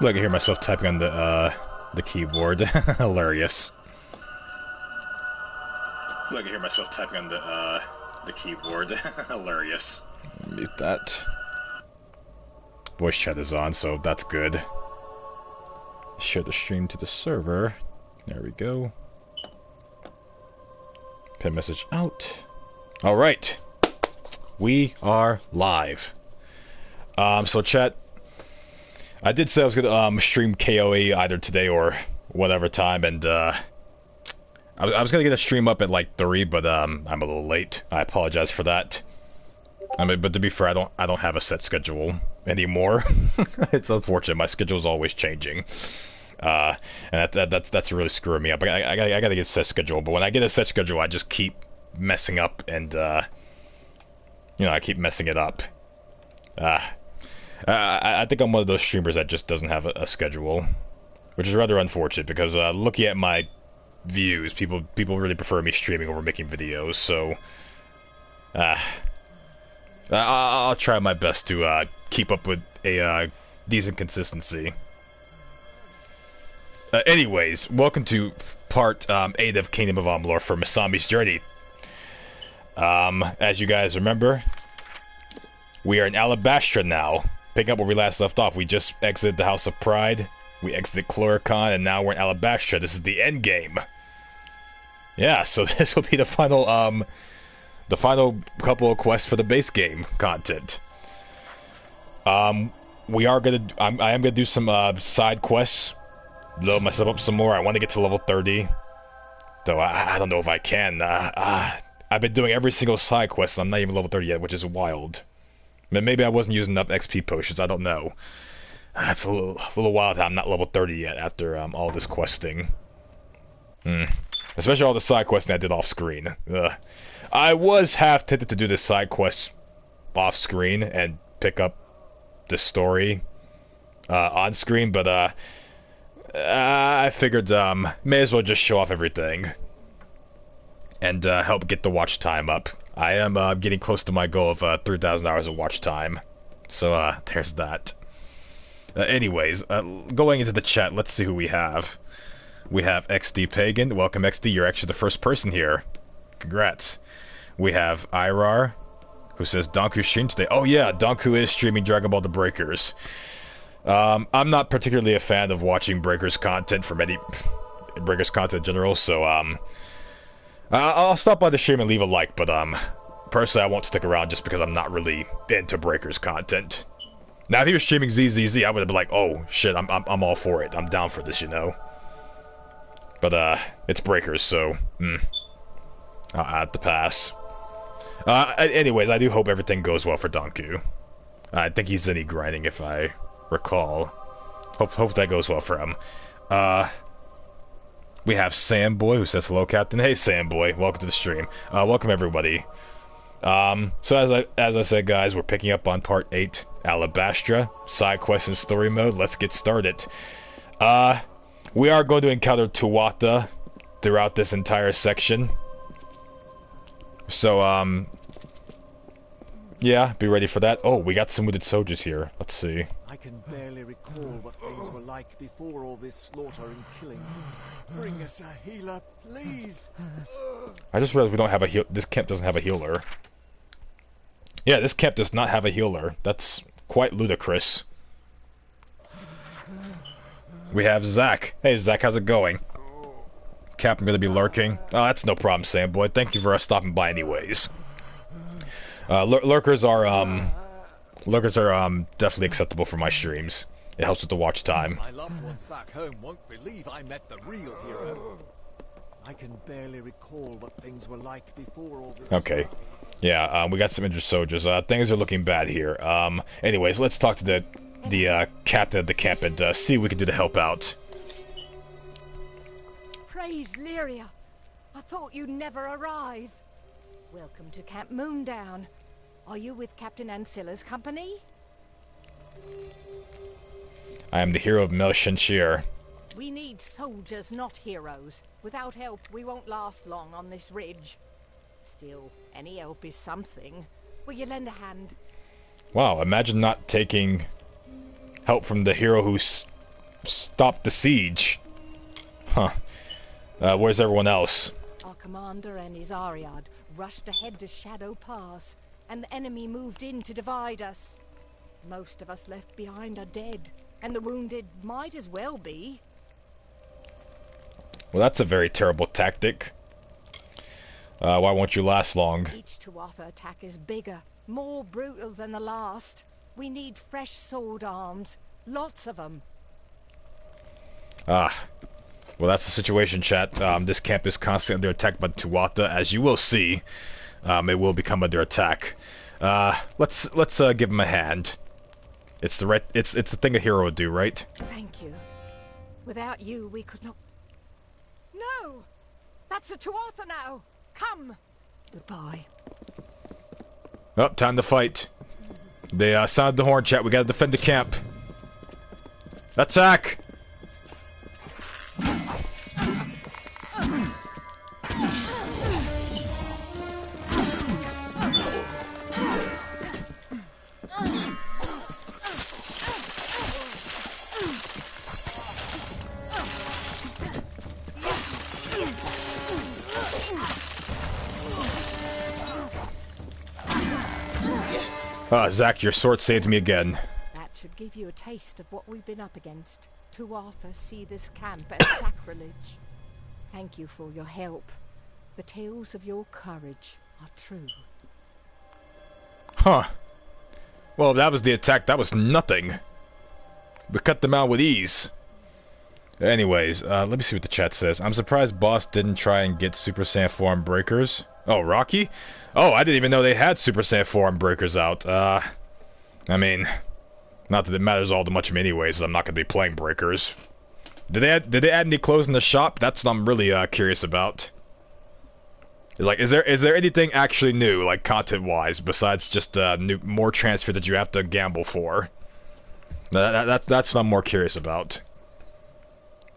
Look, I can hear myself typing on the keyboard. Hilarious. Look, I can hear myself typing on the keyboard. Hilarious. Mute that. Voice chat is on, so that's good. Share the stream to the server. There we go. Pin message out. Alright. We are live. So chat, I did say I was gonna stream KOA either today or whatever time, and I was gonna get a stream up at like 3, but I'm a little late. I apologize for that. I mean, but to be fair, I don't have a set schedule anymore. It's unfortunate. My schedule is always changing, and that's really screwing me up. I gotta get a set schedule, but when I get a set schedule, I just keep messing up, and you know, I keep messing it up. I think I'm one of those streamers that just doesn't have a schedule, which is rather unfortunate because looking at my views, people really prefer me streaming over making videos. So I'll try my best to keep up with a decent consistency. Anyways, welcome to part 8 of Kingdom of Amalur for Masami's Journey. As you guys remember, we are in Alabastra now. Picking up where we last left off, we just exited the House of Pride, we exited Chloricon, and now we're in Alabastra. This is the end game. Yeah, so this will be the final couple of quests for the base game content. We are gonna, I am gonna do some side quests, load myself up some more. I want to get to level 30, though I don't know if I can. I've been doing every single side quest, and I'm not even level 30 yet, which is wild. Maybe I wasn't using enough XP potions, I don't know. It's a little wild how I'm not level 30 yet after all this questing. Especially all the side questing I did off screen. I was half tempted to do this side quest off screen and pick up the story on screen, but I figured may as well just show off everything and help get the watch time up. I am getting close to my goal of 3,000 hours of watch time, so there's that. Anyways, going into the chat, let's see who we have. We have XD Pagan. Welcome, XD. You're actually the first person here. Congrats. We have Irar, who says Donku's stream today. Oh yeah, Donku is streaming Dragon Ball The Breakers. I'm not particularly a fan of watching Breakers content from any Breakers content in general, so I'll stop by the stream and leave a like, but personally I won't stick around just because I'm not really into Breakers content. Now if he was streaming ZZZ, I would have been like, oh shit, I'm all for it. I'm down for this, you know. But it's Breakers, so I'll have to pass. Anyways, I do hope everything goes well for Donku. I think he's zenny grinding, if I recall. Hope that goes well for him. We have Samboy, who says hello, Captain. Hey, Samboy, welcome to the stream. Welcome everybody. So as I said, guys, we're picking up on part 8, Alabastra, side quest and story mode. Let's get started. We are going to encounter Tuata throughout this entire section. So, yeah, be ready for that. Oh, we got some wounded soldiers here. Let's see. I can barely recall what things were like before all this slaughter and killing. Bring us a healer, please. I just realized we don't have a heal. This camp doesn't have a healer. Yeah, this camp does not have a healer. That's quite ludicrous. We have Zach. Hey, Zach, how's it going? Cap, I'm gonna be lurking. Oh, that's no problem, Samboy. Thank you for stopping by anyways. Lurkers are definitely acceptable for my streams. It helps with the watch time. My loved ones back home won't believe I met the real hero. I can barely recall what things were like before all this. Okay. Yeah, we got some injured soldiers. Things are looking bad here. Anyways, let's talk to the captain of the camp and see what we can do to help out. Praise Lyria. I thought you'd never arrive. Welcome to Camp Moondown. Are you with Captain Ancilla's company? I am the hero of Melshanshir. We need soldiers, not heroes. Without help, we won't last long on this ridge. Still, any help is something. Will you lend a hand? Wow, imagine not taking help from the hero who stop the siege. Huh. Where's everyone else? Our commander and his Ariad rushed ahead to Shadow Pass, and the enemy moved in to divide us. Most of us left behind are dead, and the wounded might as well be. Well, that's a very terrible tactic. Why won't you last long? Each Tuatha attack is bigger, more brutal than the last. We need fresh sword arms, lots of them. Ah. Well, that's the situation, chat. This camp is constantly under attack by Tuatha. As you will see, it will become under attack. Let's give him a hand. It's the right. It's the thing a hero would do, right? Thank you. Without you, we could not. No, that's a Tuatha now. Come. Goodbye. Oh, time to fight. They sounded the horn, chat. We gotta defend the camp. Attack! Zach, your sword saved me again. That should give you a taste of what we've been up against. Tuatha see this camp as sacrilege. Thank you for your help. The tales of your courage are true. Huh. Well, that was the attack. That was nothing. We cut them out with ease. Anyways, let me see what the chat says. I'm surprised Boss didn't try and get Super Saiyan 4 Arm Breakers. Oh, Rocky? Oh, I didn't even know they had Super Saiyan 4 Arm Breakers out. I mean, not that it matters all that much to me anyways, I'm not going to be playing Breakers. Did they add any clothes in the shop? That's what I'm really curious about. Like, is there anything actually new, like content-wise, besides just more transfer that you have to gamble for? That's what I'm more curious about.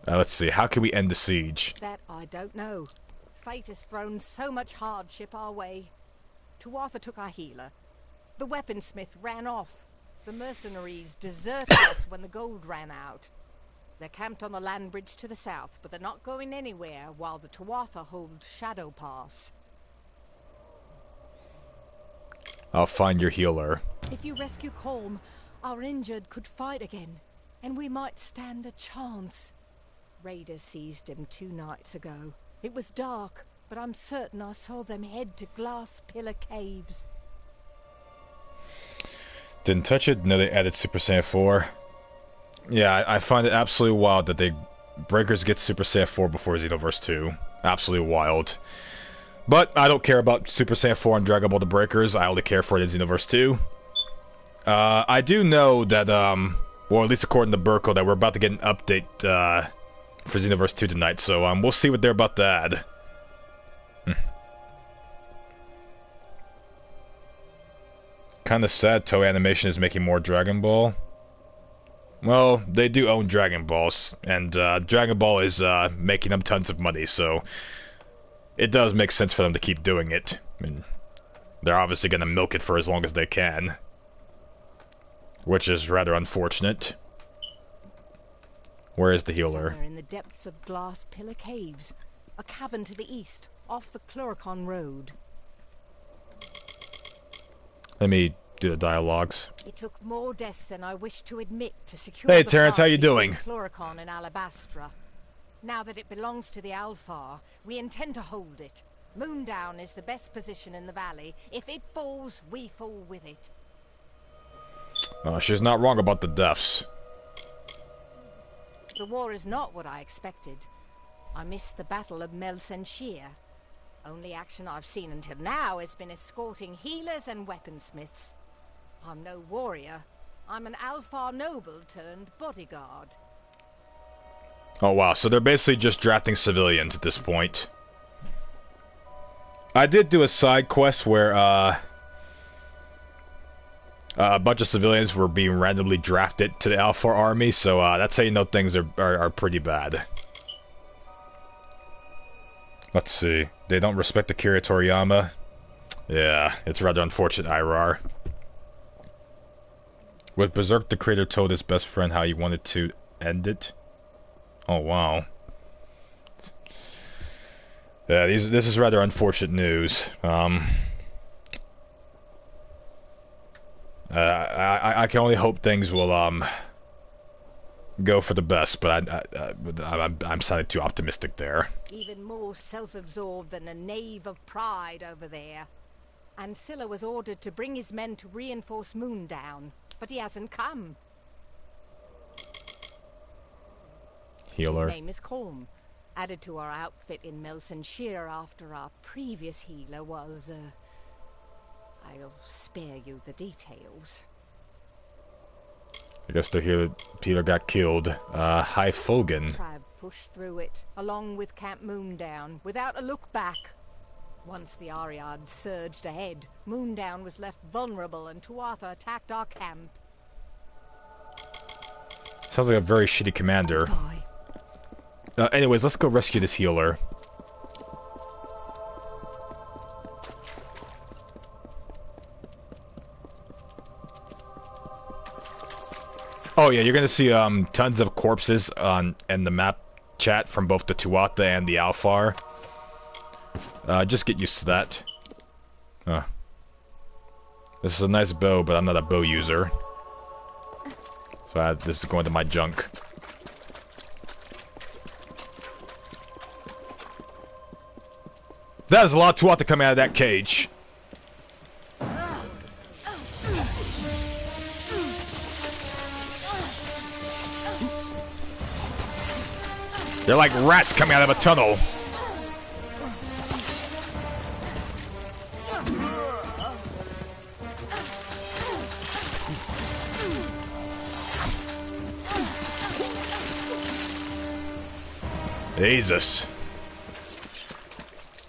Let's see, how can we end the siege? That I don't know. Fate has thrown so much hardship our way. Tuatha took our healer. The weaponsmith ran off. The mercenaries deserted us when the gold ran out. They're camped on the land bridge to the south, but they're not going anywhere while the Tuatha hold Shadow Pass. I'll find your healer. If you rescue Colm, our injured could fight again, and we might stand a chance. Raiders seized him 2 nights ago. It was dark, but I'm certain I saw them head to Glass Pillar Caves. Didn't touch it. No, they added Super Saiyan 4. Yeah, I find it absolutely wild that Breakers get Super Saiyan 4 before Xenoverse 2. Absolutely wild. But I don't care about Super Saiyan 4 and Dragon Ball the Breakers. I only care for it in Xenoverse 2. I do know that, well, at least according to Burko, that we're about to get an update, for Xenoverse 2 tonight, so, we'll see what they're about to add. Kinda sad Toei Animation is making more Dragon Ball. Well, they do own Dragon Balls, and, Dragon Ball is, making them tons of money, so it does make sense for them to keep doing it. I mean, they're obviously gonna milk it for as long as they can. Which is rather unfortunate. Where is the healer? Somewhere in the depths of Glass Pillar Caves. A cavern to the east, off the Cluricon Road. Let me do the dialogues. It took more deaths than I wish to admit to secure Hey, the Terrence, how pass you doing? between Cluricon and Alabastra. Now that it belongs to the Alfar, we intend to hold it. Moondown is the best position in the valley. If it falls, we fall with it. She's not wrong about the deaths. The war is not what I expected. I missed the Battle of Melsenshir. Only action I've seen until now has been escorting healers and weaponsmiths. I'm no warrior. I'm an Alfar noble turned bodyguard. Oh wow, so they're basically just drafting civilians at this point. I did do a side quest where, a bunch of civilians were being randomly drafted to the Alpha army, so that's how you know things are pretty bad. Let's see. They don't respect Akira Toriyama. Yeah, it's rather unfortunate, Irar. With Berserk, the creator told his best friend how he wanted to end it. Oh, wow. Yeah, this is rather unfortunate news. I can only hope things will, go for the best, but I'm sounding too optimistic there. Even more self-absorbed than a knave of pride over there. Ancilla was ordered to bring his men to reinforce Moondown, but he hasn't come. Healer. His name is Corm, added to our outfit in Melsenshire after our previous healer was, I'll spare you the details. I guess the healer got killed. Hi, Fogan. Trav pushed through it, along with Camp Moondown, without a look back. Once the Ariad surged ahead, Moondown was left vulnerable and Tuatha attacked our camp. Sounds like a very shitty commander. Anyways, let's go rescue this healer. Oh yeah, you're gonna see tons of corpses in the map chat from both the Tuatha and the Alfar. Just get used to that. This is a nice bow, but I'm not a bow user. So this is going to my junk. That is a lot of Tuatha coming out of that cage. They're like rats coming out of a tunnel. Jesus.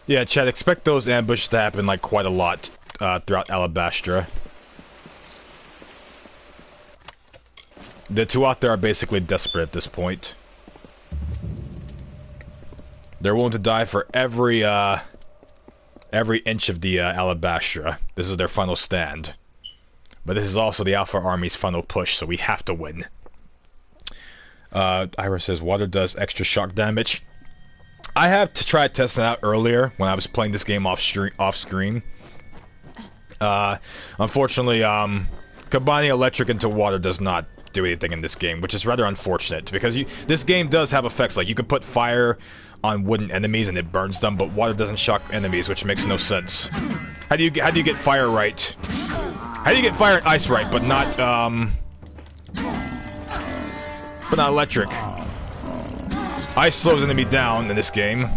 Yeah, Chad, expect those ambushes to happen like quite a lot throughout Alabastra. The Tuatha are basically desperate at this point. They're willing to die for every inch of the Alabastra. This is their final stand. But this is also the Alpha Army's final push, so we have to win. Ira says, water does extra shock damage. I have to try testing it out earlier when I was playing this game off screen. Unfortunately, combining electric into water does not do anything in this game, which is rather unfortunate, because this game does have effects, like you can put fire on wooden enemies and it burns them, but water doesn't shock enemies, which makes no sense. How do you get fire right? How do you get fire and ice right, but not electric? Ice slows enemy down in this game,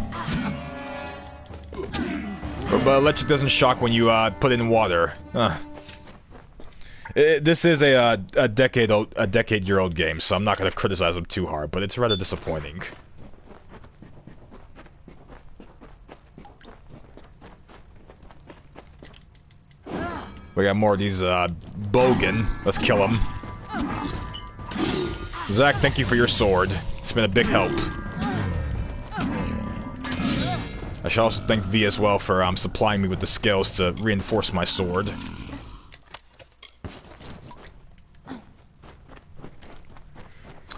but electric doesn't shock when you put it in water. This is a decade-year-old game, so I'm not going to criticize them too hard, but it's rather disappointing. We got more of these Bogan. Let's kill them. Zach, thank you for your sword. It's been a big help. I should also thank V as well for supplying me with the scales to reinforce my sword.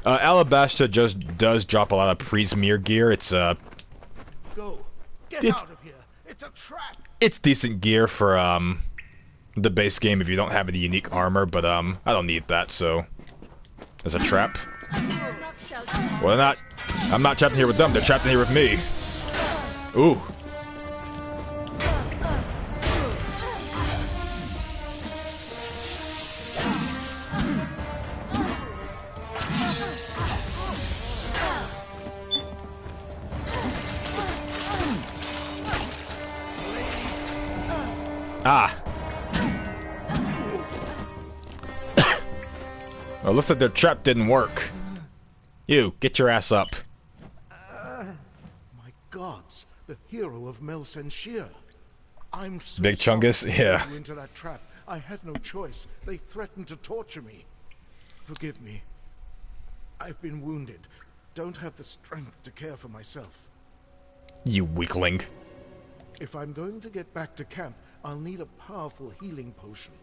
Alabastra just does drop a lot of Prismere gear. It's Go. Get out of here. It's a trap. It's decent gear for the base game if you don't have any unique armor, but I don't need that, so as a trap. Well, I'm not trapped in here with them. They're trapped in here with me. Ooh. Ah. Well, looks like their trap didn't work. You, get your ass up. My gods, the hero of Melsenshire. I'm so Big Chungus, yeah. Into that trap. I had no choice. They threatened to torture me. Forgive me. I've been wounded. Don't have the strength to care for myself. You weakling. If I'm going to get back to camp, I'll need a powerful healing potion.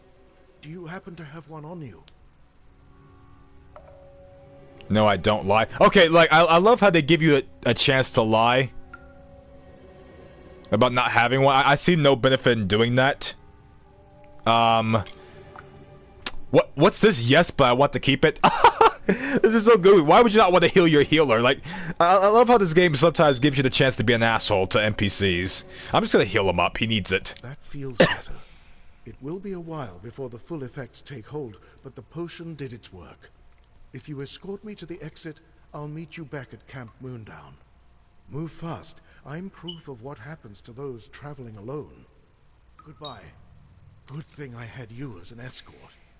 Do you happen to have one on you? No, I don't lie. Okay, like, I love how they give you a chance to lie. About not having one. I see no benefit in doing that. What's this? Yes, but I want to keep it. This is so good. Why would you not want to heal your healer? Like, I love how this game sometimes gives you the chance to be an asshole to NPCs. I'm just gonna heal him up. He needs it. That feels better. It will be a while before the full effects take hold, but the potion did its work. If you escort me to the exit, I'll meet you back at Camp Moondown. Move fast. I'm proof of what happens to those traveling alone. Goodbye. Good thing I had you as an escort.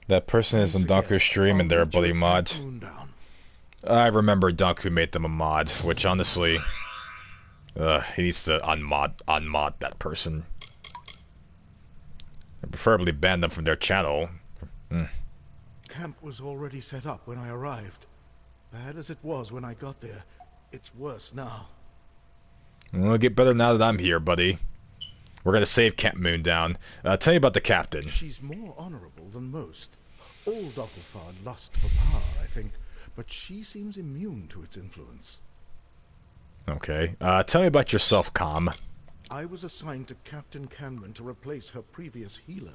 That person is in Donku's stream and they're a bloody mod. I remember Donku made them a mod, which honestly... he needs to unmod that person. And preferably ban them from their channel. Camp was already set up when I arrived. Bad as it was when I got there, it's worse now. It'll get better now that I'm here, buddy. We're gonna save Camp Moondown. Tell me about the captain. She's more honorable than most. All Dogglefar lust for power, I think, but she seems immune to its influence. Okay. Tell me about yourself, Com. I was assigned to Captain Canman to replace her previous healer.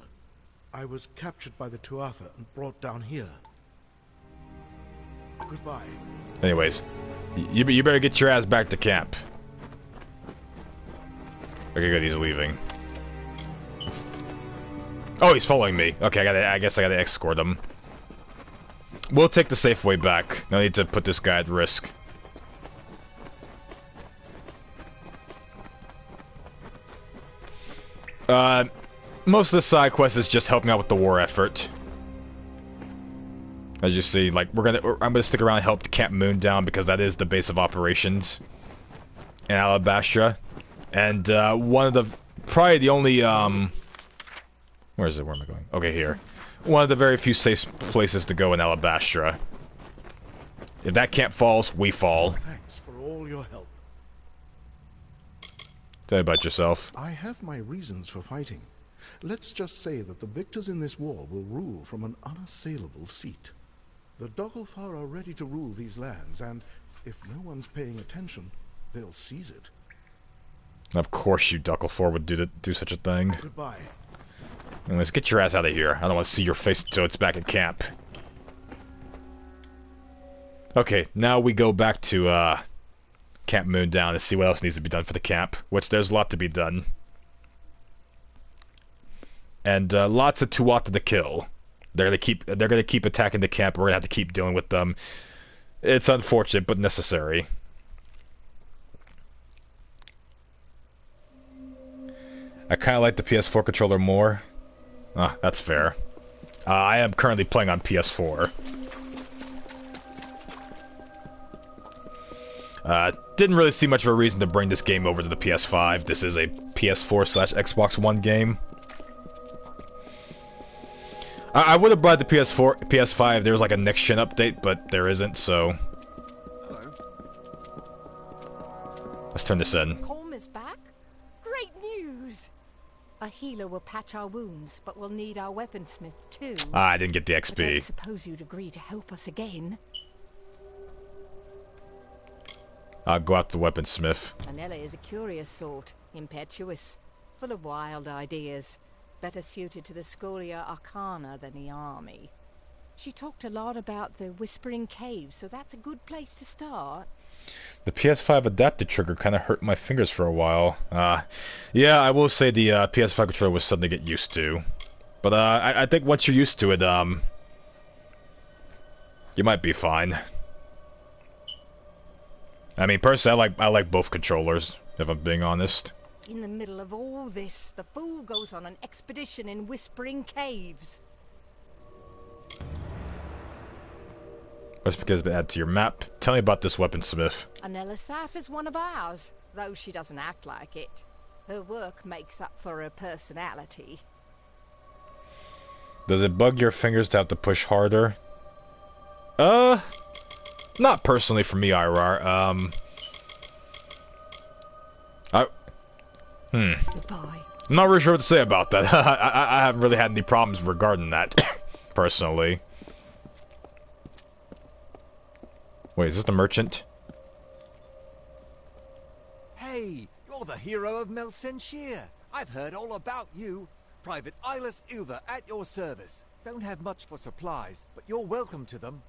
I was captured by the Tuatha and brought down here. Goodbye. Anyways, you better get your ass back to camp. Okay, good, he's leaving. Oh, he's following me. Okay, I guess I gotta escort him. We'll take the safe way back. No need to put this guy at risk. Most of the side quest is just helping out with the war effort. As you see, like, I'm gonna stick around and help Camp Moondown because that is the base of operations in Alabastra. And, probably the only, where is it? Where am I going? Okay, here. One of the very few safe places to go in Alabastra. If that camp falls, we fall. Thanks for all your help. Tell me about yourself. I have my reasons for fighting. Let's just say that the victors in this war will rule from an unassailable seat. The Dogglefar are ready to rule these lands, and if no one's paying attention, they'll seize it. Of course you Dogglefar would do such a thing. Goodbye. Let's get your ass out of here. I don't want to see your face until it's back at camp. Okay, now we go back to, Camp Moondown to see what else needs to be done for the camp. Which, there's a lot to be done. And, lots of Tuatha to kill. They're gonna keep attacking the camp. We're gonna have to keep dealing with them. It's unfortunate, but necessary. I kinda like the PS4 controller more. Ah, that's fair. I am currently playing on PS4. Didn't really see much of a reason to bring this game over to the PS5. This is a PS4/Xbox One game. I would have brought the PS5 if there was like a next-gen update, but there isn't, so... Hello. Let's turn this in. Colm is back? Great news! A healer will patch our wounds, but we'll need our weaponsmith too. Ah, I didn't get the I XP. don't suppose you'd agree to help us again. I'll go out to the weaponsmith. Manella is a curious sort, impetuous, full of wild ideas, better suited to the Scholia Arcana than the army. She talked a lot about the Whispering Caves, so that's a good place to start. The PS5 adaptive trigger kind of hurt my fingers for a while. Yeah, I will say the PS5 controller was something to get used to. But I think once you're used to it, you might be fine. I mean, personally, I like both controllers, if I'm being honest. In the middle of all this, the fool goes on an expedition in Whispering Caves. Let's because it's add to your map. Tell me about this weaponsmith. Anella Saf is one of ours, though she doesn't act like it. Her work makes up for her personality. Does it bug your fingers to have to push harder? Not personally for me, IRR. Goodbye. I'm not really sure what to say about that. I haven't really had any problems regarding that, personally. Wait, is this the merchant? Hey, you're the hero of Melsenshire. I've heard all about you. Private Eyeless Ilva at your service. Don't have much for supplies, but you're welcome to them.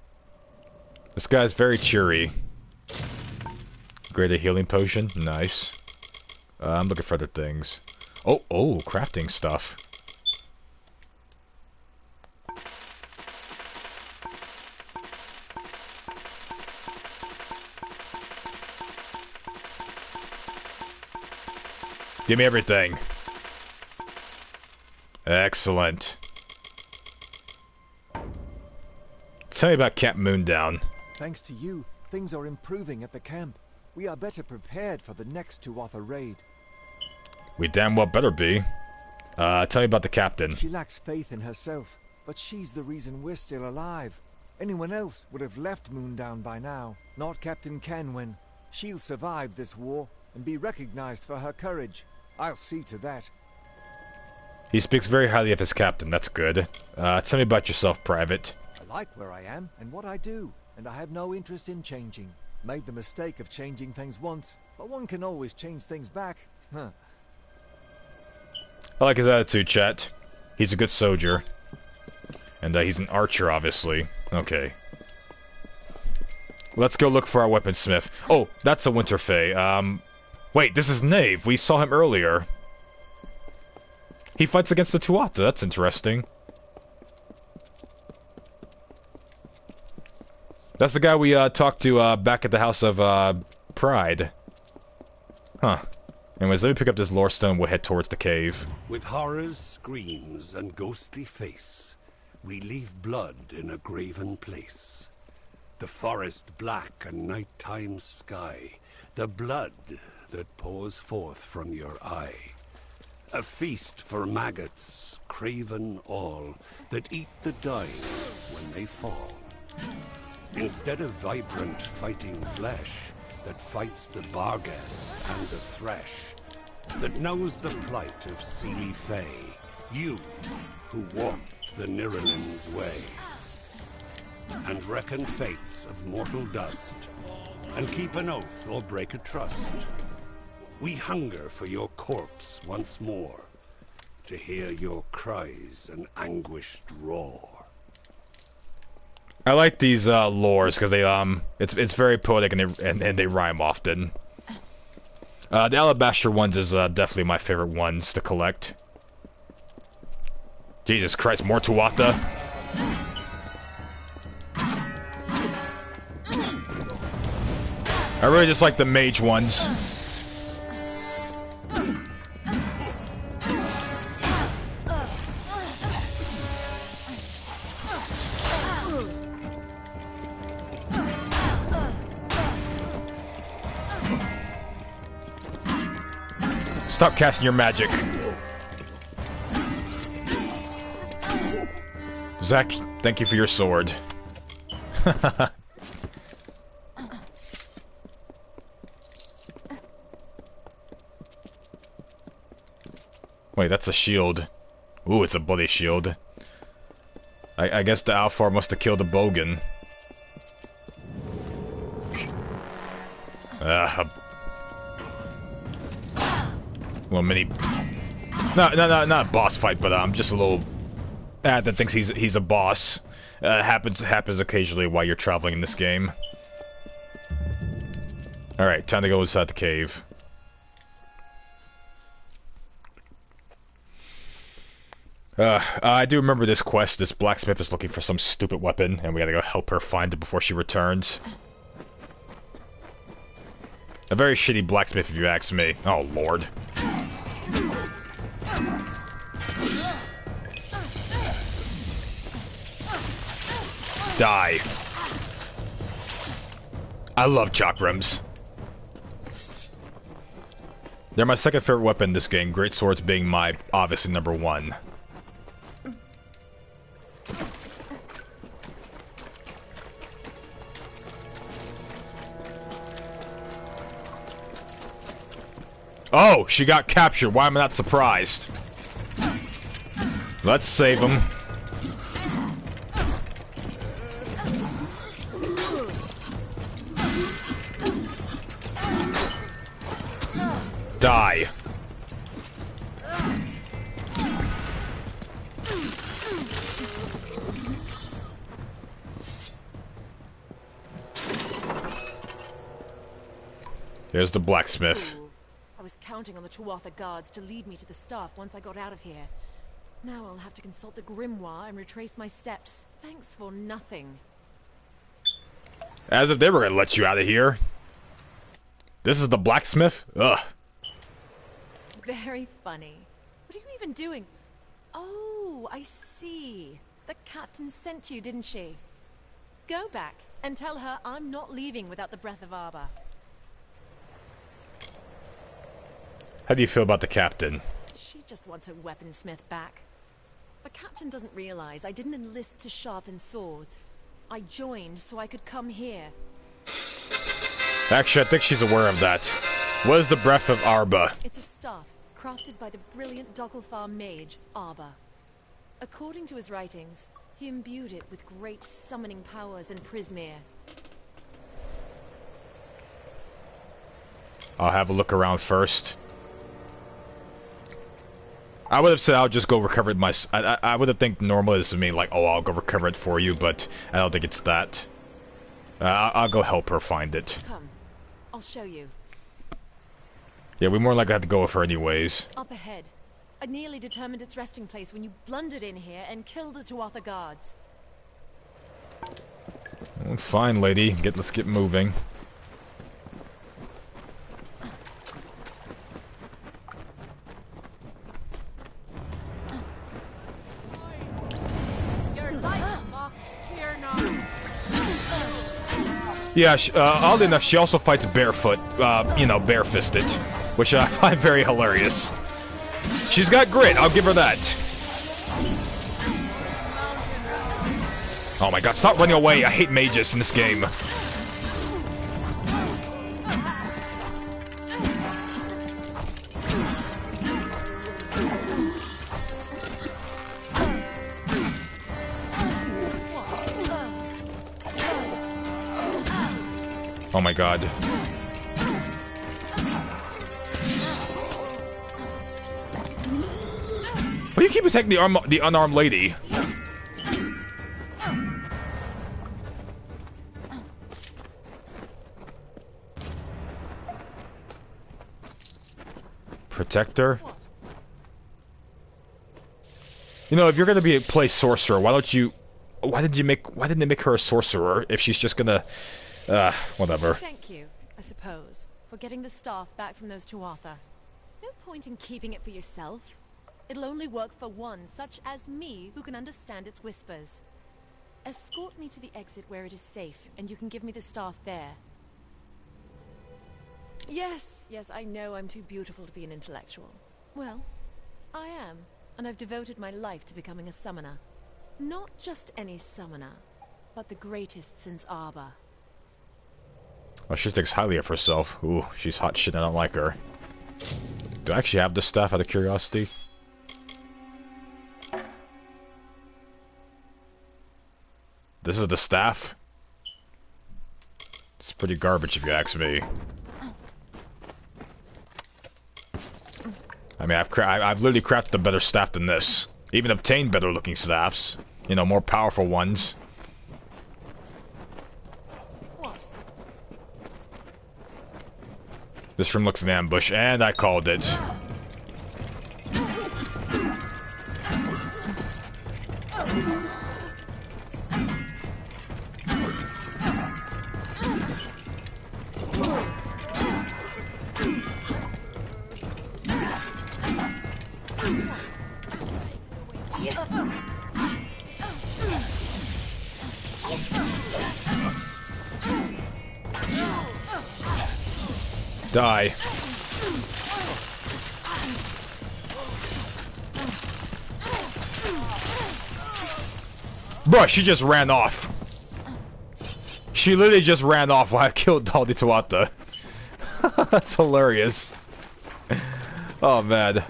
This guy's very cheery. Greater healing potion, nice. I'm looking for other things. Oh, crafting stuff. Give me everything. Excellent. Tell me about Camp Moondown. Thanks to you, things are improving at the camp. We are better prepared for the next Tuatha raid. We damn well better be. Tell me about the captain. She lacks faith in herself, but she's the reason we're still alive. Anyone else would have left Moondown by now. Not Captain Kenwyn. She'll survive this war and be recognized for her courage. I'll see to that. He speaks very highly of his captain, that's good. Tell me about yourself, Private. I like where I am and what I do, and I have no interest in changing. Made the mistake of changing things once, but one can always change things back. Huh. I like his attitude, chat. He's a good soldier. And he's an archer, obviously. Okay. Let's go look for our weaponsmith. Oh, that's a Winterfey. Wait, this is Knave. We saw him earlier. He fights against the Tuatha. That's interesting. That's the guy we talked to back at the House of Pride. Huh. Anyways, let me pick up this lore stone. We'll head towards the cave. With horrors, screams, and ghostly face, we leave blood in a graven place. The forest black and nighttime sky, the blood that pours forth from your eye. A feast for maggots, craven all, that eat the dying when they fall. Instead of vibrant fighting flesh that fights the Barghest and the Thresh, that knows the plight of Seelie Fae, you who walked the Niralin's way, and reckon fates of mortal dust, and keep an oath or break a trust. We hunger for your corpse once more, to hear your cries and anguished roar. I like these lores because they it's very poetic and they rhyme often. The alabaster ones is definitely my favorite ones to collect. Jesus Christ, more Tuatha. I really just like the mage ones. Stop casting your magic. Zach, thank you for your sword. Wait, that's a shield. Ooh, it's a bloody shield. I guess the Alfar must have killed a Bogan. Well, not a boss fight, but I'm just a little that thinks he's a boss. Happens occasionally while you're traveling in this game. All right, time to go inside the cave. I do remember this quest. This blacksmith is looking for some stupid weapon, and we gotta go help her find it before she returns. A very shitty blacksmith, if you ask me. Oh, Lord. Die. I love chakrams. They're my second favorite weapon in this game, great swords being my, obviously, number one. Oh, she got captured. Why am I not surprised? Let's save him. Die. Here's the blacksmith. Ooh, I was counting on the Tuatha guards to lead me to the staff once I got out of here. Now I'll have to consult the grimoire and retrace my steps. Thanks for nothing. As if they were gonna let you out of here. This is the blacksmith? Ugh. Very funny. What are you even doing? Oh, I see. The captain sent you, didn't she? Go back and tell her I'm not leaving without the breath of Arbor. How do you feel about the captain? She just wants her weaponsmith back. The captain doesn't realize I didn't enlist to sharpen swords. I joined so I could come here. Actually, I think she's aware of that. What is the breath of Arba? It's a staff crafted by the brilliant Dokkalfar mage, Arbor. According to his writings, he imbued it with great summoning powers in Prismere. I'll have a look around first. I would have said I'll just go recover it I would have think normal is to mean like, oh, I'll go recover it for you, but I don't think it's that. I'll go help her find it. Come, I'll show you. Yeah, we more likely have to go with her anyways. Up ahead. I nearly determined its resting place when you blundered in here and killed the Tuatha guards. Oh, fine, lady. Let's get moving. Yeah, oddly enough, she also fights barefoot, you know, bare-fisted, which I find very hilarious. She's got grit, I'll give her that. Oh my god, stop running away, I hate mages in this game. Oh my god. Why do you keep attacking the unarmed lady? Protector? You know, if you're gonna play sorcerer, why didn't they make her a sorcerer if she's just gonna whatever. Thank you, I suppose, for getting the staff back from those Tuatha. No point in keeping it for yourself. It'll only work for one such as me who can understand its whispers. Escort me to the exit where it is safe, and you can give me the staff there. Yes, I know I'm too beautiful to be an intellectual. Well, I am, and I've devoted my life to becoming a summoner. Not just any summoner, but the greatest since Arbor. Oh, she thinks highly of herself. Ooh, she's hot shit, I don't like her. Do I actually have this staff out of curiosity? This is the staff? It's pretty garbage if you ask me. I mean, I've literally crafted a better staff than this. Even obtained better looking staffs. You know, more powerful ones. This room looks an ambush, and I called it. Die. Bruh, she just ran off. She literally just ran off while I killed all the Tuatha. That's hilarious. Oh, man.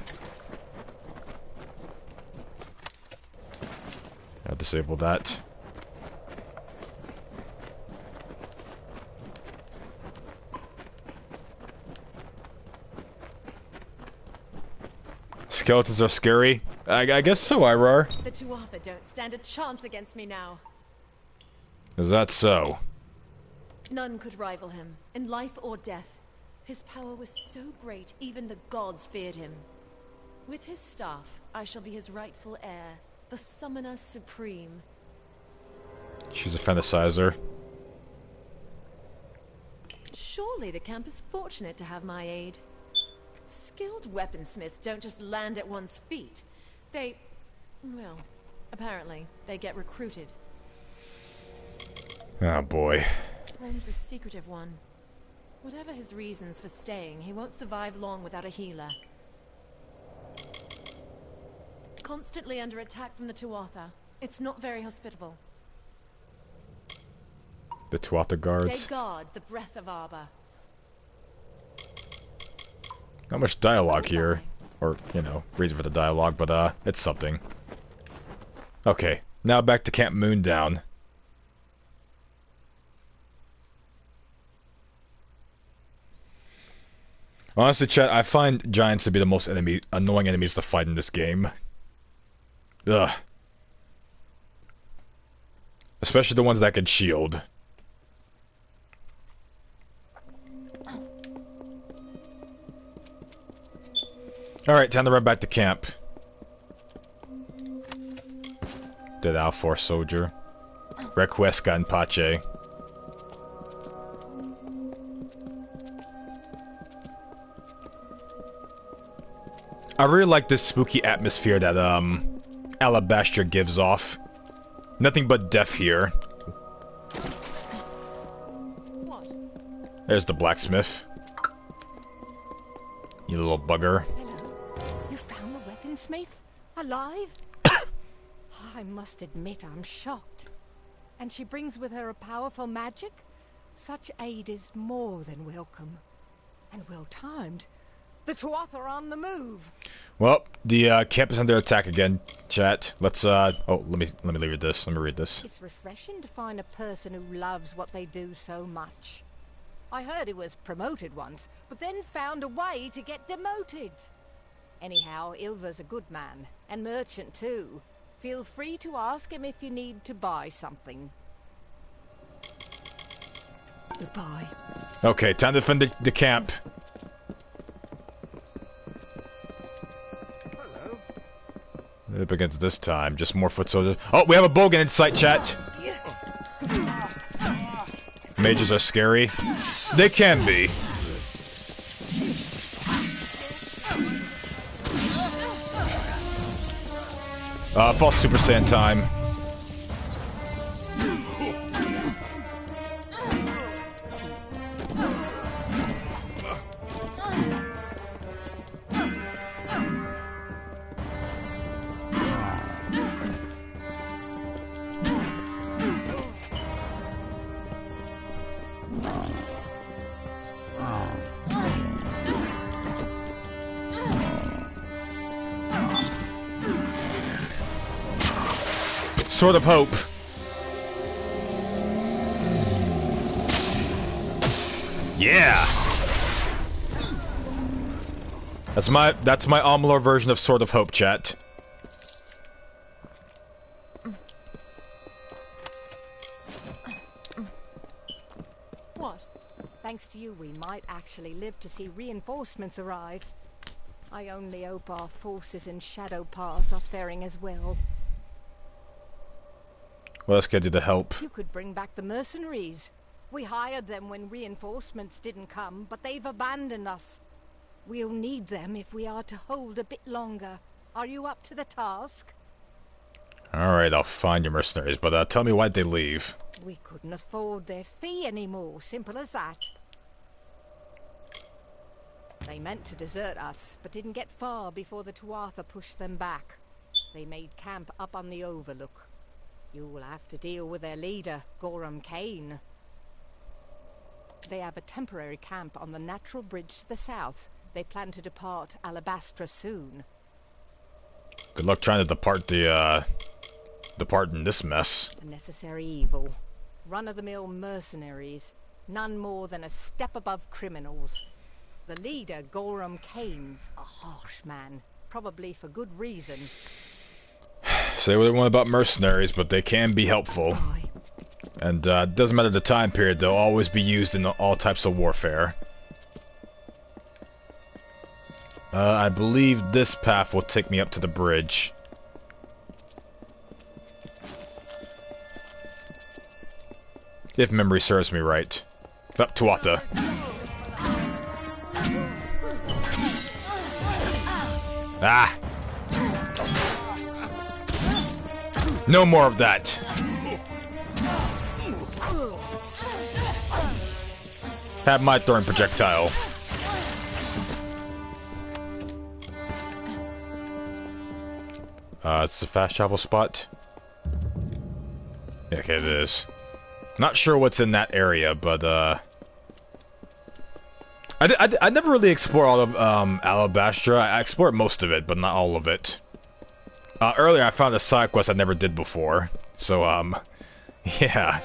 I'll disable that. Skeletons are scary. I guess so, Irar. The Tuatha don't stand a chance against me now. Is that so? None could rival him, in life or death. His power was so great, even the gods feared him. With his staff, I shall be his rightful heir, the Summoner Supreme. She's a fantasizer. Surely the camp is fortunate to have my aid. Skilled weaponsmiths don't just land at one's feet. Well, apparently, they get recruited. Oh boy. Holmes a secretive one. Whatever his reasons for staying, he won't survive long without a healer. Constantly under attack from the Tuatha. It's not very hospitable. The Tuatha guards. They guard the breath of Arbor. Not much dialogue here. Or, you know, reason for the dialogue, but it's something. Okay, now back to Camp Moondown. Honestly, chat, I find giants to be the most annoying enemies to fight in this game. Ugh. Especially the ones that can shield. Alright, time to run back to camp. Dead Alfor soldier. Requiesca in Pace. I really like this spooky atmosphere that, Alabaster gives off. Nothing but death here. What? There's the blacksmith. You little bugger. Hello. You found the weaponsmith? Alive? I must admit I'm shocked. And she brings with her a powerful magic? Such aid is more than welcome. And well timed. The Tuatha are on the move. Well, the camp is under attack again, chat. Let's oh, let me read this. Let me read this. It's refreshing to find a person who loves what they do so much. I heard he was promoted once, but then found a way to get demoted. Anyhow, Ilva's a good man, and merchant too. Feel free to ask him if you need to buy something. Goodbye. Okay, time to defend the camp. Up against this time, just more foot soldiers. Oh, we have a bogan in sight, chat. Mages are scary. They can be. False Super Saiyan time. Sword of Hope. Yeah. That's my Amalur version of Sword of Hope, chat. What? Thanks to you, we might actually live to see reinforcements arrive. I only hope our forces in Shadow Pass are faring as well. What else can I do to help? You could bring back the mercenaries. We hired them when reinforcements didn't come, but they've abandoned us. We'll need them if we are to hold a bit longer. Are you up to the task? Alright, I'll find your mercenaries, but tell me why'd they leave? We couldn't afford their fee anymore, simple as that. They meant to desert us, but didn't get far before the Tuatha pushed them back. They made camp up on the overlook. You'll have to deal with their leader, Gorham Kane. They have a temporary camp on the natural bridge to the south. They plan to depart Alabastra soon. Good luck trying to depart in this mess. A necessary evil. Run-of-the-mill mercenaries. None more than a step above criminals. The leader, Gorham Kane's a harsh man. Probably for good reason. Say what they want about mercenaries, but they can be helpful. Bye. And it doesn't matter the time period, they'll always be used in all types of warfare. I believe this path will take me up to the bridge. If memory serves me right. Up Tuatha. Ah! No more of that! Have my throwing projectile. It's a fast travel spot. Yeah, okay, it is. Not sure what's in that area, but I never really explored all of Alabastra. I explored most of it, but not all of it. Earlier I found a side quest I never did before, so yeah.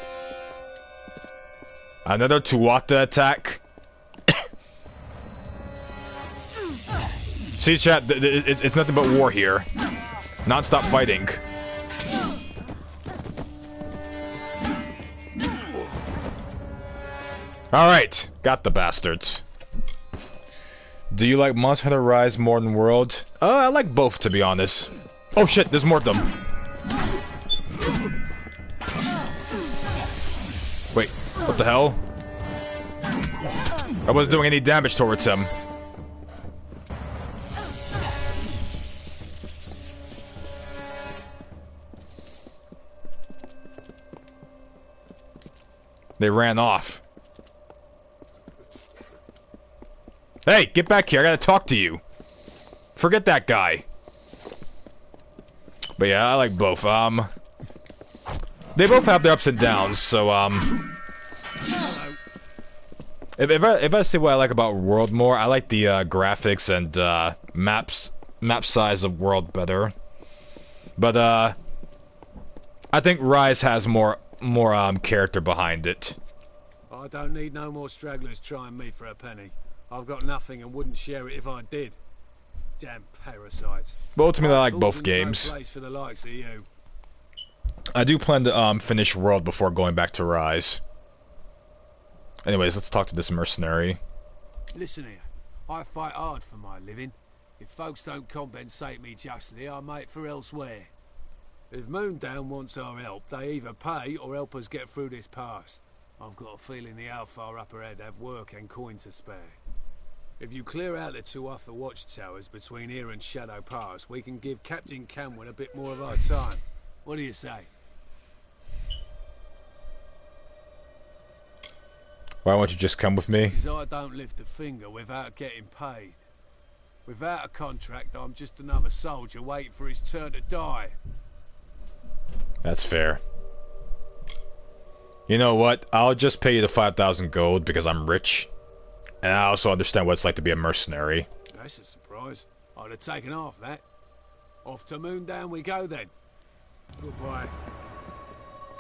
Another Tuatha attack. See, chat, it's nothing but war here. Non-stop fighting. Alright, got the bastards. Do you like Monster Hunter Rise more than World? I like both, to be honest. Oh shit, there's more of them. Wait, what the hell? I wasn't doing any damage towards him. They ran off. Hey, get back here, I gotta talk to you. Forget that guy. But yeah, I like both. They both have their ups and downs, so if I say what I like about World more, I like the graphics and map size of World better. But I think Rise has more character behind it. I don't need no more stragglers trying me for a penny. I've got nothing and wouldn't share it if I did. Damn parasites. But ultimately, I like both games. No place for the likes of you. I do plan to finish World before going back to Rise. Anyways, let's talk to this mercenary. Listen here, I fight hard for my living. If folks don't compensate me justly, I make for elsewhere. If Moondown wants our help, they either pay or help us get through this pass. I've got a feeling the Alfar up ahead have work and coin to spare. If you clear out the Tuatha watchtowers between here and Shadow Pass, we can give Captain Camwin a bit more of our time. What do you say? Why won't you just come with me? Because I don't lift a finger without getting paid. Without a contract, I'm just another soldier waiting for his turn to die. That's fair. You know what? I'll just pay you the 5,000 gold because I'm rich. And I also understand what it's like to be a mercenary. That's a surprise. I'd have taken half that. Off to Moondown we go then. Goodbye.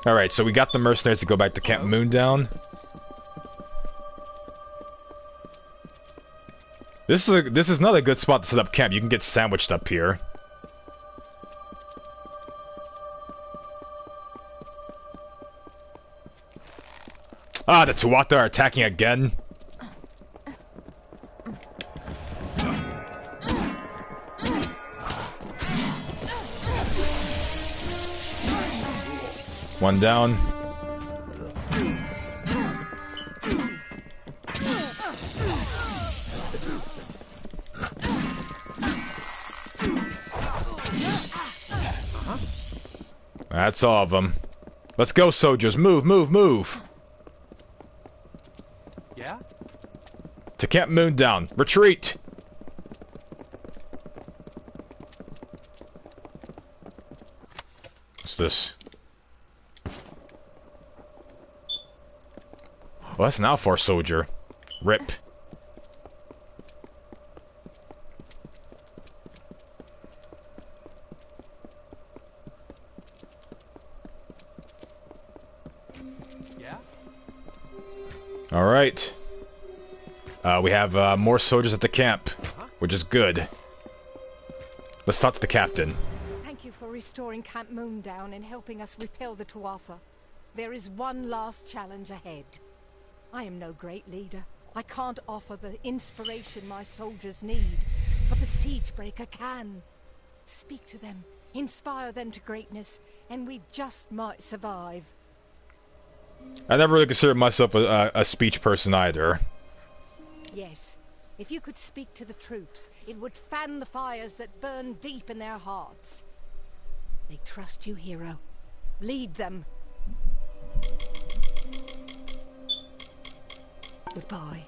Alright, so we got the mercenaries to go back to Camp Moondown. This is not a good spot to set up camp. You can get sandwiched up here. Ah, the Tuatha are attacking again. One down. That's all of them. Let's go, soldiers. Move, move, move. Yeah? To Camp Moondown. Retreat. What's this? Well, that's an Alfar soldier. RIP. Yeah? Alright. We have more soldiers at the camp, which is good. Let's talk to the captain. Thank you for restoring Camp Moondown and helping us repel the Tuatha. There is one last challenge ahead. I am no great leader. I can't offer the inspiration my soldiers need, but the Siegebreaker can. Speak to them, inspire them to greatness, and we just might survive. I never really considered myself a speech person either. Yes. If you could speak to the troops, it would fan the fires that burn deep in their hearts. They trust you, hero. Lead them. Goodbye.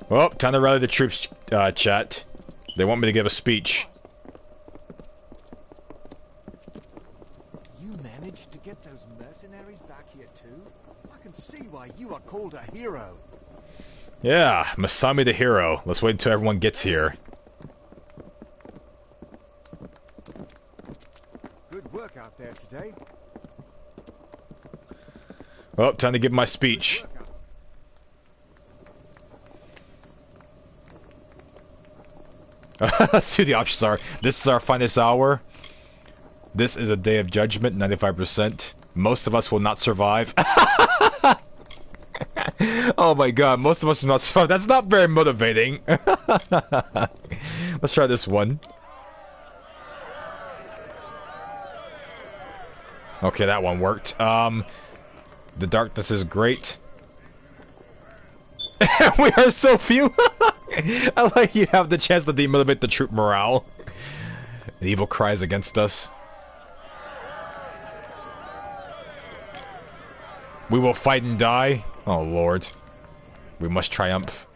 Well, time to rally the troops, chat. They want me to give a speech. You managed to get those mercenaries back here too? I can see why you are called a hero. Yeah, Masami the hero. Let's wait until everyone gets here. Good work out there today. Well, time to give my speech. Let's see what the options are. This is our finest hour. This is a day of judgment, 95%. Most of us will not survive. Oh my god, most of us will not survive. That's not very motivating. Let's try this one. Okay, that one worked. The darkness is great. We are so few. I like you have the chance to demotivate the troop morale. The evil cries against us. We will fight and die. Oh lord. We must triumph.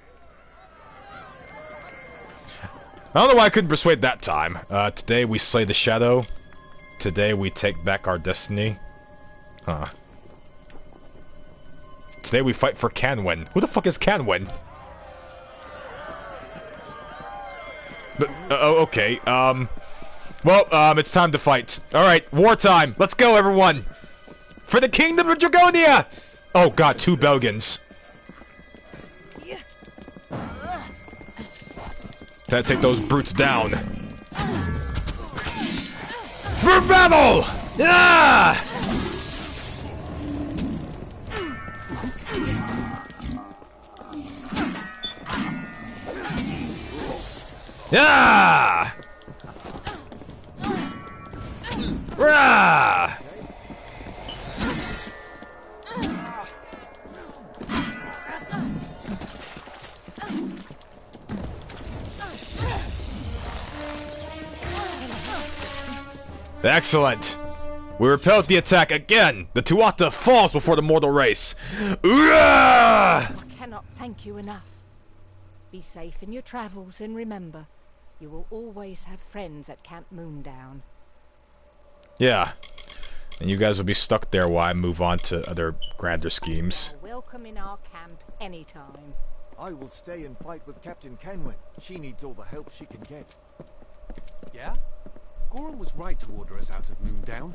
I don't know why I couldn't persuade that time. Today we slay the shadow. Today we take back our destiny. Huh. Today we fight for Canwin. Who the fuck is Canwin? But, oh, okay. Well, it's time to fight. Alright, wartime. Let's go, everyone. For the Kingdom of Dragonia! Oh god, 2 Belgians. Time to take those brutes down. For battle! Yeah! Yeah! Rah! Excellent. We repelled the attack again. The Tuatha falls before the mortal race. I cannot thank you enough. Be safe in your travels and remember, you will always have friends at Camp Moondown. Yeah. And you guys will be stuck there while I move on to other grander schemes. You're welcome in our camp anytime. I will stay and fight with Captain Kenwin. She needs all the help she can get. Yeah? Goran was right to order us out of Moondown.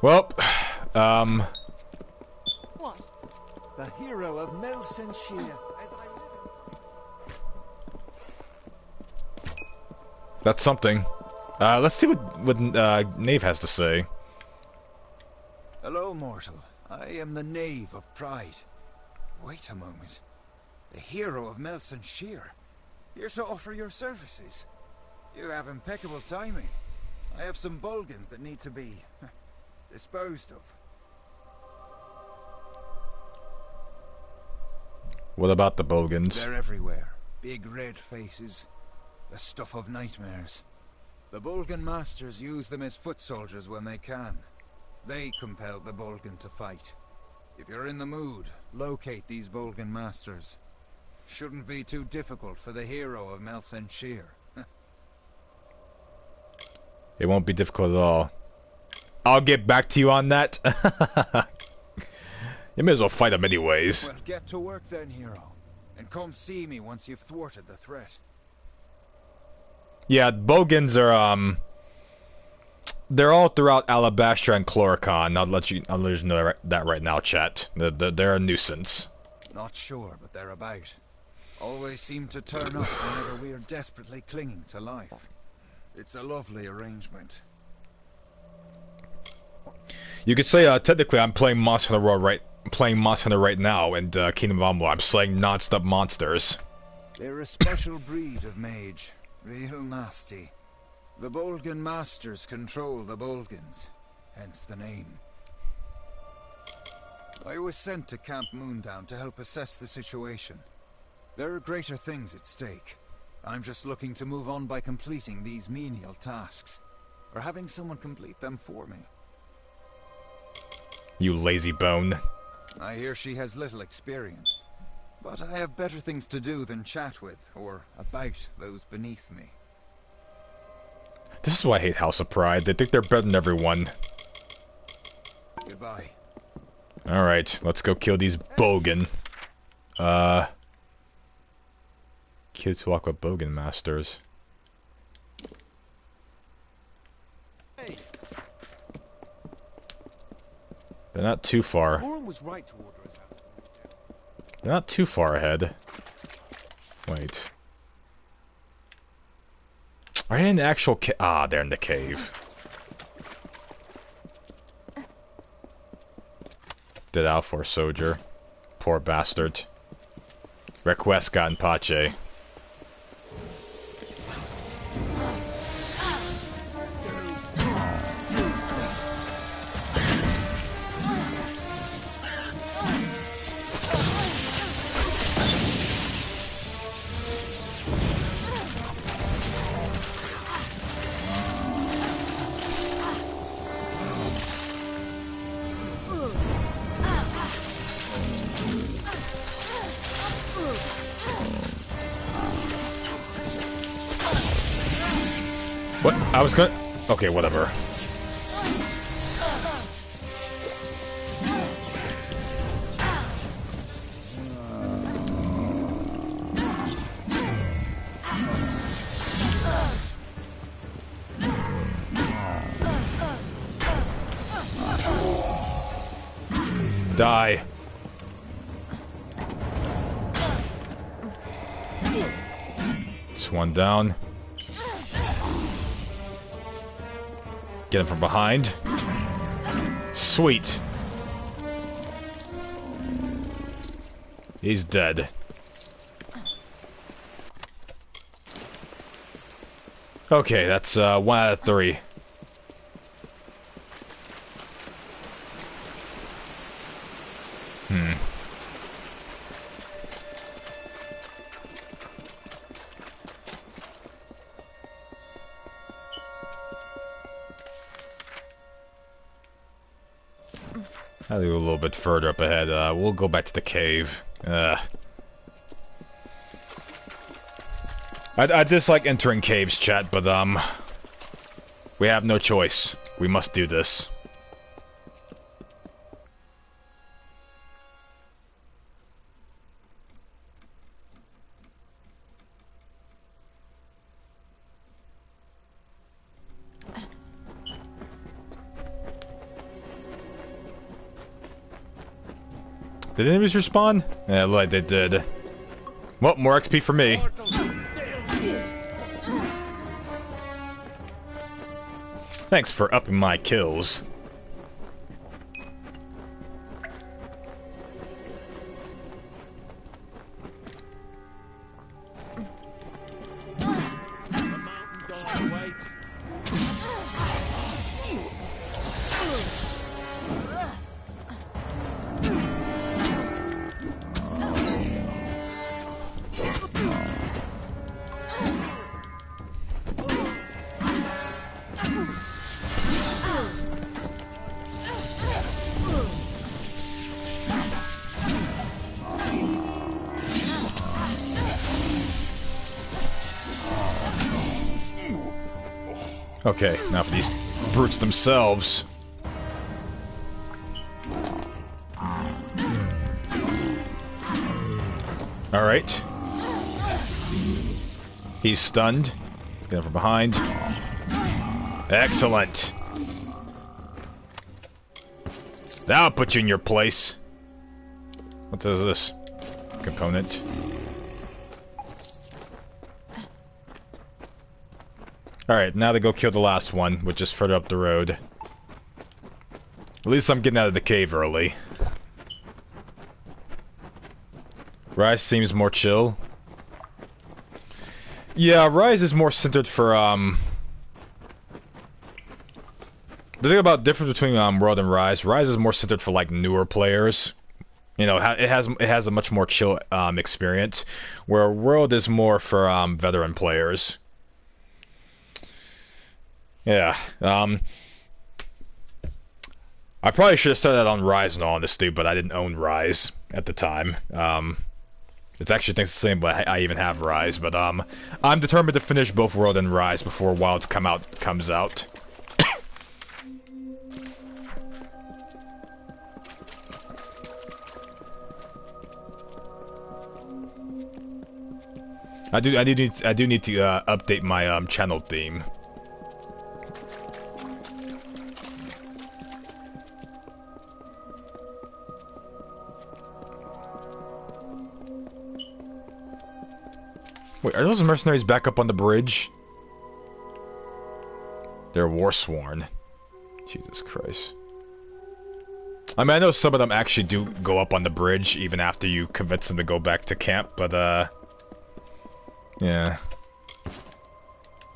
Well, What? The hero of Melsenshire, as I live. that's something. Let's see what Knave has to say. Hello, mortal. I am the Knave of Pride. Wait a moment. The hero of Melsenshire. Here to offer your services. You have impeccable timing. I have some Bulgans that need to be disposed of. What about the Bulgans? They're everywhere. Big red faces. The stuff of nightmares. The Bulgan masters use them as foot soldiers when they can. They compelled the Bulgan to fight. If you're in the mood, locate these Bulgan masters. Shouldn't be too difficult for the hero of Melsenshire. It won't be difficult at all. I'll get back to you on that. You may as well fight them anyways. Well, get to work then, hero. And come see me once you've thwarted the threat. Yeah, Bogans are, they're all throughout Alabastra and Chloricon. I'll let you know that right now, chat. They're a nuisance. Not sure, but they're about. Always seem to turn up whenever we are desperately clinging to life. It's a lovely arrangement. You could say, technically, I'm playing Monster Hunter right now, and Kingdom of Amalur. I'm slaying non-stop monsters. They're a special breed of mage. Real nasty. The Bolgan Masters control the Bolgans, hence the name. I was sent to Camp Moondown to help assess the situation. There are greater things at stake. I'm just looking to move on by completing these menial tasks, or having someone complete them for me. You lazy bone. I hear she has little experience, but I have better things to do than chat with, or about, those beneath me. This is why I hate House of Pride. They think they're better than everyone. Goodbye. Alright, let's go kill these Bogan. Kids walk with Bogan Masters. Hey. They're not too far. Warren was right to order us out. They're not too far ahead. Wait. Are they in the actual they're in the cave. Did out for Soldier. Poor bastard. Request got in Pache. What? I was gonna... Okay, whatever. Die. It's one down. Get him from behind. Sweet. He's dead. Okay, that's 1 out of 3. I'll go a little bit further up ahead. We'll go back to the cave. I dislike entering caves, chat, but we have no choice. We must do this. Did enemies respawn? Yeah, like they did. Well, more XP for me. Thanks for upping my kills. Okay, now for these brutes themselves. Alright. He's stunned. Get him from behind. Excellent. That'll put you in your place. What is this? Component. Alright, now to go kill the last one, which is further up the road. At least I'm getting out of the cave early. Rise seems more chill. Yeah, Rise is more centered for, the thing about difference between World and Rise is more centered for like newer players. You know, it has a much more chill experience, where World is more for veteran players. Yeah. I probably should have started on Rise in all honesty, but I didn't own Rise at the time. It's actually thinks the same, but I even have Rise. But I'm determined to finish both World and Rise before Wilds comes out. I do need to update my channel theme. Wait, are those mercenaries back up on the bridge? They're war-sworn. Jesus Christ. I mean, I know some of them actually do go up on the bridge even after you convince them to go back to camp, but yeah.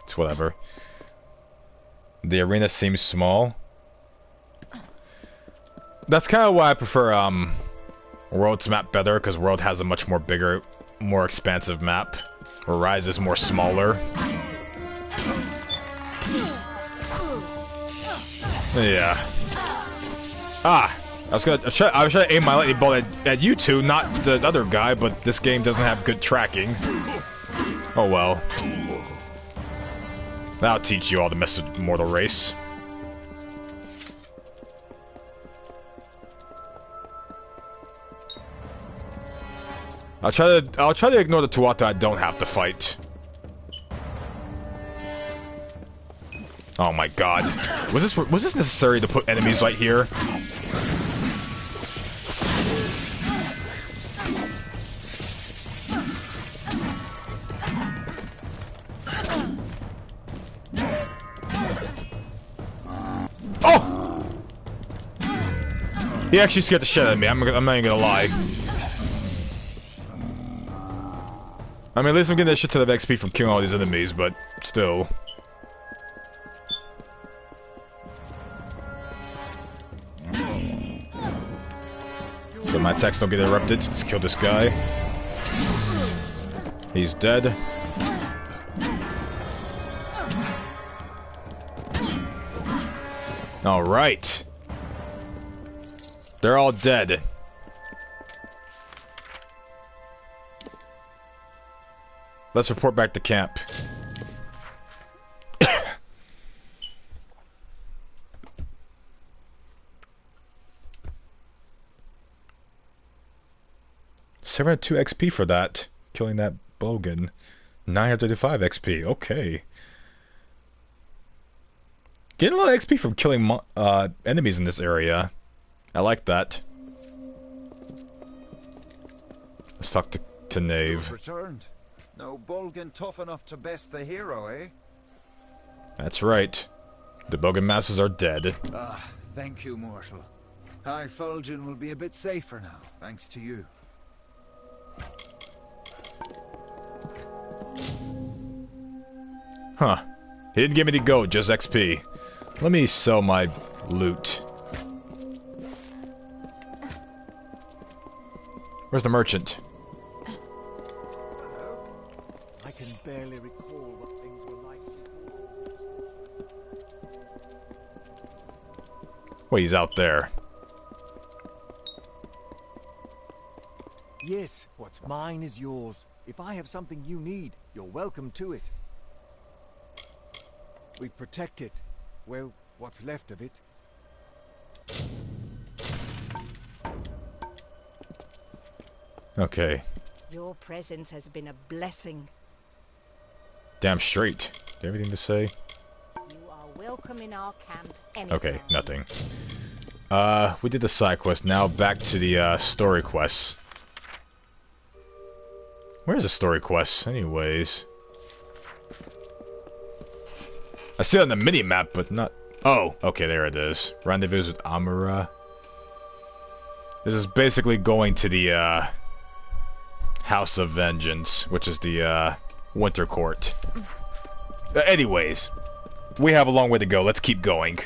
It's whatever. The arena seems small. That's kind of why I prefer World's map better, because World has a much more bigger, more expansive map, where Rise is more smaller. Yeah. Ah! I was trying to aim my lightning bolt at you two, not the other guy, but this game doesn't have good tracking. Oh well. That'll teach you all to mess with mortal race. I'll try to ignore the Tuatha I don't have to fight. Oh my god. Was this necessary to put enemies right here? Oh! He actually scared the shit out of me. I'm not even gonna lie. I mean, at least I'm getting that shit ton of XP from killing all these enemies, but still. So my attacks don't get interrupted. Let's kill this guy. He's dead. Alright. They're all dead. Let's report back to camp. $702 XP for that. Killing that bogan. 935 XP. Okay. Getting a lot of XP from killing enemies in this area. I like that. Let's talk to Knave. Returned. No Bolgan tough enough to best the hero, eh? That's right. The Bogan Masters are dead. Ah, thank you, mortal. High Fulgen will be a bit safer now, thanks to you. Huh. He didn't give me the gold, just XP. Let me sell my loot. Where's the merchant? I can barely recall what things were like before. Wait, he's out there. Yes, what's mine is yours. If I have something you need, you're welcome to it. We protect it. Well, what's left of it. Okay. Your presence has been a blessing. Damn straight. Do you have anything to say? You are welcome in our camp anytime. Okay, nothing. We did the side quest. Now back to the story quests. Where's the story quests, anyways? I see it on the mini-map, but not... Oh, okay, there it is. Rendezvous with Amura. This is basically going to the, House of Vengeance, which is the, Winter Court. Anyways, we have a long way to go. Let's keep going.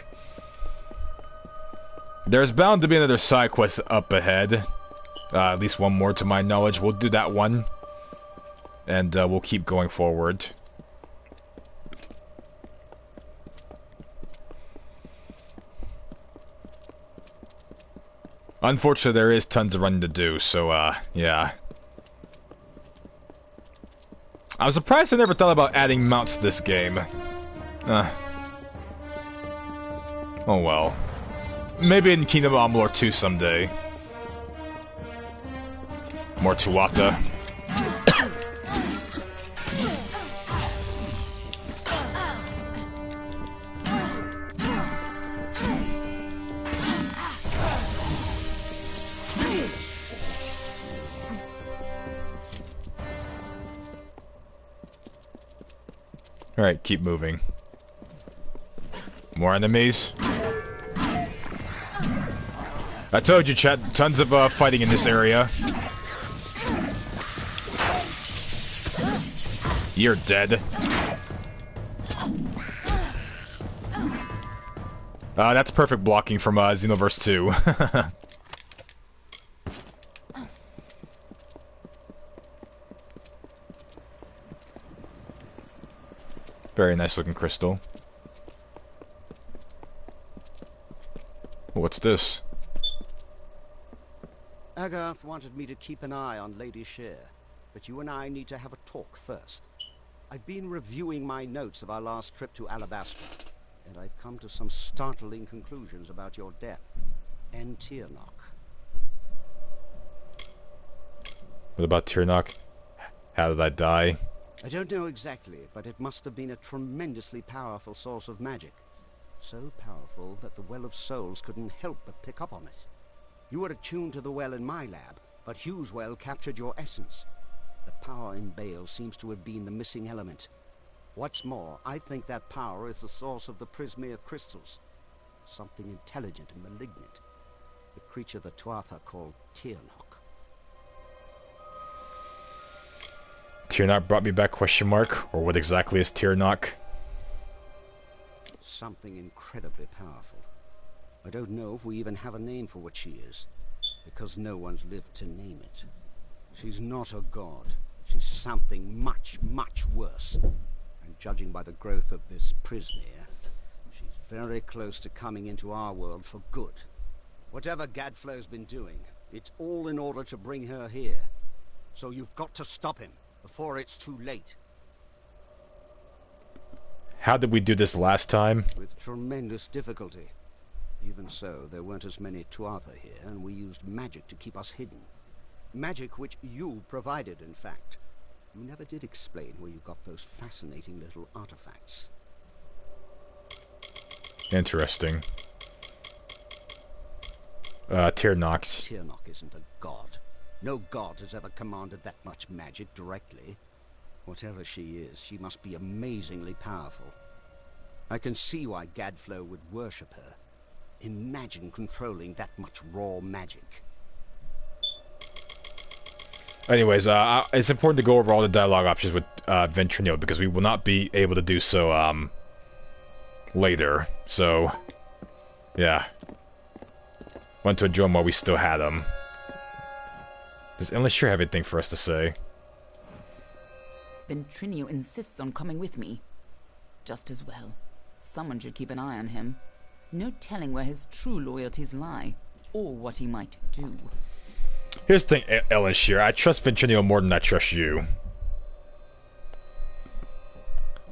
There's bound to be another side quest up ahead. At least one more to my knowledge. We'll do that one. And, we'll keep going forward. Unfortunately, there is tons of running to do, so, yeah. I'm surprised I never thought about adding mounts to this game. Oh well. Maybe in Kingdom of Amalur 2 someday. More Tuatha. Alright, keep moving. More enemies. I told you, chat, tons of fighting in this area. You're dead. That's perfect blocking from Xenoverse 2. Very nice looking crystal. What's this? Agarth wanted me to keep an eye on Lady Shear, but you and I need to have a talk first. I've been reviewing my notes of our last trip to Alabasta, and I've come to some startling conclusions about your death and Tirnoch. What about Tirnoch? How did I die? I don't know exactly, but it must have been a tremendously powerful source of magic. So powerful that the Well of Souls couldn't help but pick up on it. You were attuned to the well in my lab, but Hugh's well captured your essence. The power in Bale seems to have been the missing element. What's more, I think that power is the source of the Prismere crystals. Something intelligent and malignant. The creature the Tuatha called Tirnoch. Tirnoch brought me back, question mark? Or what exactly is Tirnoch? Something incredibly powerful. I don't know if we even have a name for what she is, because no one's lived to name it. She's not a god. She's something much, much worse. And judging by the growth of this Prismere, she's very close to coming into our world for good. Whatever Gadflow's been doing, it's all in order to bring her here. So you've got to stop him before it's too late. How did we do this last time? With tremendous difficulty. Even so, there weren't as many Tuatha here, and we used magic to keep us hidden. Magic which you provided, in fact. You never did explain where you got those fascinating little artifacts. Interesting. Tirnoch. Tirnoch isn't a god. No god has ever commanded that much magic directly. Whatever she is, she must be amazingly powerful. I can see why Gadflow would worship her. Imagine controlling that much raw magic. Anyways, it's important to go over all the dialogue options with Ventrino, because we will not be able to do so later. So, yeah. Want to enjoy them while we still had them. Does Ellen sure have anything for us to say? Ventrinio insists on coming with me. Just as well. Someone should keep an eye on him. No telling where his true loyalties lie, or what he might do. Here's the thing, Ellen Shear. I trust Ventrinio more than I trust you.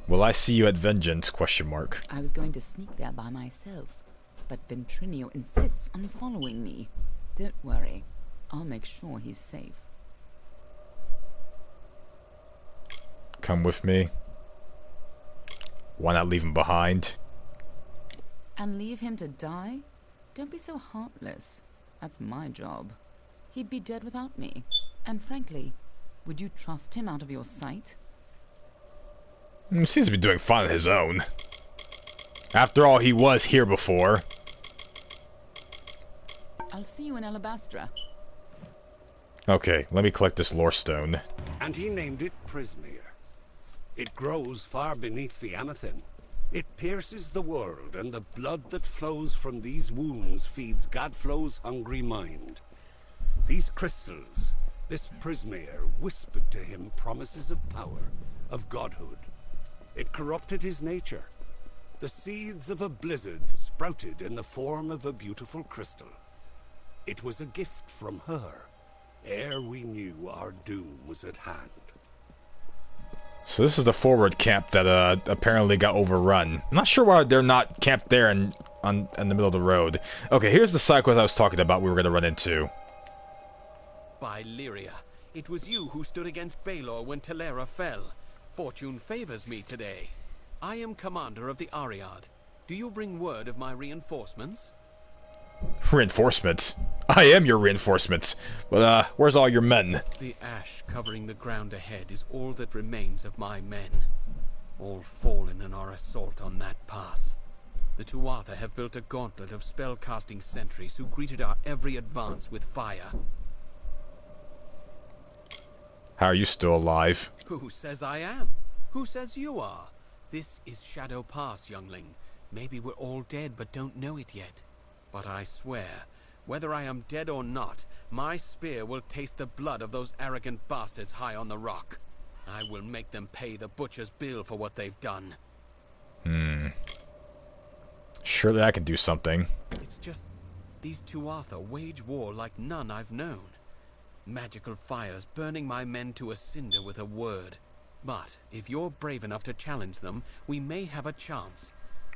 Will I see you at Vengeance? Question mark. I was going to sneak there by myself, but Ventrinio insists on following me. Don't worry. I'll make sure he's safe. Come with me. Why not leave him behind? And leave him to die? Don't be so heartless. That's my job. He'd be dead without me. And frankly, would you trust him out of your sight? He seems to be doing fine on his own. After all, he was here before. I'll see you in Alabastra. Okay, let me collect this lore stone. And he named it Prismere. It grows far beneath the Amethyst. It pierces the world, and the blood that flows from these wounds feeds Godflow's hungry mind. These crystals, this Prismere, whispered to him promises of power, of godhood. It corrupted his nature. The seeds of a blizzard sprouted in the form of a beautiful crystal. It was a gift from her, ere we knew our doom was at hand. So this is the forward camp that apparently got overrun. I'm not sure why they're not camped there in the middle of the road. Okay, here's the side quest I was talking about we were going to run into. By Lyria, it was you who stood against Baelor when Telera fell. Fortune favors me today. I am commander of the Ariad. Do you bring word of my reinforcements? Reinforcements? I am your reinforcements. But, where's all your men? The ash covering the ground ahead is all that remains of my men. All fallen in our assault on that pass. The Tuatha have built a gauntlet of spell-casting sentries who greeted our every advance with fire. How are you still alive? Who says I am? Who says you are? This is Shadow Pass, youngling. Maybe we're all dead but don't know it yet. But I swear, whether I am dead or not, my spear will taste the blood of those arrogant bastards high on the rock. I will make them pay the butcher's bill for what they've done. Surely I can do something. It's just, these Tuatha wage war like none I've known. Magical fires burning my men to a cinder with a word. But if you're brave enough to challenge them, we may have a chance.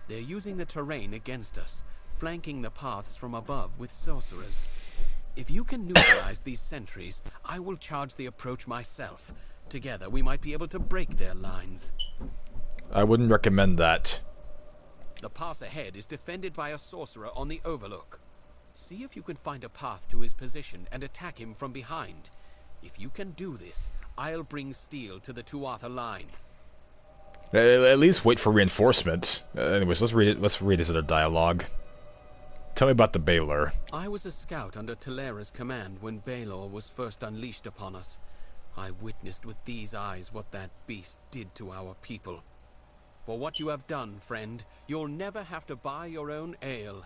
They're using the terrain against us, flanking the paths from above with sorcerers. If you can neutralize these sentries, I will charge the approach myself. Together, we might be able to break their lines. I wouldn't recommend that. The pass ahead is defended by a sorcerer on the overlook. See if you can find a path to his position and attack him from behind. If you can do this, I'll bring steel to the Tuatha line. At least wait for reinforcements. Anyways, let's read his other dialogue. Tell me about the Baelor. I was a scout under Telera's command when Baelor was first unleashed upon us. I witnessed with these eyes what that beast did to our people. For what you have done, friend, you'll never have to buy your own ale.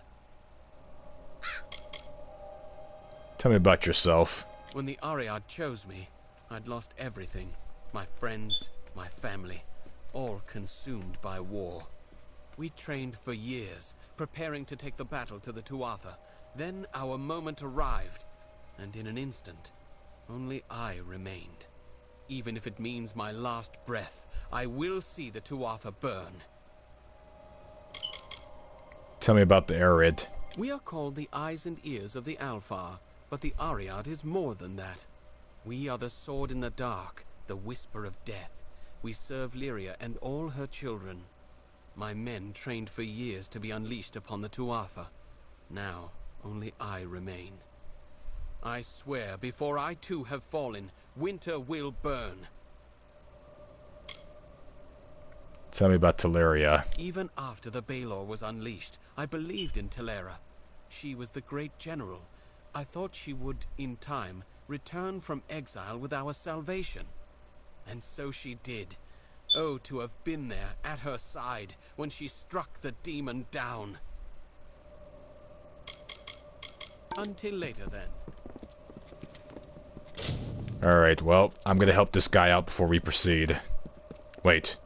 Tell me about yourself. When the Ariad chose me, I'd lost everything. My friends, my family, all consumed by war. We trained for years, preparing to take the battle to the Tuatha. Then our moment arrived, and in an instant, only I remained. Even if it means my last breath, I will see the Tuatha burn. Tell me about the Arid. We are called the eyes and ears of the Alfar, but the Ariad is more than that. We are the sword in the dark, the whisper of death. We serve Lyria and all her children. My men trained for years to be unleashed upon the Tuatha. Now, only I remain. I swear, before I too have fallen, winter will burn. Tell me about Teleria. Even after the Baelor was unleashed, I believed in Telera. She was the great general. I thought she would, in time, return from exile with our salvation. And so she did. Oh, to have been there, at her side, when she struck the demon down. Until later, then. Alright, well, I'm gonna help this guy out before we proceed. Wait.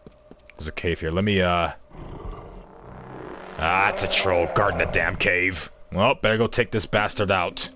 There's a cave here. Let me, Ah, it's a troll guarding the damn cave. Well, better go take this bastard out.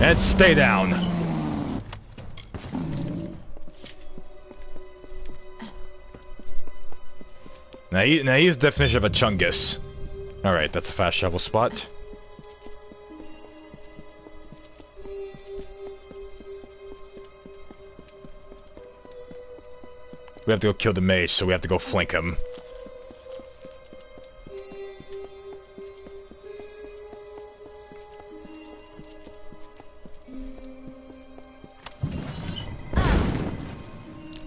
And stay down. Now he's the definition of a chungus. Alright, that's a fast shovel spot. We have to go kill the mage, so we have to go flank him.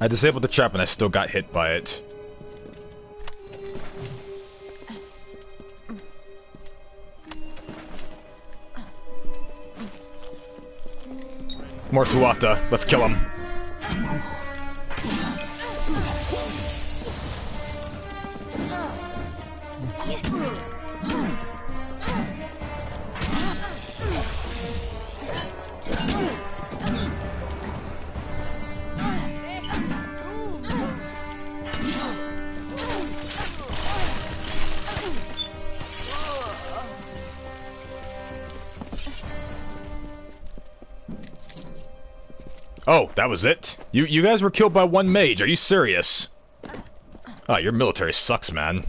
I disabled the trap and I still got hit by it. More Tuatha. Let's kill him. Oh, that was it? You guys were killed by one mage, are you serious? Oh, your military sucks, man.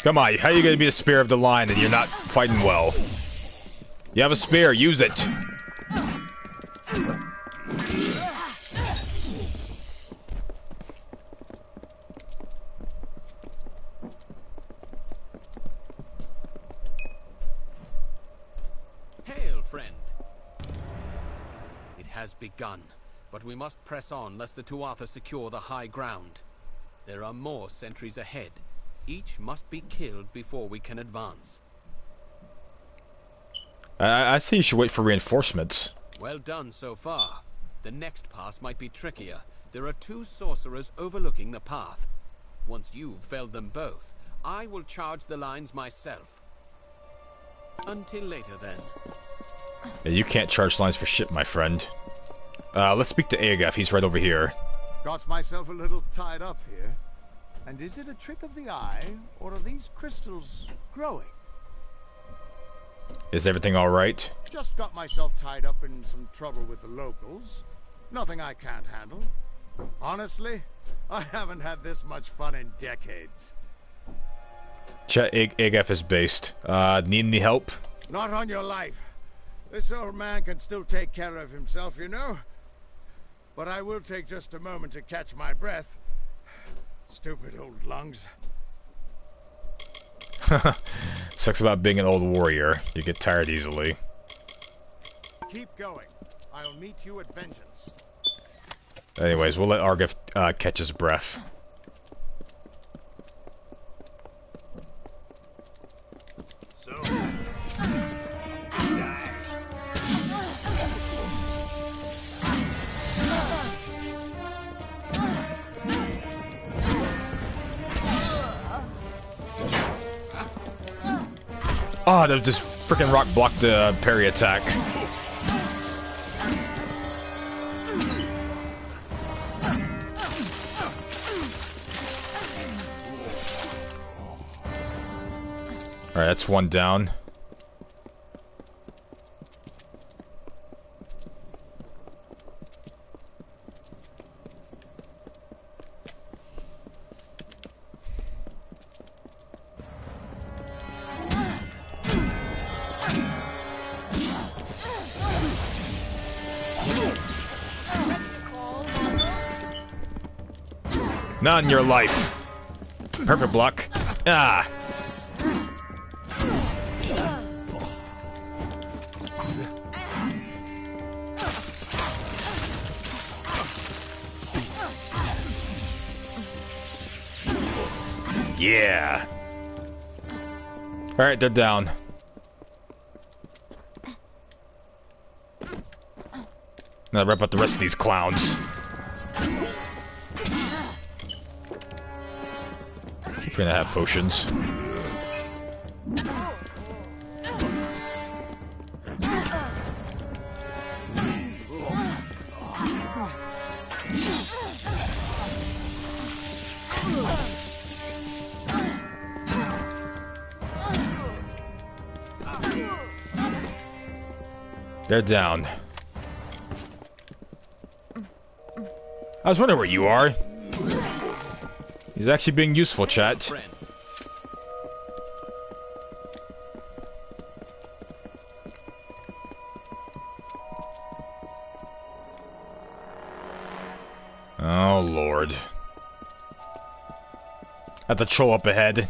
Come on, how are you gonna be the spear of the line and you're not fighting well? You have a spear, use it! Begun, but we must press on lest the Tuatha secure the high ground. There are more sentries ahead. Each must be killed before we can advance. I say you should wait for reinforcements. Well done so far. The next pass might be trickier. There are two sorcerers overlooking the path. Once you've felled them both, I will charge the lines myself. Until later, then. Yeah, you can't charge lines for shit, my friend. Let's speak to Agaf. He's right over here. Got myself a little tied up here. And is it a trick of the eye, or are these crystals growing? Is everything alright? Just got myself tied up in some trouble with the locals. Nothing I can't handle. Honestly, I haven't had this much fun in decades. Chet Agaf is based. Need any help? Not on your life. This old man can still take care of himself, you know? But I will take just a moment to catch my breath. Stupid old lungs. Sucks about being an old warrior. You get tired easily. Keep going. I'll meet you at vengeance. Anyways, we'll let Argif catch his breath. Oh, there's this freaking rock blocked the parry attack. Alright, that's one down. Not in your life. Perfect block. Ah. Yeah. Alright, they're down. Now rip out the rest of these clowns. We're gonna have potions. They're down. I was wondering where you are. He's actually being useful, chat. Oh, Lord. At the troll up ahead.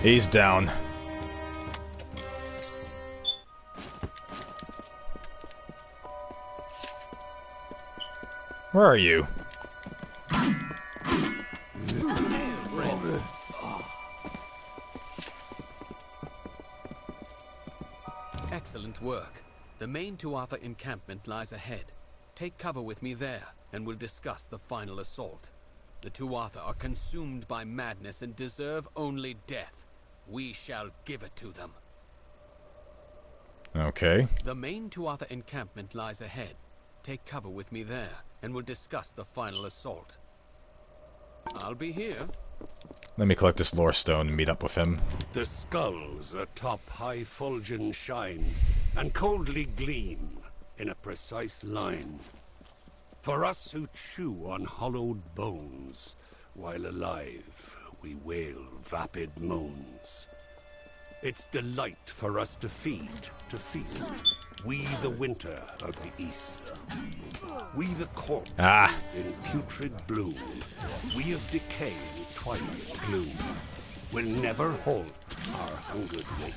He's down. Where are you? Excellent work. The main Tuatha encampment lies ahead. Take cover with me there, and we'll discuss the final assault. The Tuatha are consumed by madness and deserve only death. We shall give it to them. Okay. The main Tuatha encampment lies ahead. Take cover with me there, and we'll discuss the final assault. I'll be here. Let me collect this lore stone and meet up with him. The skulls atop high fulgen shine, and coldly gleam in a precise line. For us who chew on hollowed bones, while alive, we wail vapid moans. It's delight for us to feed, to feast. We the winter of the east. We the corpses in putrid bloom. We of decay in twilight gloom. Will never halt our hungered wait,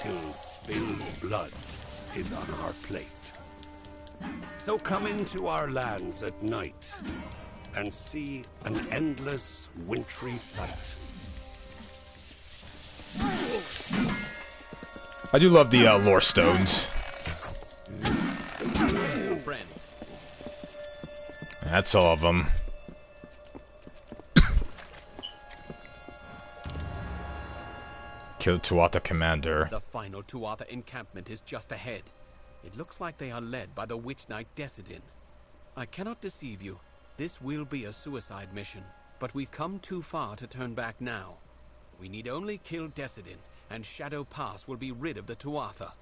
till spilled blood is on our plate. So come into our lands at night, and see an endless wintry sight. I do love the lore stones. Friend. That's all of them. Kill Tuatha commander. The final Tuatha encampment is just ahead. It looks like they are led by the Witch Knight Decidin. I cannot deceive you. This will be a suicide mission, but we've come too far to turn back now. We need only kill Decidin, and Shadow Pass will be rid of the Tuatha.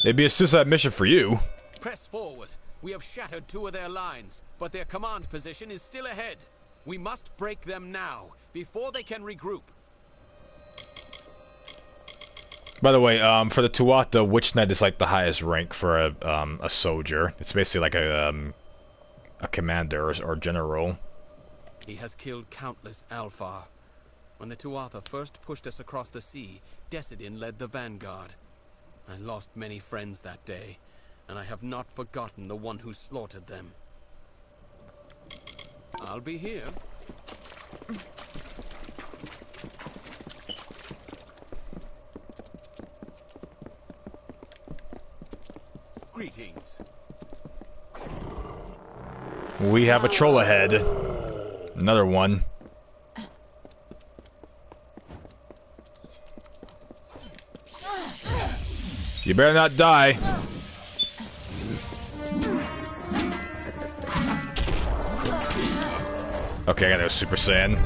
It'd be a suicide mission for you. Press forward. We have shattered 2 of their lines, but their command position is still ahead. We must break them now, before they can regroup. By the way, for the Tuatha, Witch Knight is like the highest rank for a soldier. It's basically like a commander or general. He has killed countless Alfar. When the Tuatha first pushed us across the sea, Decidin led the vanguard. I lost many friends that day, and I have not forgotten the one who slaughtered them. I'll be here. Greetings. We have a troll ahead. Another one. You better not die. Okay, I gotta go Super Saiyan.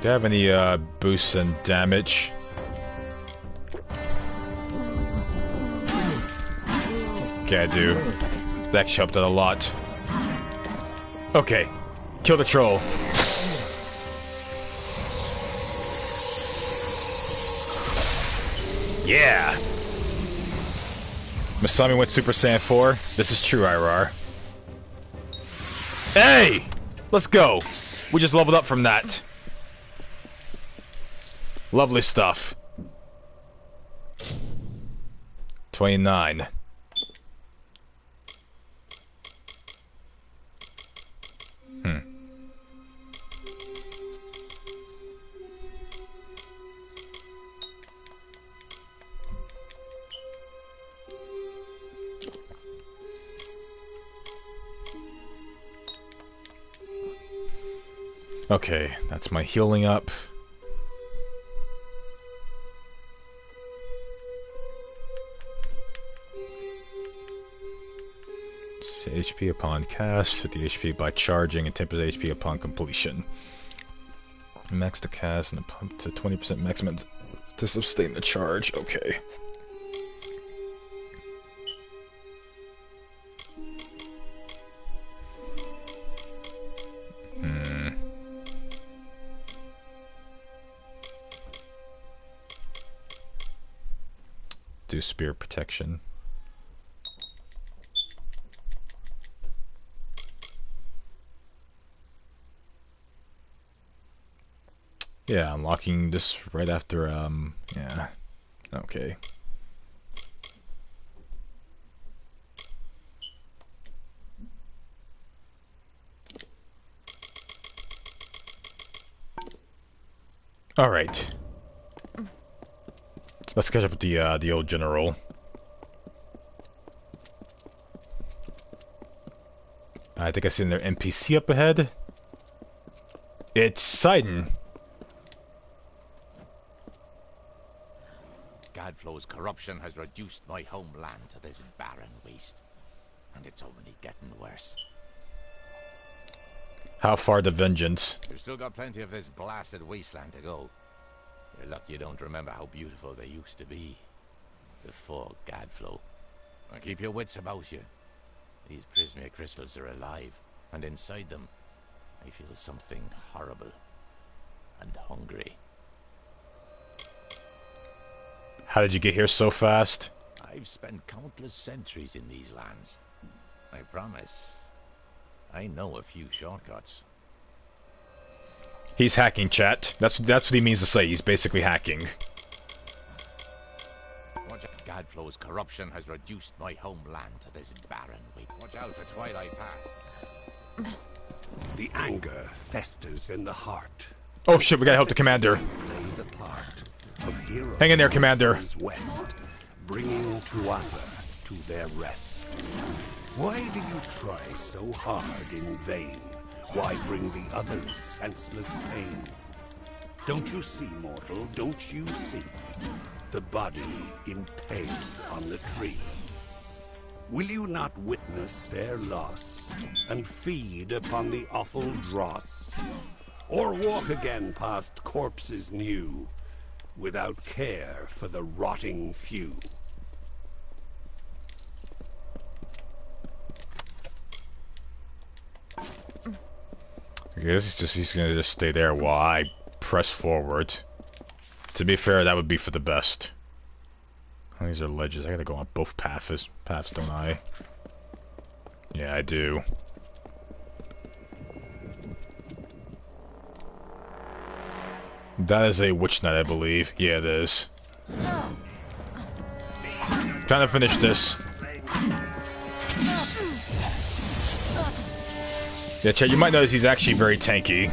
Do you have any boosts and damage? Okay, I do. That actually helped out a lot. Okay, kill the troll. Yeah! Masami went Super Saiyan 4. This is true, IRR. Hey! Let's go! We just leveled up from that. Lovely stuff. 29. Okay, that's my healing up. HP upon cast, 50 HP by charging, and 10% HP upon completion. Max to cast and up to 20% maximum to sustain the charge. Okay. Do spear protection. Yeah, unlocking this right after, yeah. Okay. Alright. Let's catch up with the old general. I think I see their NPC up ahead. It's Saiyan. Gadflow's corruption has reduced my homeland to this barren waste, and it's only getting worse. How far to vengeance? We've still got plenty of this blasted wasteland to go. You're lucky you don't remember how beautiful they used to be before Gadflow. And keep your wits about you. These Prismia crystals are alive, and inside them, I feel something horrible and hungry. How did you get here so fast? I've spent countless centuries in these lands. I promise, I know a few shortcuts. He's hacking, chat. That's what he means to say. He's basically hacking. Watch out. Gadflow's corruption has reduced my homeland to this barren waste. Watch out for Twilight Pass. The anger festers in the heart. Oh shit, we gotta help the commander. Play the part of heroes. Hang in there, commander. West, bringing Tuatha to their rest. Why do you try so hard in vain? Why bring the others senseless pain? Don't you see, mortal, don't you see? The body impaled on the tree. Will you not witness their loss, and feed upon the awful dross? Or walk again past corpses new, without care for the rotting few? I guess he's gonna just stay there while I press forward. To be fair, that would be for the best. Oh, these are ledges. I gotta go on both paths, don't I? Yeah, I do. That is a witch knight, I believe. Yeah, it is. Trying to finish this. Yeah, Chad, you might notice he's actually very tanky.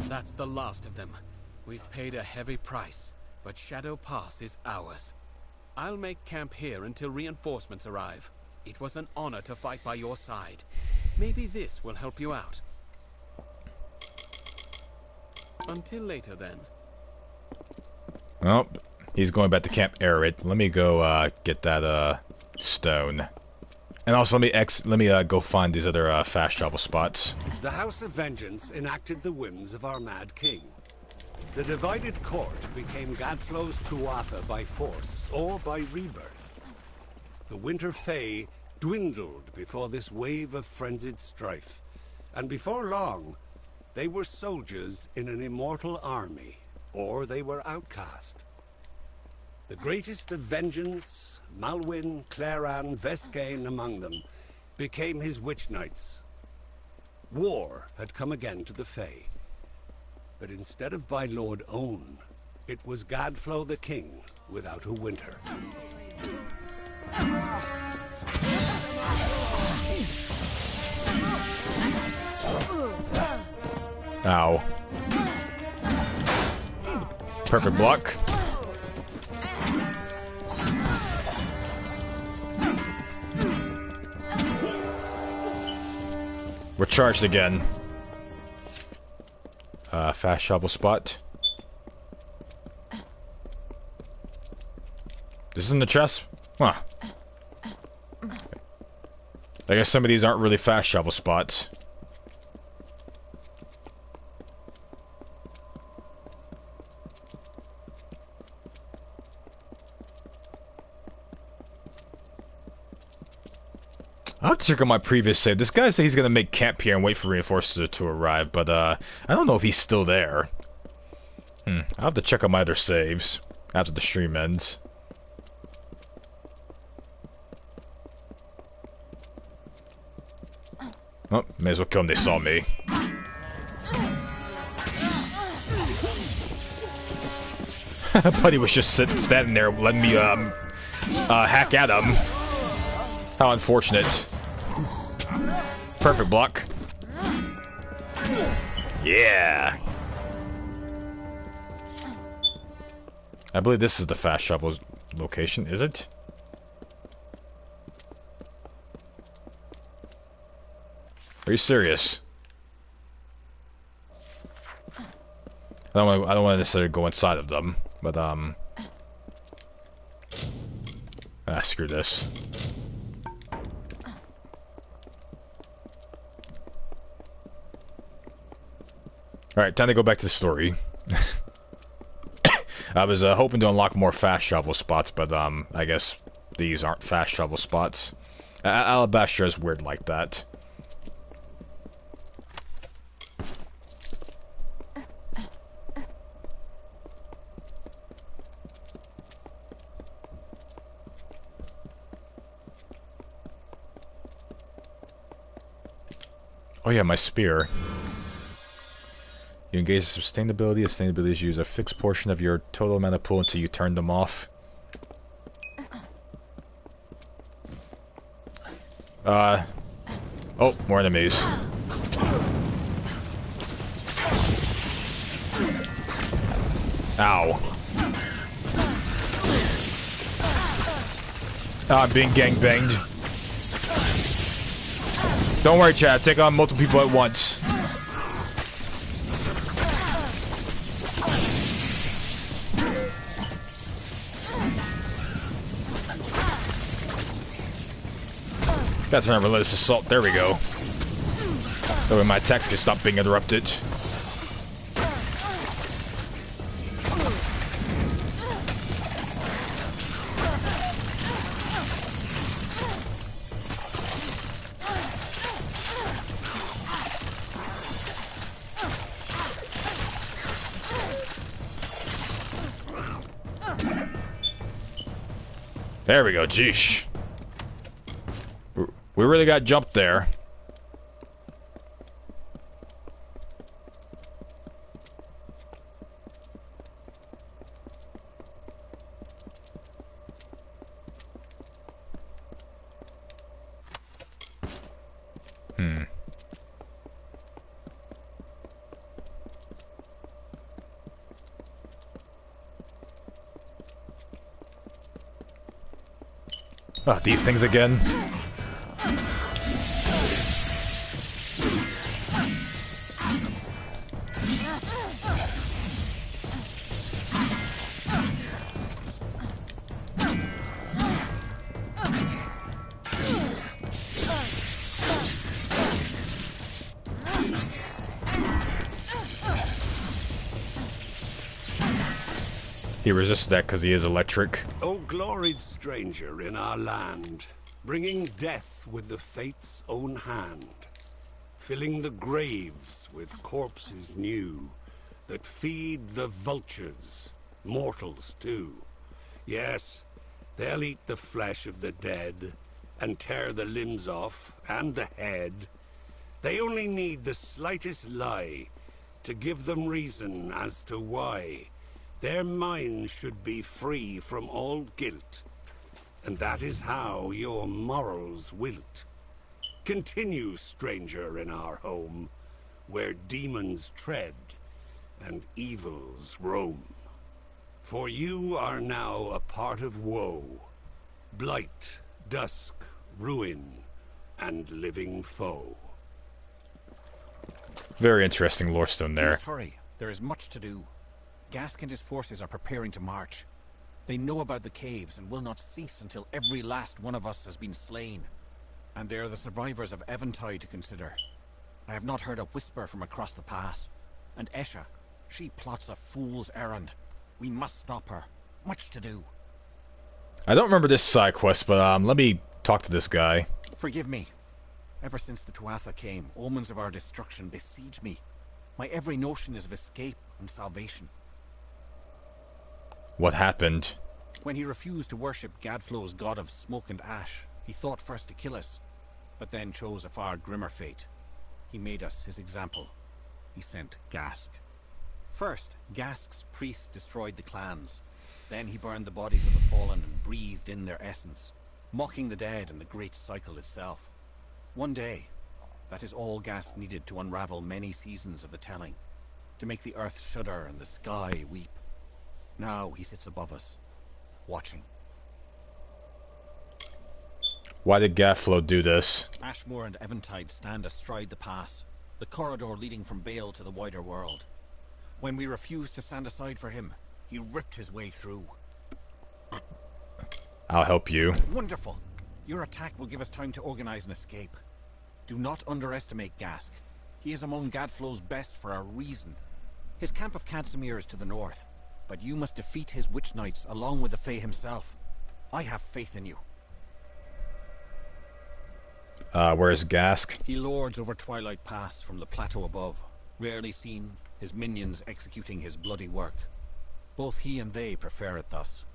That's the last of them. We've paid a heavy price, but Shadow Pass is ours. I'll make camp here until reinforcements arrive. It was an honor to fight by your side. Maybe this will help you out. Until later, then. Oh, He's going back to Camp Arid. Let me go get that stone. And also let me go find these other fast travel spots. The House of Vengeance enacted the whims of our mad king. The divided court became Gadflow's Tuatha by force or by rebirth. The Winter Fae dwindled before this wave of frenzied strife, and before long, they were soldiers in an immortal army, or they were outcast. The greatest of vengeance, Malwyn, Claran, Vescain among them, became his witch knights. War had come again to the Fae, but instead of by Lord Own, it was Gadflow the king without a winter. Ow. Perfect block. We're charged again. Fast travel spot. This is in the chest? Huh. I guess some of these aren't really fast travel spots. I'll have to check on my previous save. This guy said he's gonna make camp here and wait for reinforcements to arrive, but I don't know if he's still there. I'll have to check on my other saves after the stream ends. Oh, may as well kill them, they saw me. Buddy was just standing there letting me hack at him. How unfortunate. Perfect block. Yeah. I believe this is the fast travel location, is it? Are you serious? I don't want to necessarily go inside of them, but screw this. Alright, time to go back to the story. I was hoping to unlock more fast travel spots, but I guess these aren't fast travel spots. Alabastra is weird like that. Oh yeah, my spear. You engage sustainability. Sustainability is used a fixed portion of your total amount of pool until you turn them off. Oh, more enemies. Ow. I'm being gangbanged. Don't worry, Chad. Take on multiple people at once. Got to turn on relentless assault. There we go. That way my attacks can stop being interrupted. There we go, jeesh. We really got jumped there. Oh, these things again. He resists that because he is electric. O gloried stranger in our land, bringing death with the fate's own hand, filling the graves with corpses new, that feed the vultures, mortals too. Yes, they'll eat the flesh of the dead, and tear the limbs off, and the head. They only need the slightest lie to give them reason as to why their minds should be free from all guilt. And that is how your morals wilt. Continue, stranger in our home, where demons tread and evils roam. For you are now a part of woe, blight, dusk, ruin, and living foe. Very interesting lore stone We there. must hurry. There is much to do. Gask and his forces are preparing to march. They know about the caves and will not cease until every last one of us has been slain. And there are the survivors of Eventide to consider. I have not heard a whisper from across the pass. And Esha, she plots a fool's errand. We must stop her. Much to do. I don't remember this side quest, but let me talk to this guy. Forgive me. Ever since the Tuatha came, omens of our destruction besiege me. My every notion is of escape and salvation. What happened? When he refused to worship Gadflow's god of smoke and ash, he thought first to kill us, but then chose a far grimmer fate. He made us his example. He sent Gask. First, Gask's priests destroyed the clans. Then he burned the bodies of the fallen and breathed in their essence, mocking the dead and the great cycle itself. One day, that is all Gask needed to unravel many seasons of the telling, to make the earth shudder and the sky weep. Now he sits above us, watching. Why did Gadflow do this? Ashmore and Eventide stand astride the pass, the corridor leading from Bale to the wider world. When we refused to stand aside for him, he ripped his way through. I'll help you. Wonderful! Your attack will give us time to organize an escape. Do not underestimate Gask. He is among Gadflow's best for a reason. His camp of Cadsamir is to the north, but you must defeat his witch knights along with the Fae himself. I have faith in you. Where's Gask? He lords over Twilight Pass from the plateau above, rarely seen, his minions executing his bloody work. Both he and they prefer it thus.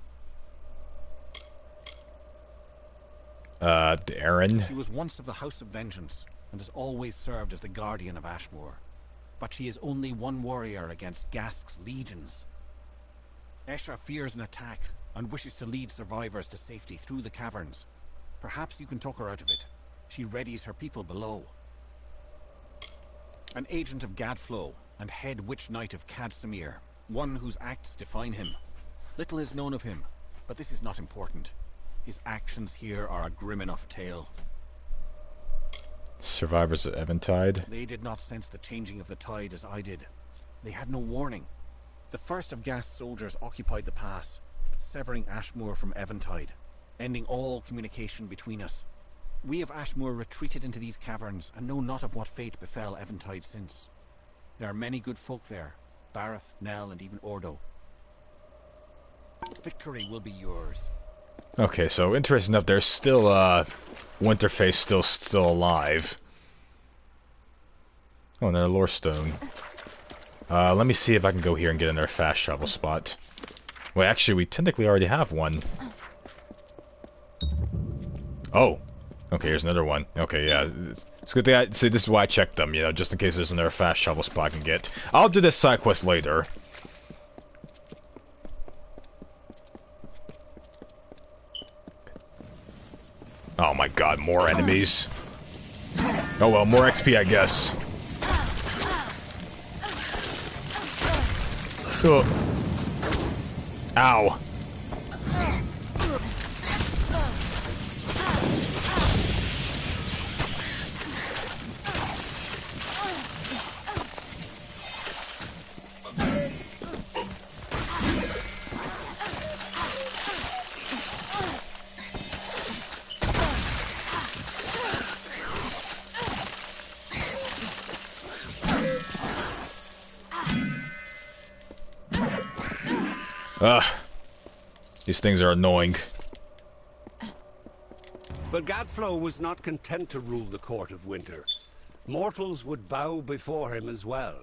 Aaron? She was once of the House of Vengeance, and has always served as the guardian of Ashmore. But she is only one warrior against Gask's legions. Esha fears an attack, and wishes to lead survivors to safety through the caverns. Perhaps you can talk her out of it. She readies her people below. An agent of Gadflow, and head witch knight of Cadsamir, one whose acts define him. Little is known of him, but this is not important. His actions here are a grim enough tale. Survivors of Eventide? They did not sense the changing of the tide as I did. They had no warning. The first of Gast's soldiers occupied the pass, severing Ashmore from Eventide, ending all communication between us. We of Ashmore retreated into these caverns and know not of what fate befell Eventide since. There are many good folk there, Bareth, Nell, and even Ordo. Victory will be yours. Okay, so interesting enough, there's still, Winterface still alive. Oh, another lore stone. Let me see if I can go here and get another fast travel spot. Well, actually, we technically already have one. Oh! Okay, here's another one. Okay, yeah. It's a good thing see, this is why I checked them, you know, just in case there's another fast travel spot I can get. I'll do this side quest later. Oh my god, more enemies. Oh well, more XP, I guess. Ugh. Ow. These things are annoying. But Gadflow was not content to rule the Court of Winter. Mortals would bow before him as well.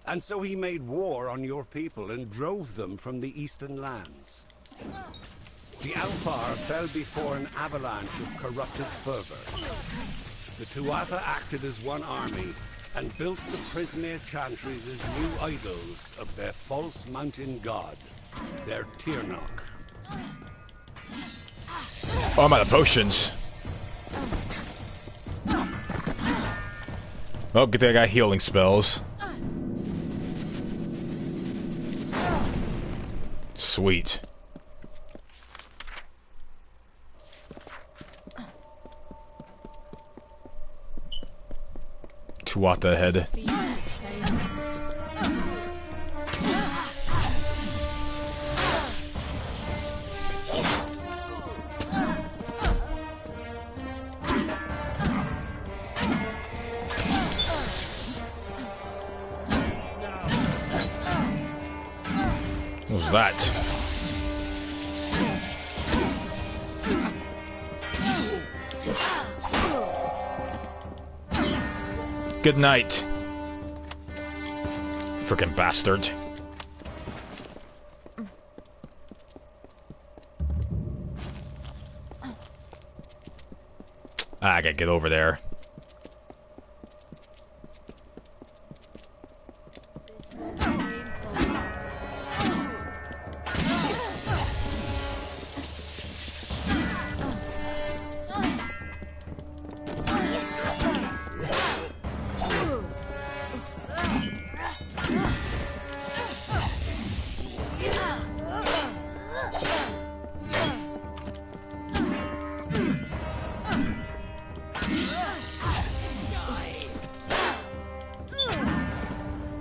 And so he made war on your people and drove them from the eastern lands. The Alfar fell before an avalanche of corrupted fervor. The Tuatha acted as one army and built the Prismere Chantries as new idols of their false mountain god, their Tirnoch. Oh, I'm out of potions. Oh, good thing I got healing spells. Sweet. Tuatha head. What was that? Good night. Frickin' bastard. I gotta get over there.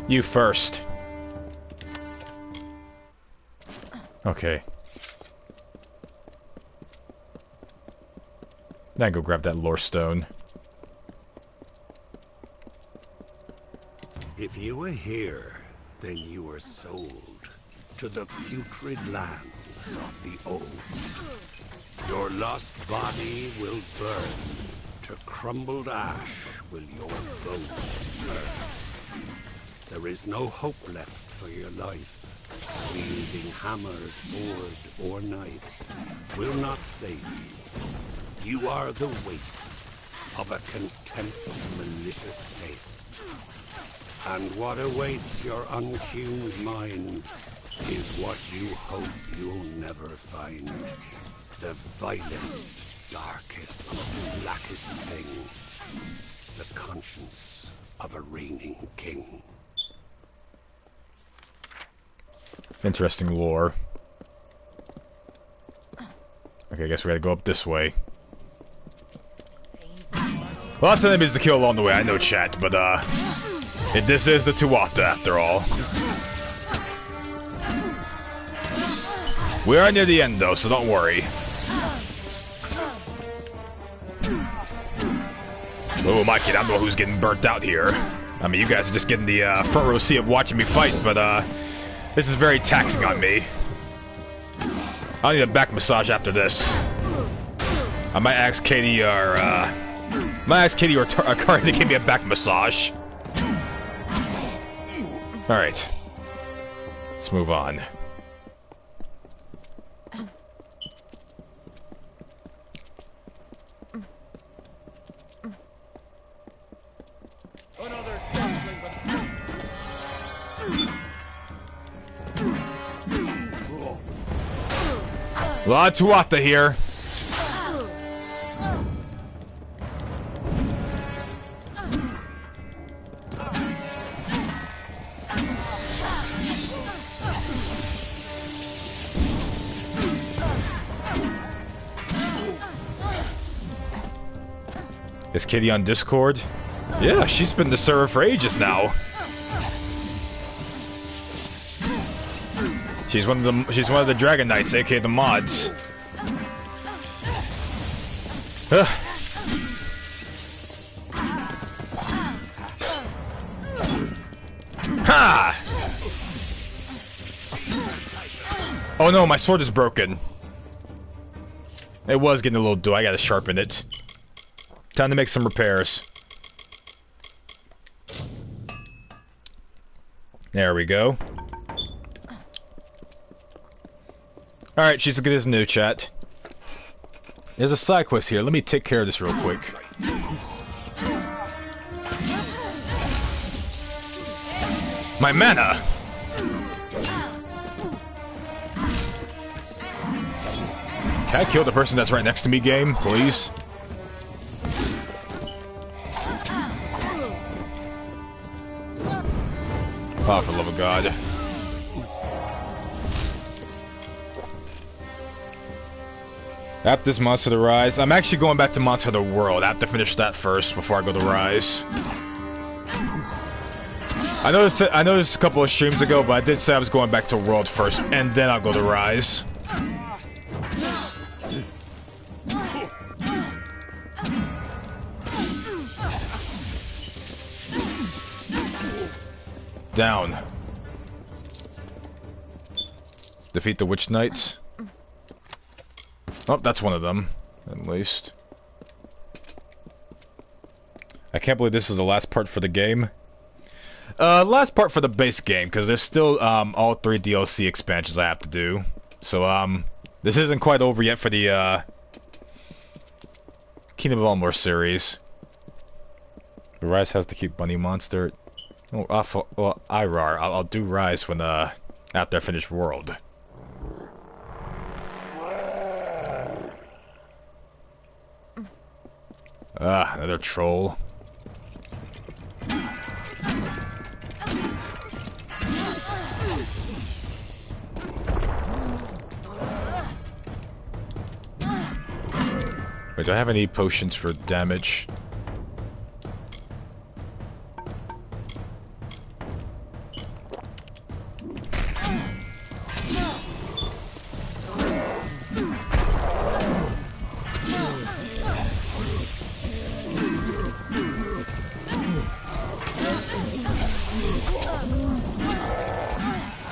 You first. Okay. Now go grab that lore stone. If you were here, then you were sold to the putrid lands of the old. Your lost body will burn. To crumbled ash will your bones burn. There is no hope left for your life. Wielding hammer, sword, or knife will not save you. You are the waste of a contempt's malicious taste. And what awaits your untuned mind is what you hope you'll never find. The vilest, darkest, blackest thing. The conscience of a reigning king. Interesting lore. Okay, I guess we gotta go up this way. Lots of enemies to kill along the way, I know, chat, but this is the Tuatha after all. We are near the end though, so don't worry. Oh, my kid, I don't know who's getting burnt out here. I mean, you guys are just getting the front row seat of watching me fight, but this is very taxing on me. I need a back massage after this. I might ask Katie or Kari to give me a back massage. Alright. Let's move on. A lot of Tuatha here. Is Kitty on Discord? Yeah, she's been the server for ages now. She's one of the Dragon Knights, aka the mods. Ha! Oh no, my sword is broken. It was getting a little dull. I gotta sharpen it. Time to make some repairs. There we go. Alright, she's as good as new, chat. There's a side quest here. Let me take care of this real quick. My mana! Can I kill the person that's right next to me, game, please? Oh, for the love of God. After this Monster the Rise, I'm actually going back to Monster the World. I have to finish that first before I go to Rise. I noticed a couple of streams ago, but I did say I was going back to World first, and then I'll go to Rise. Down. Defeat the Witch Knights. Oh, that's one of them, at least. I can't believe this is the last part for the game. Last part for the base game, because there's still, all 3 DLC expansions I have to do. So, this isn't quite over yet for the, Kingdom of Amalur series. The Rise has to keep Bunny Monster. Oh, well, Irar. I'll do Rise when, after I finish World. Ah, another troll. Wait, do I have any potions for damage?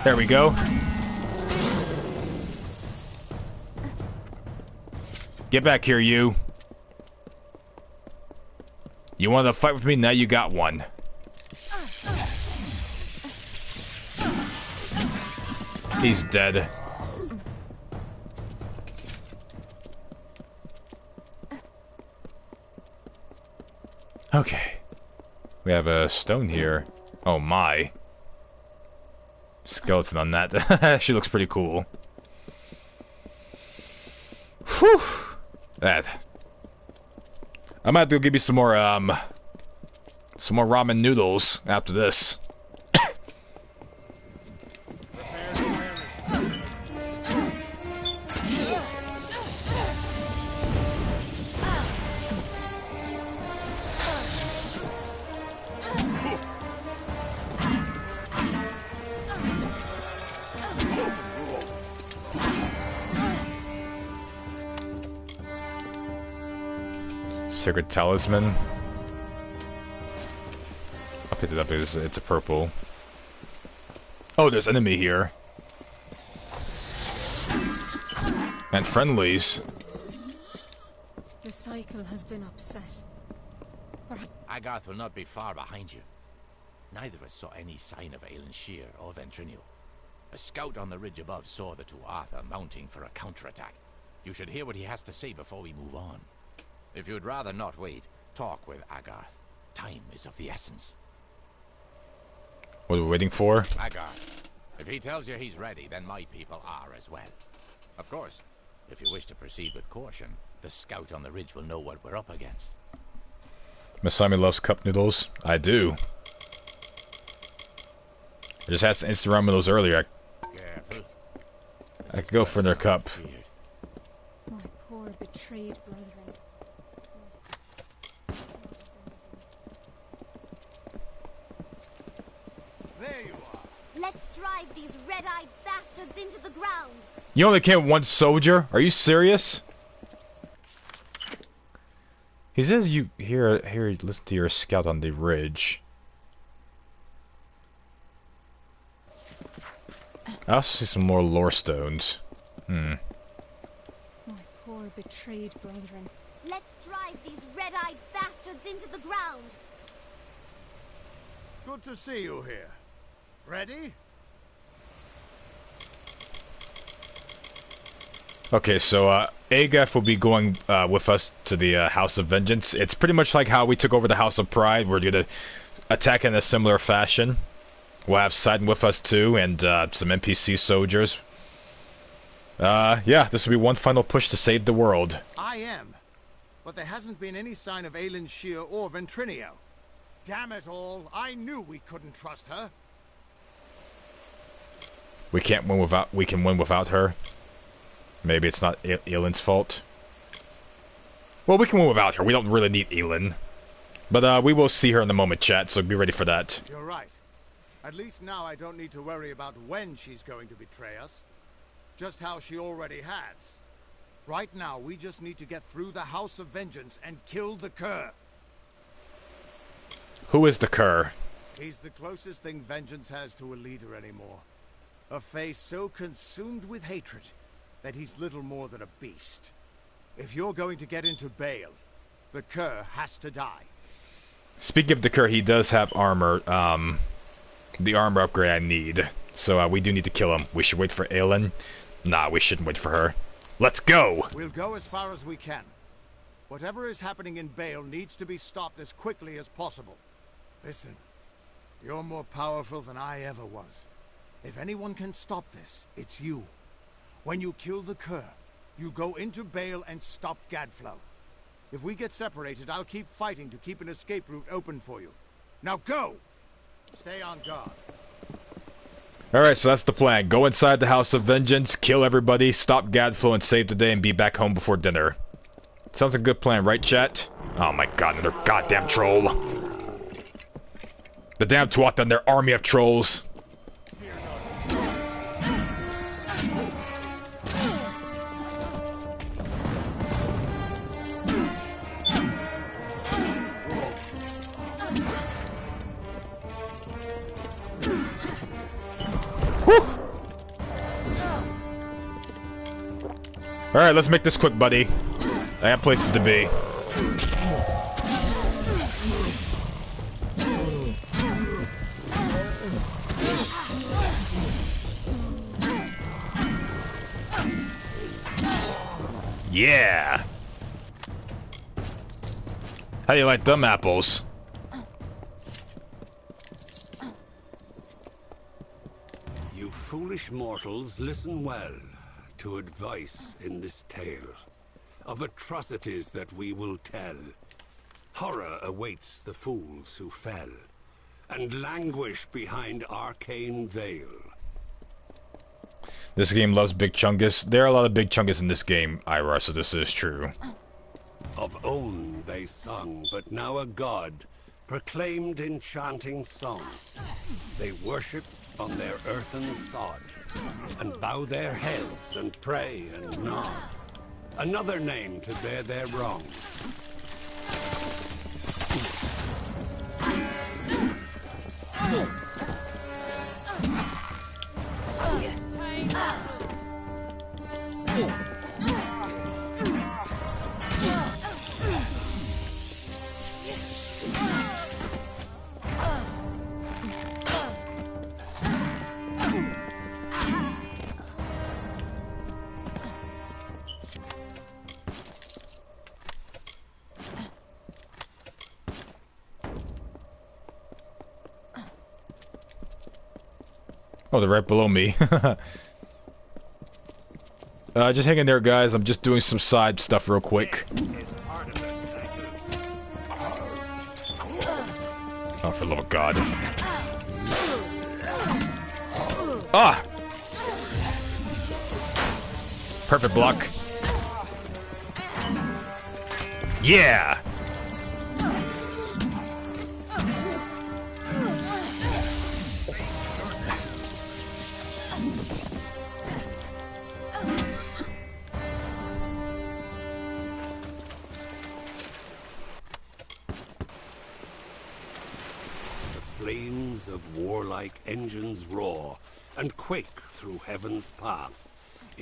There we go. Get back here, you. You wanted to fight with me? Now you got one. He's dead. Okay. We have a stone here. Oh my. Skeleton on that. She looks pretty cool. Whew. That. I might have to go give you some more ramen noodles after this. Sacred Talisman. I'll pick it up. It's a purple. Oh, there's enemy here. And friendlies. The cycle has been upset. Agarth will not be far behind you. Neither of us saw any sign of Aelin Shear or Ventrinial. A scout on the ridge above saw the two Arthur mounting for a counterattack. You should hear what he has to say before we move on. If you'd rather not wait, talk with Agarth. Time is of the essence. What are we waiting for? Agarth. If he tells you he's ready, then my people are as well. Of course, if you wish to proceed with caution, the scout on the ridge will know what we're up against. Masami loves cup noodles. I do. I just had some instant ramen noodles earlier. Careful. I could go for their cup. My poor betrayed brethren. There you are. Let's drive these red-eyed bastards into the ground. You only killed one soldier? Are you serious? He says you here listen to your scout on the ridge. I also see some more lore stones. Hmm. My poor betrayed brethren. Let's drive these red-eyed bastards into the ground. Good to see you here. Ready? Okay, so Agaf will be going with us to the House of Vengeance. It's pretty much like how we took over the House of Pride. We're going to attack in a similar fashion. We'll have Sidon with us too, and some NPC soldiers. Yeah, this will be one final push to save the world. I am. But there hasn't been any sign of Aelin Shear or Ventrinio. Damn it all, I knew we couldn't trust her. We can't win without. We can win without her. Maybe it's not Aelin's fault. Well, we can win without her. We don't really need Aelin. But we will see her in a moment, chat, so be ready for that. You're right. At least now I don't need to worry about when she's going to betray us. Just how she already has. Right now, we just need to get through the House of Vengeance and kill the Cur. Who is the Cur? He's the closest thing Vengeance has to a leader anymore. A face so consumed with hatred that he's little more than a beast. If you're going to get into Bale, the Cur has to die. Speaking of the Cur, he does have armor, the armor upgrade I need. So we do need to kill him. We should wait for Aelin. Nah, we shouldn't wait for her. Let's go! We'll go as far as we can. Whatever is happening in Bale needs to be stopped as quickly as possible. Listen, you're more powerful than I ever was. If anyone can stop this, it's you. When you kill the Cur, you go into Bale and stop Gadflow. If we get separated, I'll keep fighting to keep an escape route open for you. Now go! Stay on guard. Alright, so that's the plan. Go inside the House of Vengeance, kill everybody, stop Gadflow, and save the day, and be back home before dinner. Sounds like a good plan, right, chat? Oh my god, another goddamn troll. The damn Tuatha and their army of trolls. Alright, let's make this quick, buddy. I have places to be. Yeah! How do you like them apples? You foolish mortals, listen well to advice in this tale of atrocities that we will tell. Horror awaits the fools who fell and languish behind arcane veil. This game loves Big Chungus. There are a lot of Big Chungus in this game, Ira, so this is true. Of own they sung, but now a god proclaimed enchanting song. They worship on their earthen sod and bow their heads and pray and nod. Another name to bear their wrong. Oh, they're right below me. Just hang in there, guys. I'm just doing some side stuff real quick. Oh, for the love of God. Ah! Perfect block. Yeah! Of warlike engines roar and quake through heaven's path.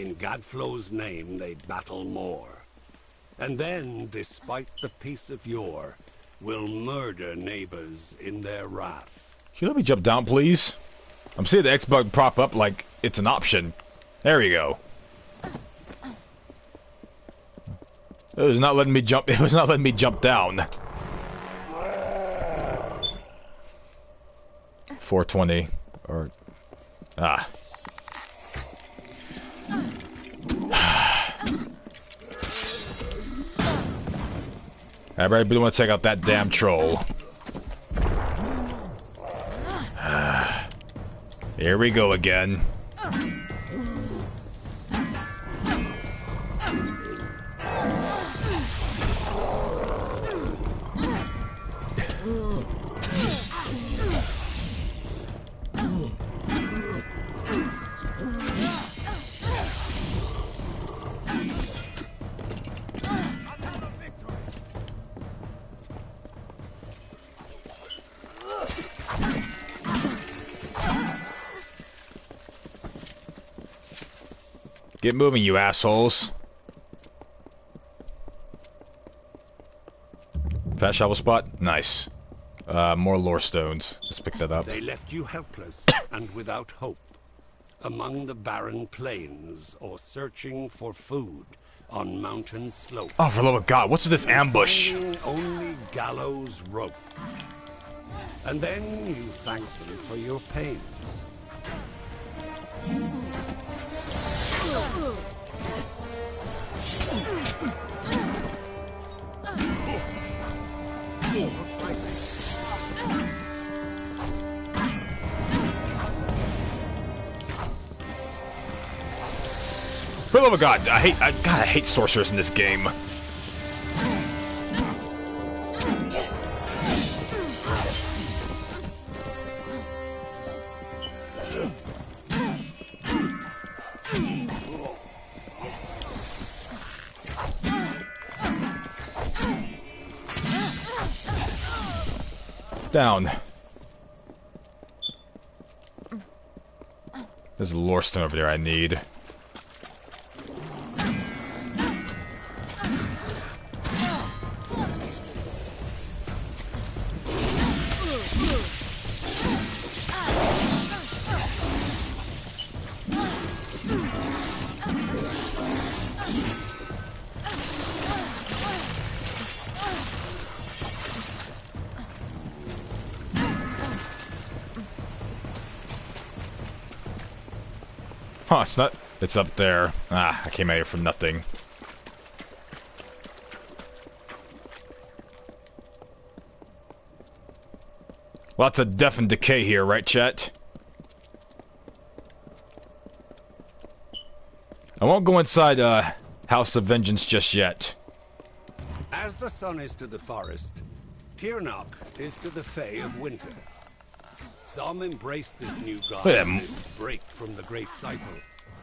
In Gadflow's name they battle more. And then, despite the peace of yore, will murder neighbors in their wrath. Can you let me jump down, please? I'm seeing the X button prop up like it's an option. There you go. It was not letting me jump. It was not letting me jump down. 420 or I really want to check out that damn troll. Here we go again. Get moving, you assholes. Fat shovel spot? Nice. More lore stones. Let's pick that up. They left you helpless and without hope, among the barren plains or searching for food on mountain slopes. Oh, for the love of God, what's this ambush? Only gallows rope. And then you thank them for your pains. For the love of God, I hate sorcerers in this game. Down. There's a lore stone over there I need. Huh, it's not. It's up there. Ah, I came out here for nothing. Lots of death and decay here, right, chat? I won't go inside House of Vengeance just yet. As the sun is to the forest, Tirnoch is to the Fae of winter. Some embrace this new god, this break from the great cycle.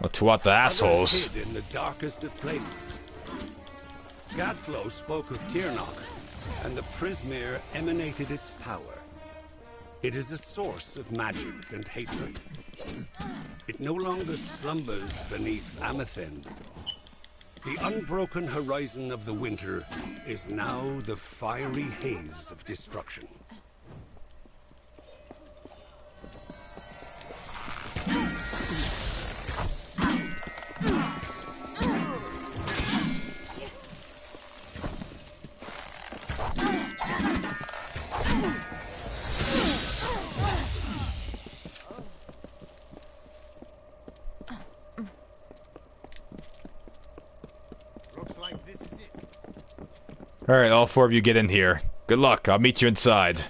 Well, to what the assholes? Others hid in the darkest of places. Gadflow spoke of Tirnoch, and the Prismere emanated its power. It is a source of magic and hatred. It no longer slumbers beneath Amethend. The unbroken horizon of the winter is now the fiery haze of destruction. Alright, all four of you get in here. Good luck, I'll meet you inside.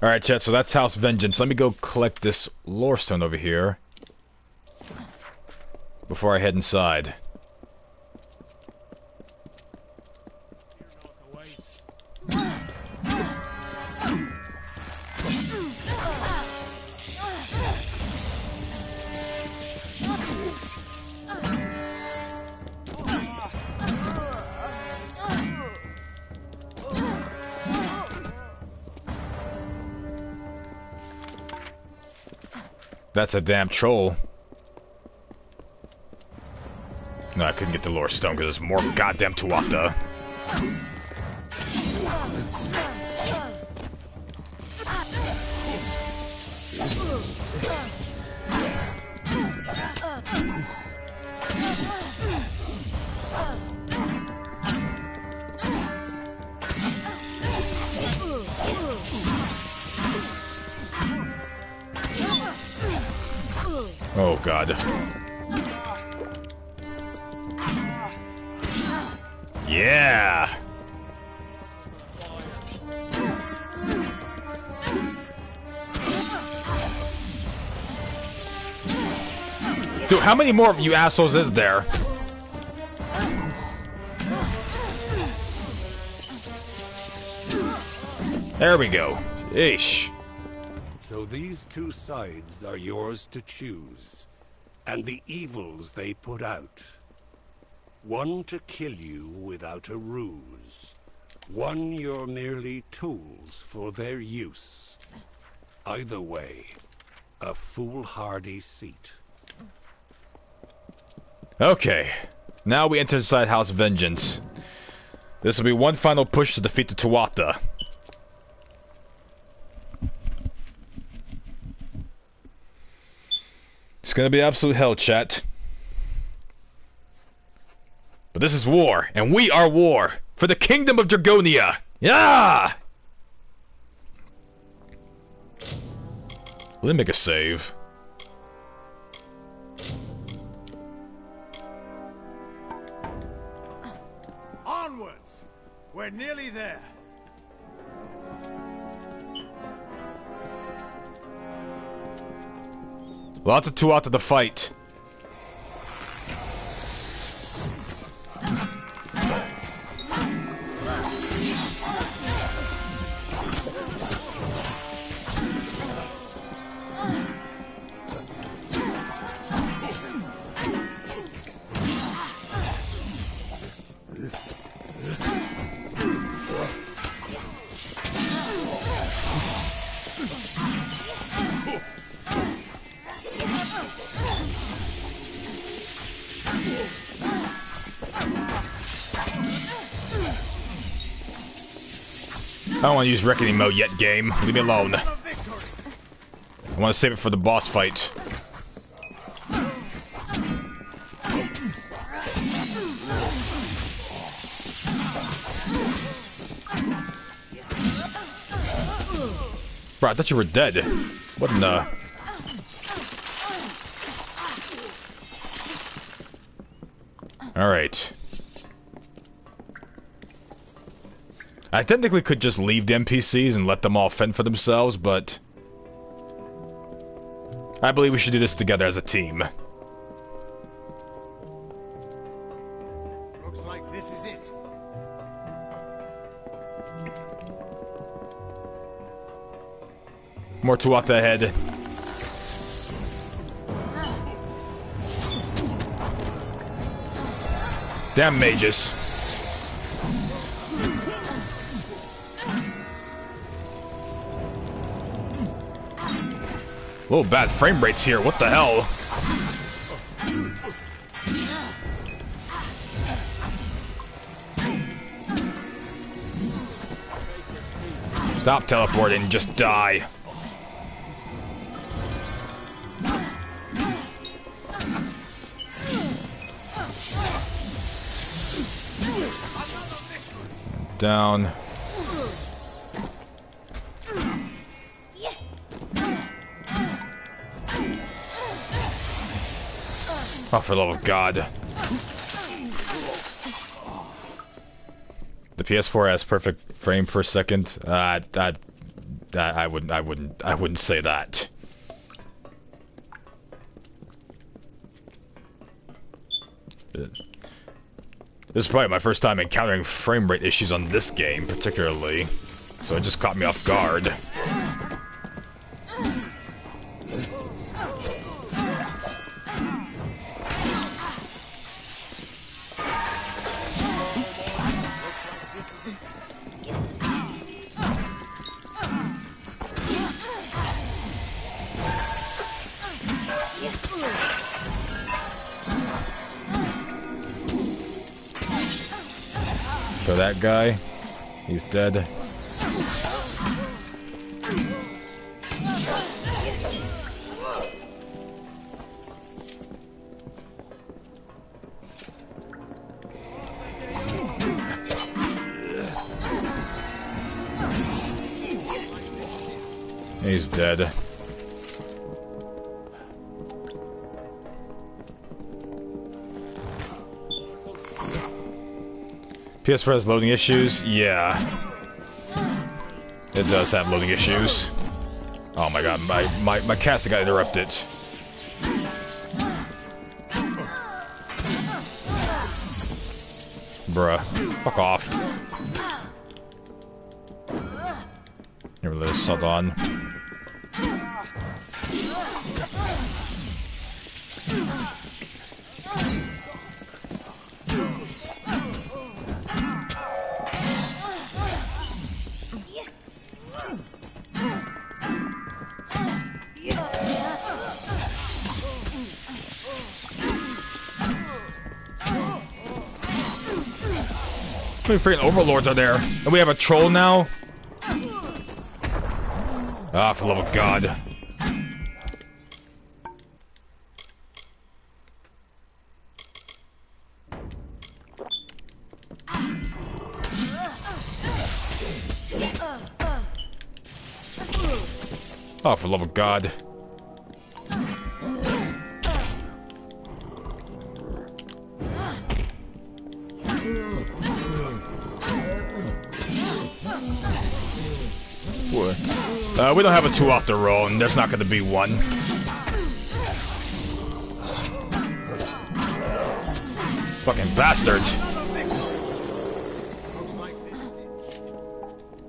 Alright, chat, so that's House Vengeance. Let me go collect this lore stone over here before I head inside. That's a damn troll. No, I couldn't get the lower stone because there's more goddamn Tuatha. Oh god. Yeah. Dude, how many more of you assholes is there? There we go. Eesh. So these two sides are yours to choose, and the evils they put out. One to kill you without a ruse. One you're merely tools for their use. Either way, a foolhardy seat. Okay. Now we enter inside House Vengeance. This will be one final push to defeat the Tuatha. It's gonna be absolute hell, chat. But this is war, and we are war for the Kingdom of Dragonia. Yeah. Let me make a save. Onwards! We're nearly there. Lots of Tuatha to fight. I don't want to use Reckoning mode yet, game. Leave me alone. I want to save it for the boss fight. Bro, I thought you were dead. What in the... Alright. I technically could just leave the NPCs and let them all fend for themselves, but... I believe we should do this together as a team. Looks like this is it. More Tuatha ahead. Damn mages. A little bad frame rates here, what the hell? Stop teleporting, just die. Down. Oh, for the love of God. The PS4 has perfect frame per second. I wouldn't say that. This is probably my first time encountering frame rate issues on this game, particularly. So it just caught me off guard. Kill that guy. He's dead. He's dead. PS4 has loading issues? Yeah. It does have loading issues. Oh my god, my cast got interrupted. Bruh. Fuck off. Here, let us hold on. How many freaking overlords are there? And we have a troll now? Ah, for the love of God. Oh, for the love of God. We don't have a 2 off the roll, and there's not going to be one. Fucking bastards.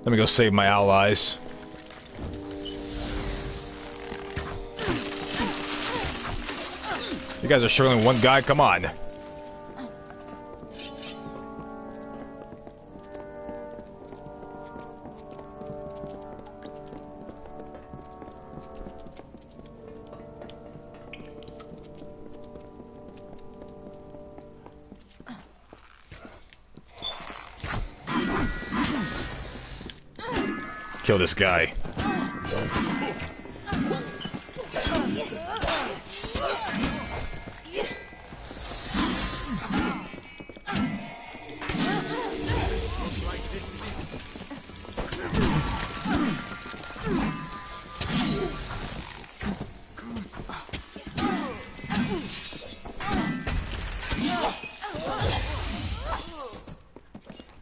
Let me go save my allies. You guys are struggling one guy? Come on. Kill this guy.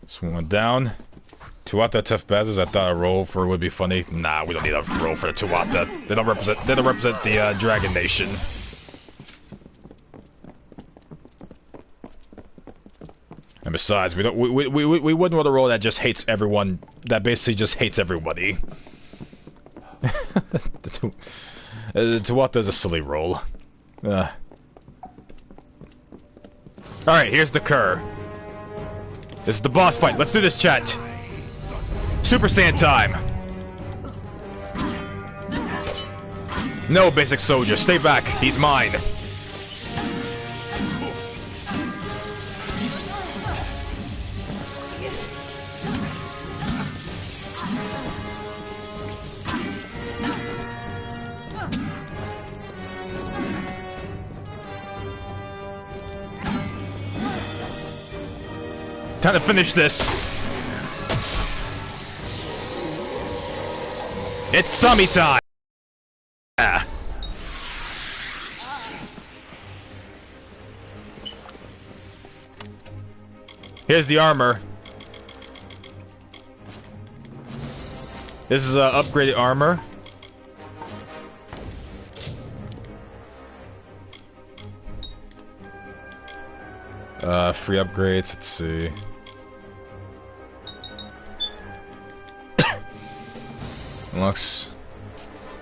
Swing one down. Tuatha tough bastards. I thought a roll for would be funny. Nah, we don't need a roll for the Tuatha. They don't represent the Dragon Nation. And besides, we wouldn't want a roll that just hates everyone. That basically just hates everybody. The Tuatha is a silly roll. Alright, here's the Kerr. This is the boss fight. Let's do this, chat. Super Saiyan time. No, basic soldier. Stay back. He's mine. Time to finish this. It's Sami time! Yeah. Here's the armor. This is upgraded armor. Free upgrades, let's see.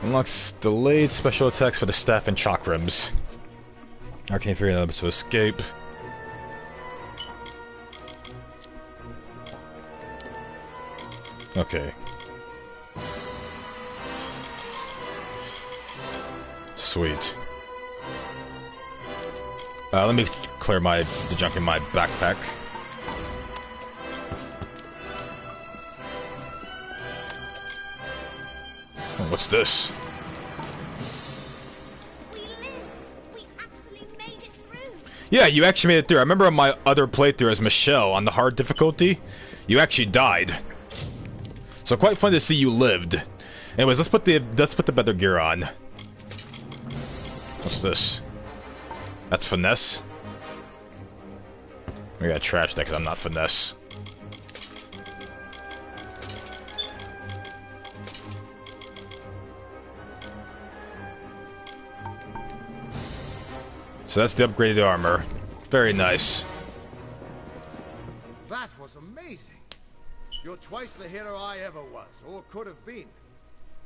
Unlocks delayed special attacks for the staff and chakrams. Arcane Fury enables to escape. Okay. Sweet. Let me clear the junk in my backpack. What's this? Yeah, you actually made it through. I remember on my other playthrough as Michelle on the hard difficulty, you actually died. So quite fun to see you lived. Anyways, let's put the better gear on. What's this? That's finesse. We gotta trash that because I'm not finesse. So that's the upgraded armor. Very nice. That was amazing. You're twice the hero I ever was, or could have been.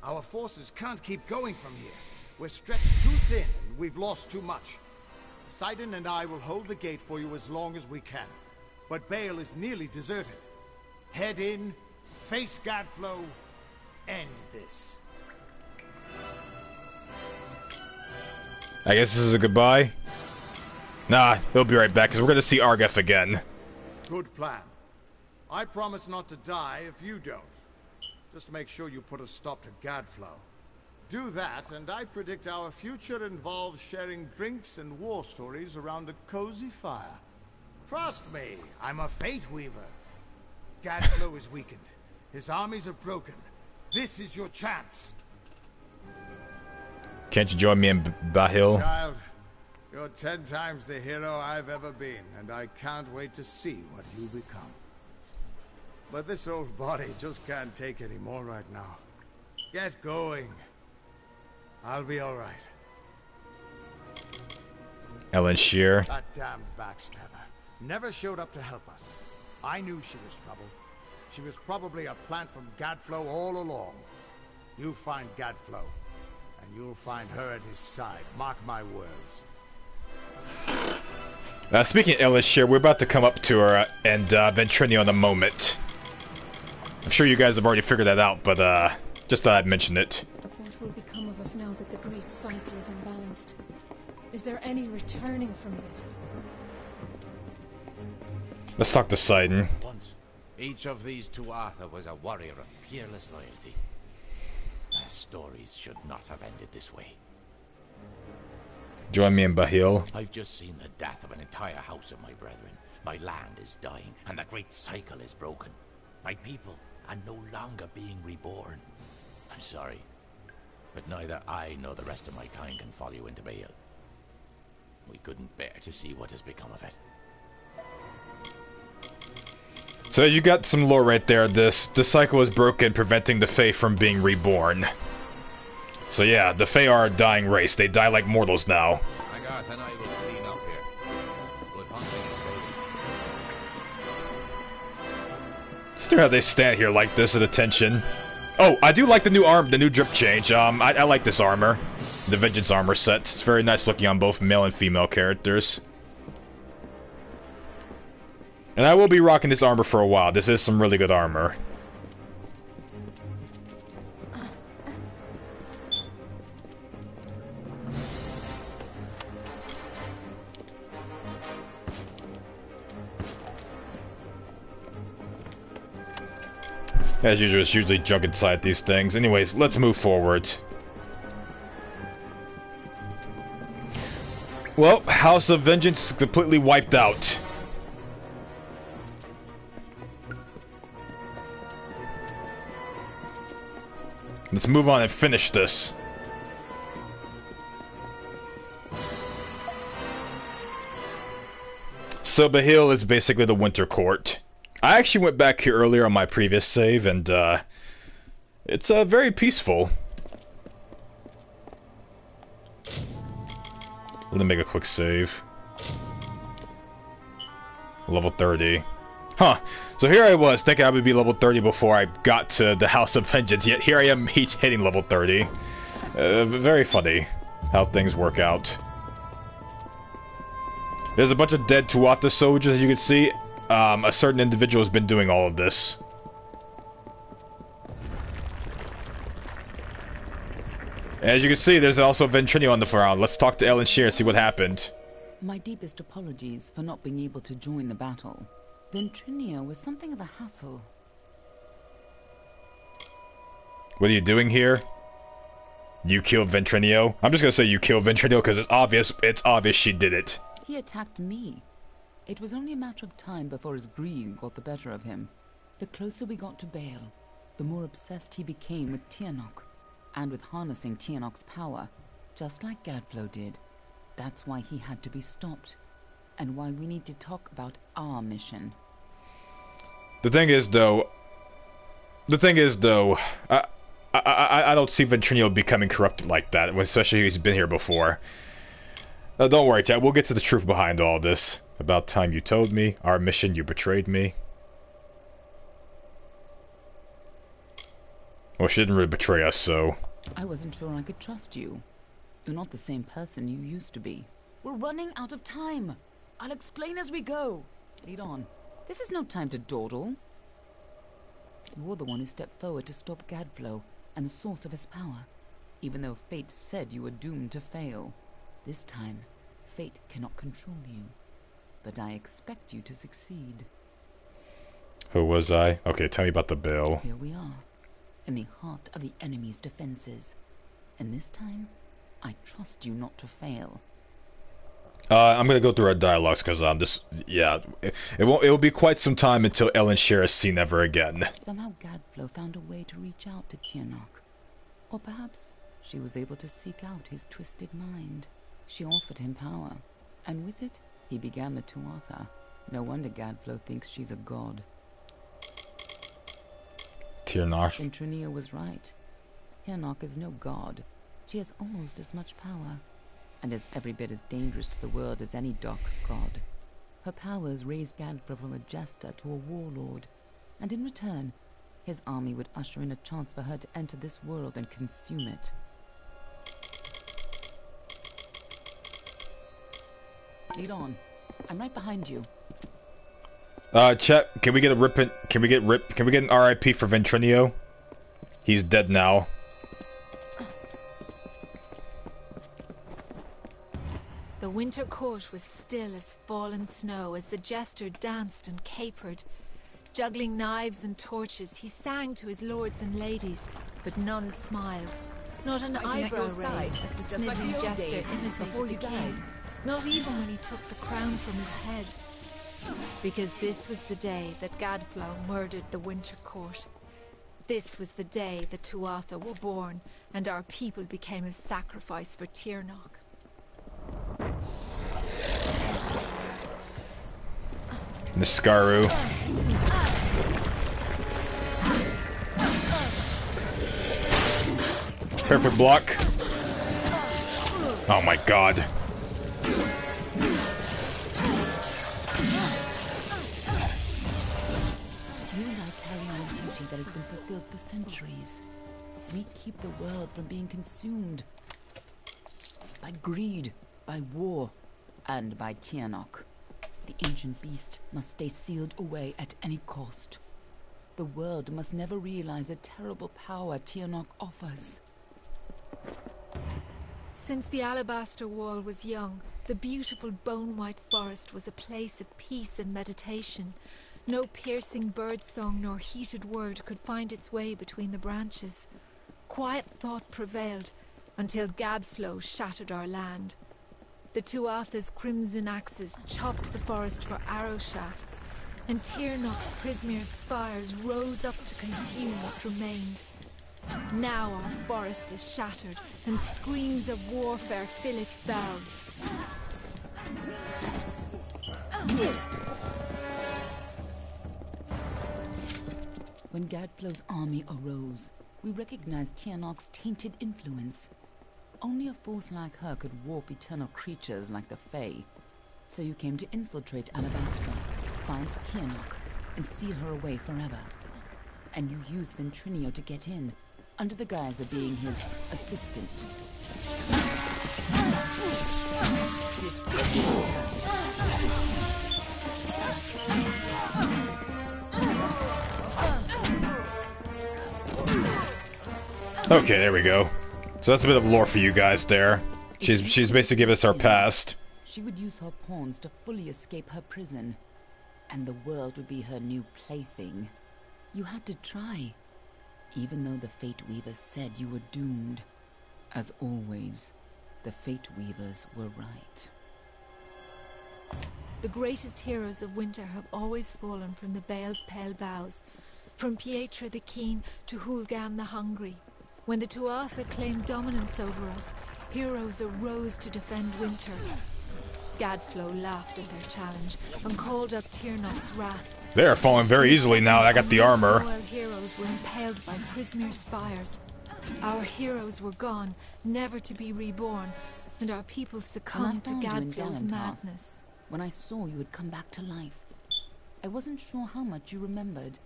Our forces can't keep going from here. We're stretched too thin, and we've lost too much. Sidon and I will hold the gate for you as long as we can. But Bale is nearly deserted. Head in, face Gadflow, end this. I guess this is a goodbye. Nah, he'll be right back, because we're gonna see Argef again. Good plan. I promise not to die if you don't. Just make sure you put a stop to Gadflow. Do that, and I predict our future involves sharing drinks and war stories around a cozy fire. Trust me, I'm a Fate Weaver. Gadflow is weakened. His armies are broken. This is your chance. Can't you join me in Bahil? Child, you're 10 times the hero I've ever been, and I can't wait to see what you become. But this old body just can't take any more right now. Get going. I'll be all right. Ellen Shear. That damned backstabber never showed up to help us. I knew she was trouble. She was probably a plant from Gadflow all along. You find Gadflow, and you'll find her at his side. Mark my words. Speaking of Ellen Shear, we're about to come up to her and Ventrinion in a moment. I'm sure you guys have already figured that out, but just thought I'd mention it. What will become of us now that the great cycle is unbalanced? Is there any returning from this? Let's talk to Sidon. Once, each of these Tuatha was a warrior of peerless loyalty. Their stories should not have ended this way. Join me in Bahil. I've just seen the death of an entire house of my brethren. My land is dying, and the great cycle is broken. My people are no longer being reborn. I'm sorry, but neither I nor the rest of my kind can follow you into Bale. We couldn't bear to see what has become of it. So you got some lore right there. The cycle is broken, preventing the Fae from being reborn. So yeah, the Fae are a dying race. They die like mortals now. Agarth and I will clean up here. Good hunting. Still how they stand here like this at attention. Oh, I do like the new drip change. I like this armor. The Vengeance armor set. It's very nice looking on both male and female characters. And I will be rocking this armor for a while. This is some really good armor. As usual, it's usually junk inside these things. Anyways, let's move forward. Well, House of Vengeance is completely wiped out. Let's move on and finish this. So Bahil is basically the Winter Court. I actually went back here earlier on my previous save, and it's very peaceful. Let me make a quick save. Level 30. Huh. So here I was, thinking I would be level 30 before I got to the House of Vengeance, yet here I am hitting level 30. Very funny how things work out. There's a bunch of dead Tuatha soldiers, as you can see. A certain individual has been doing all of this. As you can see, there's also Ventrinion on the ground. Let's talk to Ellen Shear and see what happened. My deepest apologies for not being able to join the battle. Ventrinia was something of a hassle. What are you doing here? You killed Ventrinio? I'm just gonna say you killed Ventrinio because it's obvious she did it. He attacked me. It was only a matter of time before his greed got the better of him. The closer we got to Bale, the more obsessed he became with Tianok, and with harnessing Tianok's power, just like Gadflow did. That's why he had to be stopped, and why we need to talk about our mission. The thing is, though, I don't see Ventrinio becoming corrupted like that, especially if he's been here before. Don't worry, Chad, we'll get to the truth behind all this. About time you told me. Our mission, you betrayed me. Well, she didn't really betray us, so... I wasn't sure I could trust you. You're not the same person you used to be. We're running out of time. I'll explain as we go. Lead on. This is no time to dawdle. You're the one who stepped forward to stop Gadflow and the source of his power, even though fate said you were doomed to fail. This time, fate cannot control you, but I expect you to succeed. Who was I? Okay, tell me about the bill. Here we are, in the heart of the enemy's defenses. And this time, I trust you not to fail. I'm gonna go through our dialogues because it'll be quite some time until Ellen Share is seen ever again. Somehow Gadflow found a way to reach out to Tianok. Or perhaps she was able to seek out his twisted mind. She offered him power, and with it, he began the Tuatha. No wonder Gadflow thinks she's a god. Tianok. Ventrinio was right. Tianok is no god. She has almost as much power, and is every bit as dangerous to the world as any dark god. Her powers raised Gadflow from a jester to a warlord, and in return, his army would usher in a chance for her to enter this world and consume it. Lead on. I'm right behind you. Chet, can we get an RIP for Ventrinio? He's dead now. The winter court was still as fallen snow as the jester danced and capered. Juggling knives and torches, he sang to his lords and ladies, but none smiled. Not an eyebrow raised as the sniveling jester imitated the king. Not even when he took the crown from his head. Because this was the day that Gadflow murdered the winter court. This was the day the Tuatha were born, and our people became a sacrifice for Tiernok. Niskaru. Perfect block. Oh my god. That has been fulfilled for centuries. We keep the world from being consumed by greed, by war, and by Tianok. The ancient beast must stay sealed away at any cost. The world must never realize the terrible power Tianok offers. Since the alabaster wall was young, the beautiful bone-white forest was a place of peace and meditation. No piercing birdsong nor heated word could find its way between the branches. Quiet thought prevailed until Gadflow shattered our land. The Tuatha's crimson axes chopped the forest for arrow shafts, and Tiernok's Prismere spires rose up to consume what remained. Now our forest is shattered, and screams of warfare fill its boughs. When Gadflow's army arose, we recognized Tianok's tainted influence. Only a force like her could warp eternal creatures like the Fae. So you came to infiltrate Alabastra, find Tianok, and seal her away forever. And you used Ventrinio to get in, under the guise of being his assistant. Okay, there we go. So that's a bit of lore for you guys there. She's basically giving us our past. She would use her pawns to fully escape her prison, and the world would be her new plaything. You had to try, even though the Fate Weavers said you were doomed. As always, the Fate Weavers were right. The greatest heroes of winter have always fallen from the Bale's pale bows, from Pietra the Keen to Hulgan the Hungry. When the Tuatha claimed dominance over us, heroes arose to defend winter. Gadflow laughed at their challenge and called up Tyrnok's wrath. They are falling very easily now. I got the armor. Royal heroes were impaled by Prismere spires. Our heroes were gone, never to be reborn, and our people succumbed to Gadflow's madness. When I saw you had come back to life, I wasn't sure how much you remembered.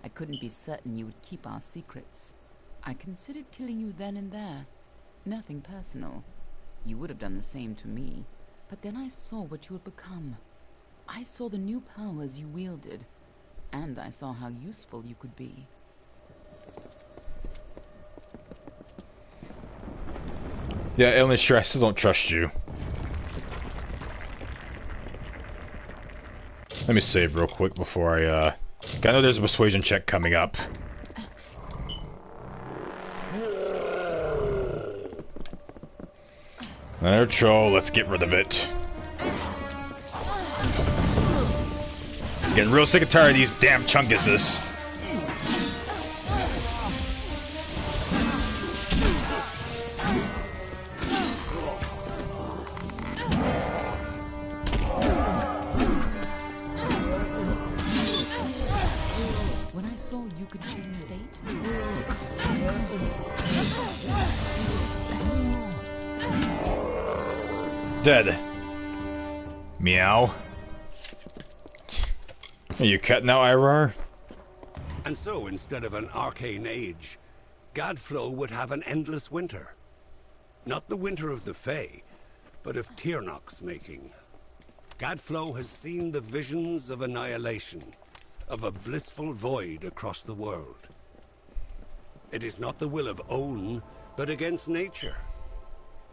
I couldn't be certain you would keep our secrets. I considered killing you then and there. Nothing personal. You would have done the same to me. But then I saw what you had become. I saw the new powers you wielded. And I saw how useful you could be. Yeah, Ellen, sure, I still don't trust you. Let me save real quick before I know there's a persuasion check coming up. Another troll, let's get rid of it. Getting real sick and tired of these damn chunguses. When I saw you could change fate, dead. Meow. Are you cut now, Irar? And so, instead of an arcane age, Gadflow would have an endless winter. Not the winter of the Fae, but of Tyrnok's making. Gadflow has seen the visions of annihilation, of a blissful void across the world. It is not the will of Own, but against nature.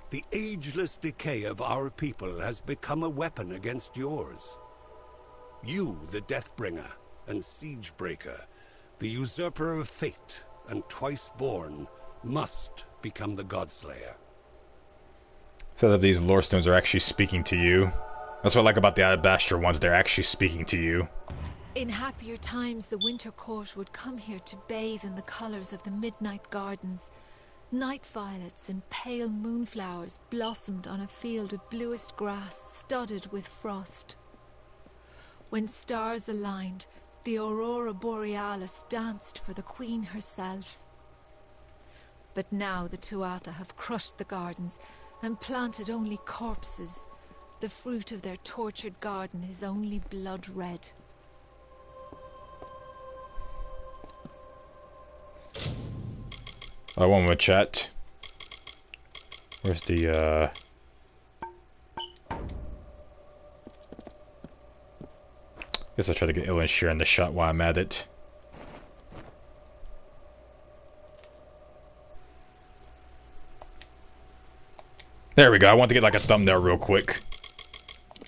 The ageless decay of our people has become a weapon against yours. You, the Deathbringer and Siegebreaker, the usurper of fate and twice-born, must become the Godslayer. So that these lore stones are actually speaking to you. That's what I like about the Alabaster ones, they're actually speaking to you. In happier times, the Winter Court would come here to bathe in the colours of the midnight gardens. Night violets and pale moonflowers blossomed on a field of bluest grass studded with frost. When stars aligned, the Aurora Borealis danced for the Queen herself. But now the Tuatha have crushed the gardens and planted only corpses. The fruit of their tortured garden is only blood red. I want to chat. Where's the guess I'll try to get Ilan share in the shot while I'm at it. There we go. I want to get like a thumbnail real quick.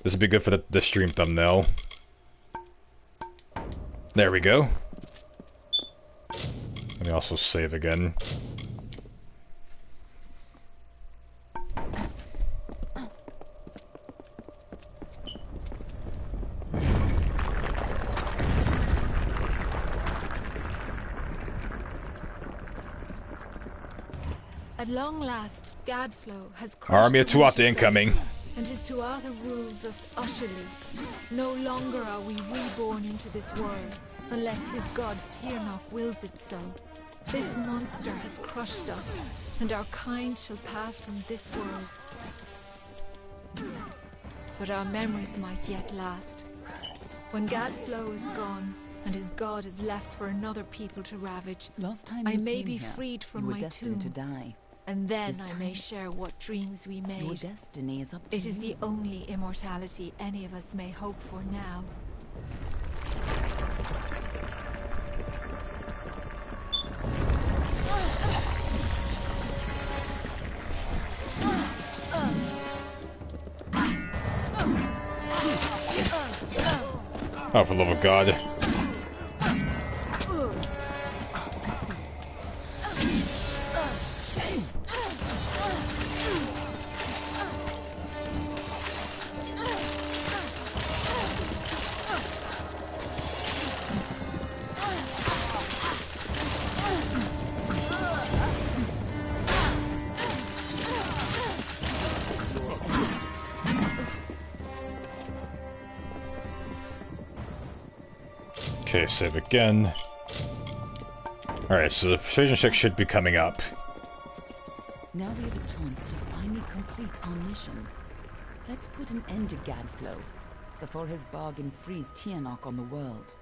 This would be good for the stream thumbnail. There we go. Let me also save again. At long last, Gadflow has crushed Army of the Winter Tuatha incoming. and his Tuatha rules us utterly. No longer are we reborn into this world, unless his god Tyrnok wills it so. This monster has crushed us, and our kind shall pass from this world. But our memories might yet last. When Gadflow is gone, and his god is left for another people to ravage, Last time I you may came be here, freed from you were my destined tomb. to die. And then This I may time, share what dreams we made. Your destiny is up to It is you. the only immortality any of us may hope for now. Oh, for the love of God. Okay, save again. Alright, so the persuasion check should be coming up. Now we have a chance to finally complete our mission. Let's put an end to Gadflow before his bargain frees Tianok on the world.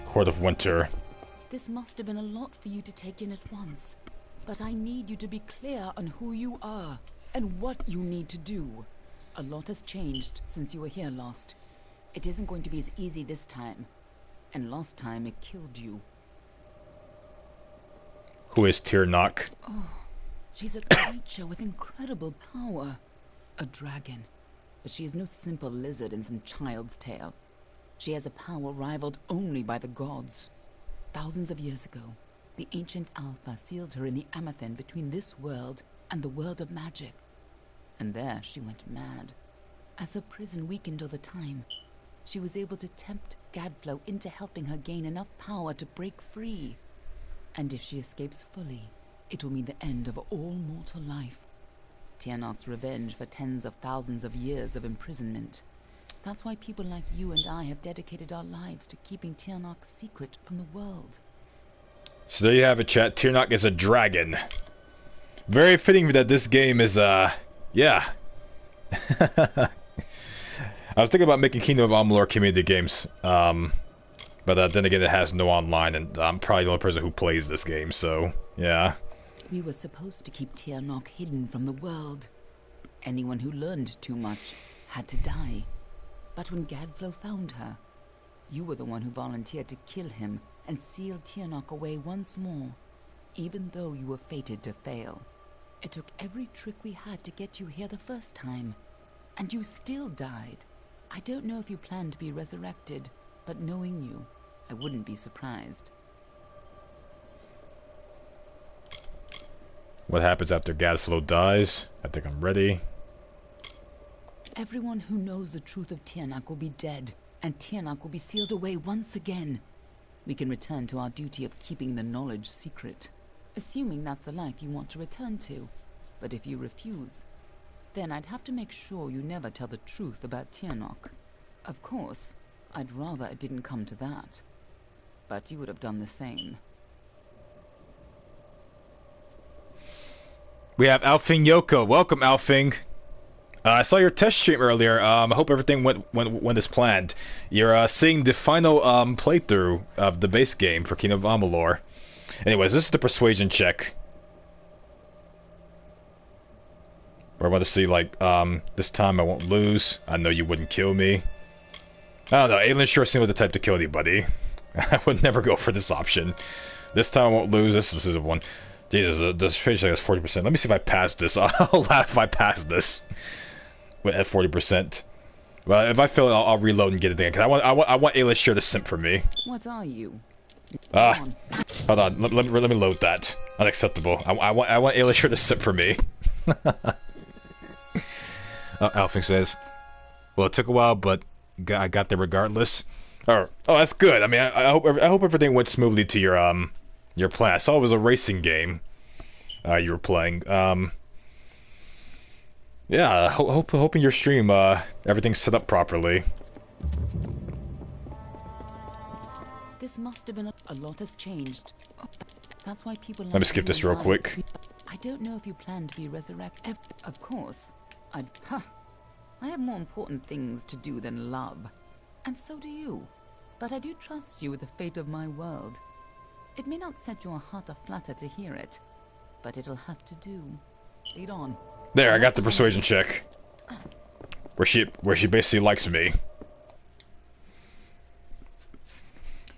Court of Winter. This must have been a lot for you to take in at once, but I need you to be clear on who you are and what you need to do. A lot has changed since you were here last. It isn't going to be as easy this time, and last time it killed you. Who is Tianok? Oh, she's a creature with incredible power. A dragon. But she is no simple lizard in some child's tale. She has a power rivaled only by the gods. Thousands of years ago, the ancient Alpha sealed her in the Amethyst between this world and the world of magic. And there she went mad. As her prison weakened over time, she was able to tempt Gadflow into helping her gain enough power to break free. And if she escapes fully, it will mean the end of all mortal life. Tianok's revenge for tens of thousands of years of imprisonment. That's why people like you and I have dedicated our lives to keeping Tianok secret from the world. So there you have it, chat. Tianok is a dragon. Very fitting that this game is, yeah. I was thinking about making Kingdom of Amalur community games, but then again it has no online, and I'm probably the only person who plays this game, so, yeah. We were supposed to keep Tianok hidden from the world. Anyone who learned too much had to die. But when Gadflow found her, you were the one who volunteered to kill him and seal Tianok away once more, even though you were fated to fail. It took every trick we had to get you here the first time, and you still died. I don't know if you plan to be resurrected, but knowing you, I wouldn't be surprised. What happens after Gadflow dies? I think I'm ready. Everyone who knows the truth of Tianok will be dead, and Tianok will be sealed away once again. We can return to our duty of keeping the knowledge secret, assuming that's the life you want to return to. But if you refuse, then I'd have to make sure you never tell the truth about Tianok. Of course, I'd rather it didn't come to that. But you would have done the same. We have Alfing Yoko. Welcome, Alfing. I saw your test stream earlier. I hope everything went as planned. You're seeing the final playthrough of the base game for Kingdom of Amalur. Anyways, this is the persuasion check. Where I want to see, like, this time I won't lose. I know you wouldn't kill me. I don't know, Aelin sure seems like the type to kill anybody. I would never go for this option. This time I won't lose. This is a one. Jesus, this persuasion check is 40%. Let me see if I pass this. I'll laugh if I pass this. At 40%. Well, if I fail it, I'll reload and get it again. Cause I want Aelin sure to simp for me. What are you? Hold on. Let me load that. Unacceptable. I want Aelin sure to simp for me. Alfing says, "Well, it took a while, but I got there regardless." Oh, that's good. I mean, I hope everything went smoothly to your plan. I saw it was a racing game. You were playing. Yeah, hoping your stream, everything's set up properly. This must have been a lot has changed. That's why people like Let me skip this real quick. I don't know if you plan to be resurrected. Of course. I have more important things to do than love. And so do you. But I do trust you with the fate of my world. It may not set your heart aflutter to hear it, but it'll have to do. Lead on. There, I got the persuasion check. Where she basically likes me.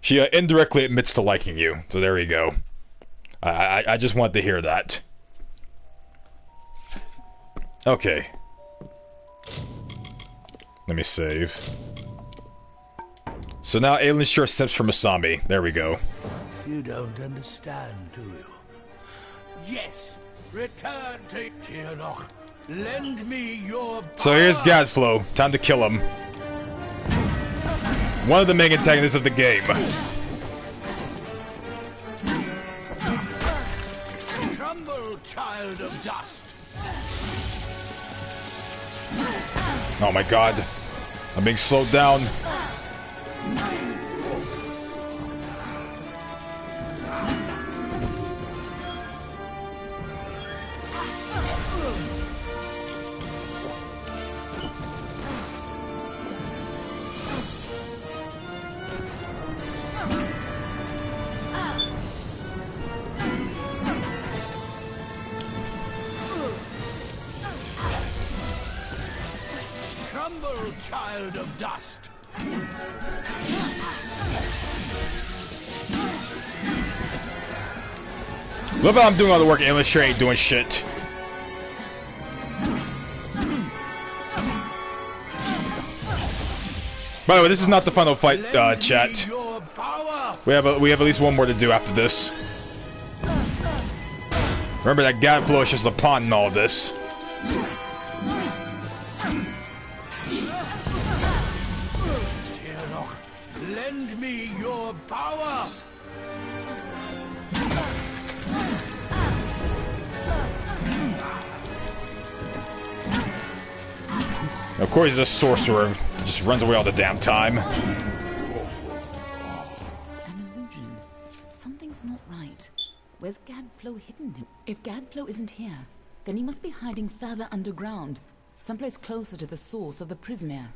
She indirectly admits to liking you, so there you go. I just wanted to hear that. Okay. Let me save. So now Aelin sure simps for Masami. There we go. You don't understand, do you? Yes! Return to Tianok! lend me your power. So here's Gadflow. Time to kill him. One of the main antagonists of the game. Crumble, child of dust. Oh my god. I'm being slowed down. Crumble, child of dust. Look how I'm doing all the work, Illustrator ain't doing shit. By the way, this is not the final fight, chat. We have at least one more to do after this. Remember that Gadflow is just a pawn in all this. Lend me your power. Of course, he's a sorcerer. He just runs away all the damn time. An illusion. Something's not right. Where's Gadflow hidden? If Gadflow isn't here, then he must be hiding further underground, someplace closer to the source of the Prismere.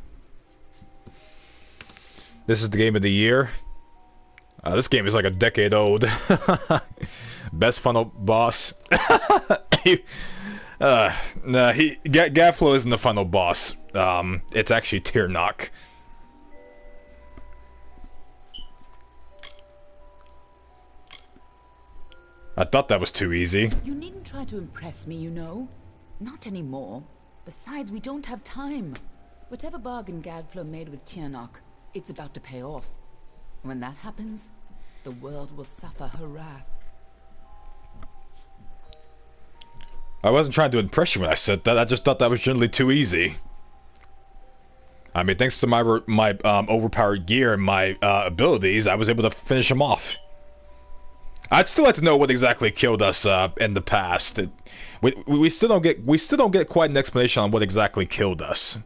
This is the game of the year. This game is like a decade old. Best final boss. Gadflow isn't the final boss. It's actually Tirnock. I thought that was too easy. You needn't try to impress me, you know. Not anymore. Besides, we don't have time. Whatever bargain Gadflow made with Tirnock, it's about to pay off. When that happens, the world will suffer her wrath. I wasn't trying to impress you when I said that. I just thought that was generally too easy. I mean, thanks to my overpowered gear and my abilities, I was able to finish him off. I'd still like to know what exactly killed us in the past. We still don't get quite an explanation on what exactly killed us.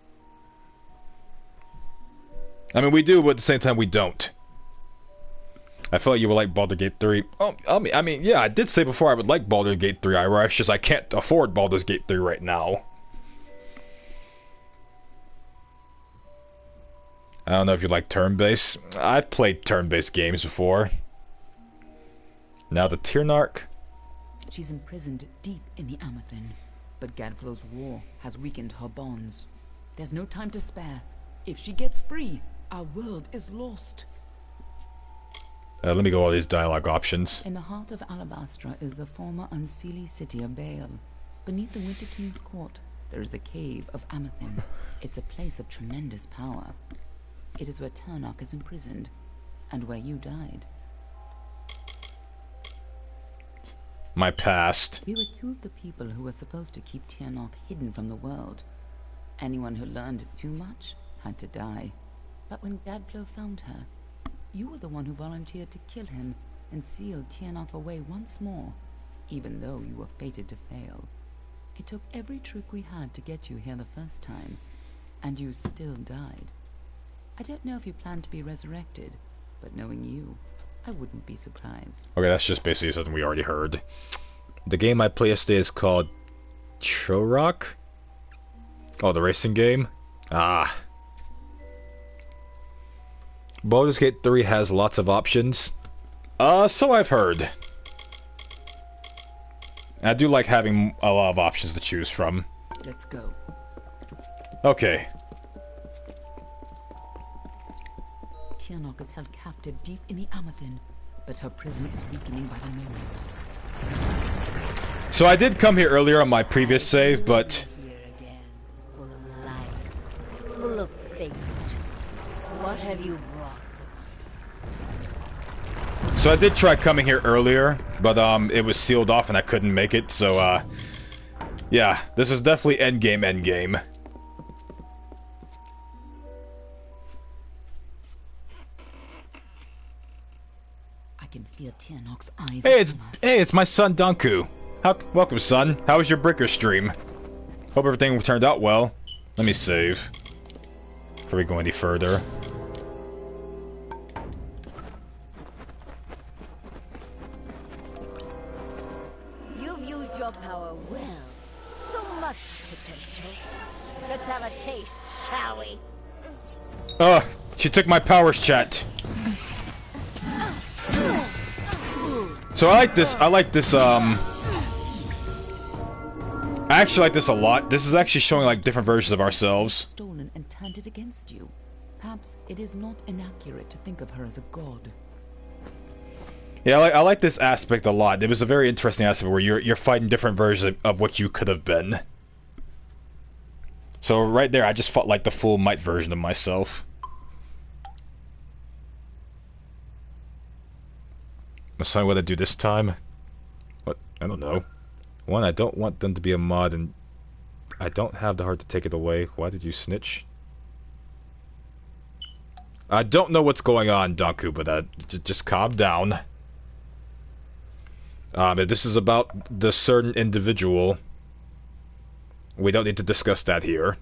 I mean, we do, but at the same time, we don't. I feel like you would like Baldur's Gate 3. Oh, I mean, yeah, I did say before I would like Baldur's Gate 3, Ira. It's just I can't afford Baldur's Gate 3 right now. I don't know if you like turn-based. I've played turn-based games before. Now the Tirnock. She's imprisoned deep in the Amethyst, but Gadflow's war has weakened her bonds. There's no time to spare. If she gets free, our world is lost. Let me go all these dialogue options. In the heart of Alabastra is the former unseelie city of Baal. Beneath the Winter King's court, there is the cave of Amethyst. It's a place of tremendous power. It is where Tirnock is imprisoned, and where you died. My past. We were two of the people who were supposed to keep Tirnock hidden from the world. Anyone who learned too much had to die. But when Gadflow found her, you were the one who volunteered to kill him and seal Tirnock away once more, even though you were fated to fail. It took every trick we had to get you here the first time, and you still died. I don't know if you plan to be resurrected, but knowing you, I wouldn't be surprised. Okay, that's just basically something we already heard. The game I played yesterday is called Chorok? Oh, the racing game? Ah. Baldur's Gate 3 has lots of options. So I've heard. I do like having a lot of options to choose from. Let's go. Okay. Tirnock is held captive deep in the Amethyst, but her prison is weakening by the moment. So I did come here earlier on my previous save, but... Here again, full of life, full of fate. What have you brought for me? So I did try coming here earlier, but it was sealed off and I couldn't make it, so Yeah, this is definitely endgame, endgame. I can feel Tianok's eyes. Hey, it's my son Danku. Welcome, son. How was your breaker stream? Hope everything turned out well. Let me save before we go any further. You've used your power well. So much potential. Let's have a taste, shall we? Oh, she took my powers, chat. So I like this, I actually like this a lot. This is actually showing, like, different versions of ourselves. Stolen and turned it against you. Perhaps it is not inaccurate to think of her as a god. Yeah, I like this aspect a lot. It was a very interesting aspect where you're fighting different versions of what you could have been. So right there, I just fought like the full might version of myself. Masami, what I do this time? What? I don't know. One, I don't want them to be a mod, and I don't have the heart to take it away. Why did you snitch? I don't know what's going on, Danku, but just calm down. If this is about the certain individual, we don't need to discuss that here.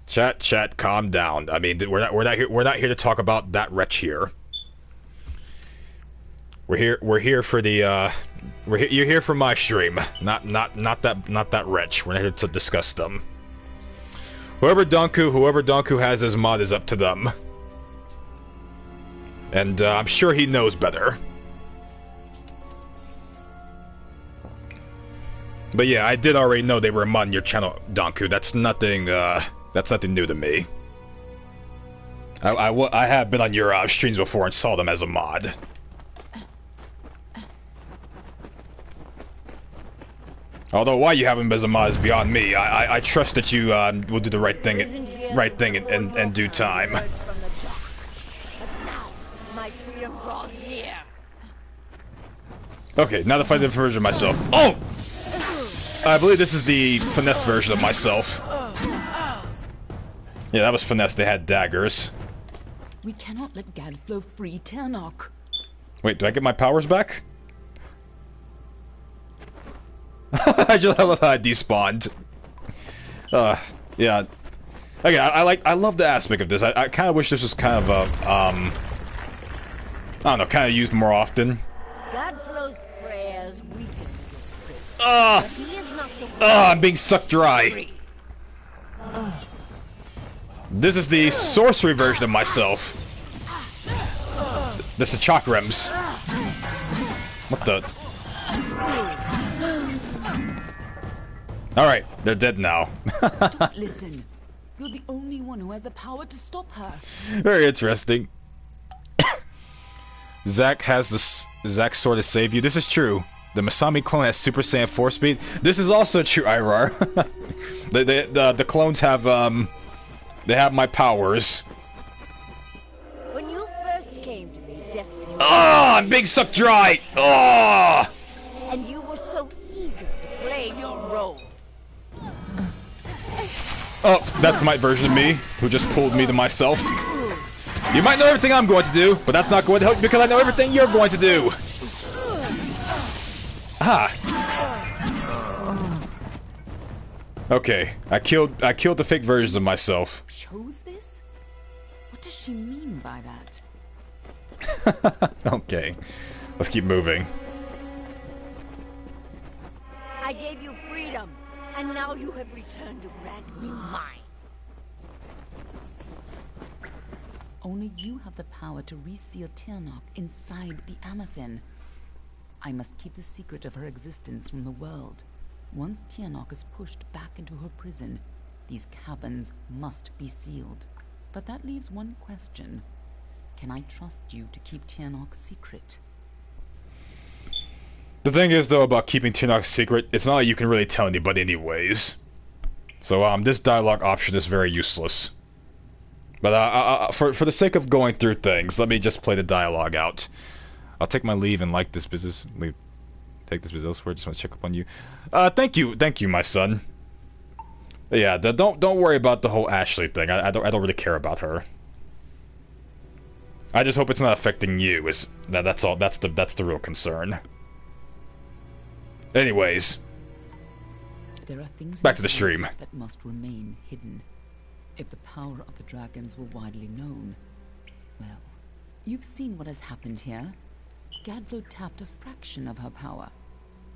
Chat, calm down. I mean, we're not here to talk about that wretch here. We're here for the you're here for my stream, not that wretch. We're not here to discuss them. Whoever Danku has as mod is up to them. And I'm sure he knows better. But yeah, I did already know they were a mod on your channel, Danku. That's nothing new to me. I have been on your streams before and saw them as a mod. Although why you have him as a mod is beyond me. I trust that you will do the right thing in due time. My freedom draws near. Okay, now to fight the version of myself. Oh! I believe this is the finesse version of myself. Yeah, that was finesse. They had daggers. We cannot let Gadflow free Tanaka. Wait, do I get my powers back? I love how I despawned. Yeah. Okay, I love the aspect of this. I kind of wish this was kind of a, I don't know, kind of used more often. Godflow's prayers weaken this prison. I'm being sucked dry. This is the sorcery version of myself. This is chakrams. What the? Alright, they're dead now. Listen, you're the only one who has the power to stop her. Very interesting. Zack's sword to save you. This is true. The Masami clone has Super Saiyan 4 speed. This is also true, Irar. the clones have they have my powers. When you first came to me, death was I'm being sucked dry. and you were so eager to play your role. Oh, that's my version of me, who just pulled me to myself. You might know everything I'm going to do, but that's not going to help you because I know everything you're going to do. Okay, I killed the fake versions of myself. Chose this? What does she mean by that? Okay, let's keep moving. I gave you freedom, and now you have returned to grant me mine. Only you have the power to reseal Tirnock inside the Amethyst. I must keep the secret of her existence from the world. Once Tirnock is pushed back into her prison, these cabins must be sealed. But that leaves one question. Can I trust you to keep Tirnock's secret? The thing is, though, about keeping Tirnock's secret, it's not like you can really tell anybody anyways. So, this dialogue option is very useless. But for the sake of going through things, let me just play the dialogue out. I'll take my leave and like this business. Take this business elsewhere. Just want to check up on you. Thank you, my son. Yeah, don't worry about the whole Ashley thing. I don't really care about her. I just hope it's not affecting you. That's all. That's the real concern. Anyways, there are things back to the stream that must remain hidden. If the power of the dragons were widely known, well, you've seen what has happened here. Gadflo tapped a fraction of her power.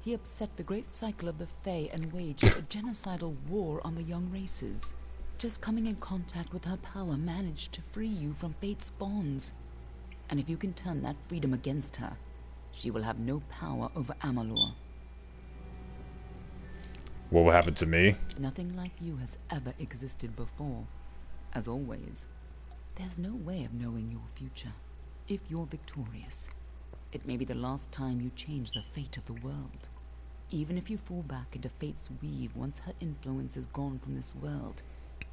He upset the great cycle of the Fae and waged a genocidal war on the young races. Just coming in contact with her power managed to free you from fate's bonds. And if you can turn that freedom against her, she will have no power over Amalur. What will happen to me? Nothing like you has ever existed before. As always, there's no way of knowing your future. If you're victorious, it may be the last time you change the fate of the world. Even if you fall back into fate's weave once her influence is gone from this world,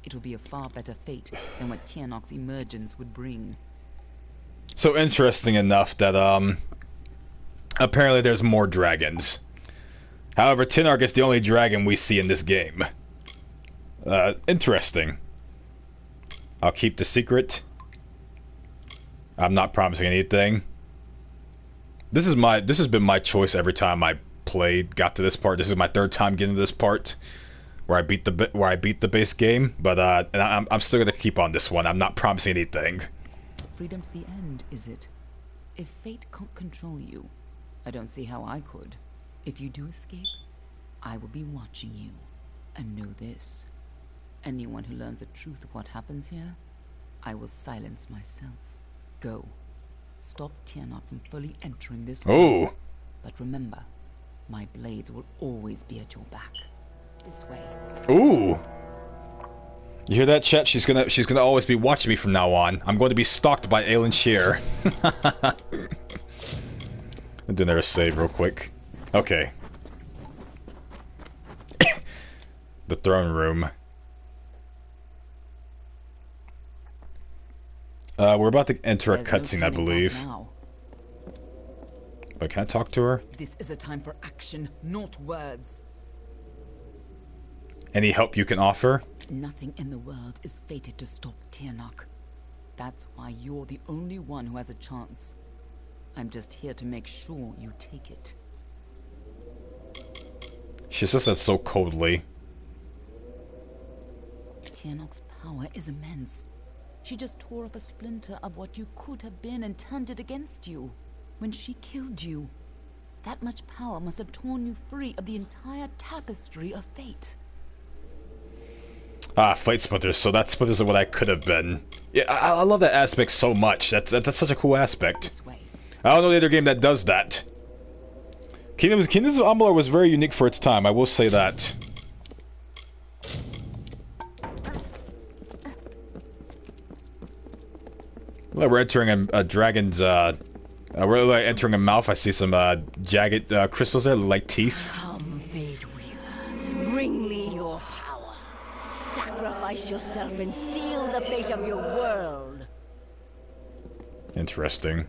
it will be a far better fate than what Tianok's emergence would bring. So interesting enough that, apparently there's more dragons. However, Tinark is the only dragon we see in this game. Interesting. I'll keep the secret. I'm not promising anything. This has been my choice every time I got to this part. This is my third time getting to this part where I beat the base game, but and I'm still gonna keep on this one. I'm not promising anything. Freedom to the end, is it? If fate can't control you, I don't see how I could. If you do escape, I will be watching you. And know this. Anyone who learns the truth of what happens here, I will silence myself. Go. Stop Tianok from fully entering this world. But remember, my blades will always be at your back. This way. Ooh. You hear that, chat? She's gonna always be watching me from now on. I'm going to be stalked by Aelin Shear. I'm doing a save real quick. Okay. The throne room. We're about to enter a cutscene, I believe. But can I talk to her? This is a time for action, not words. Any help you can offer? Nothing in the world is fated to stop Tianok. That's why you're the only one who has a chance. I'm just here to make sure you take it. She says that so coldly. Tianok's power is immense. She just tore off a splinter of what you could have been and turned it against you. When she killed you, that much power must have torn you free of the entire tapestry of fate. Ah, fate splinters. So that splinters are what I could have been. Yeah, I love that aspect so much. That's such a cool aspect. I don't know the other game that does that. Kingdoms of Amalur was very unique for its time. I will say that. Well, we're entering a dragon's. We're entering a mouth. I see some jagged crystals there, like teeth. Come, Fate Weaver. Bring me your power. Sacrifice yourself and seal the fate of your world. Interesting.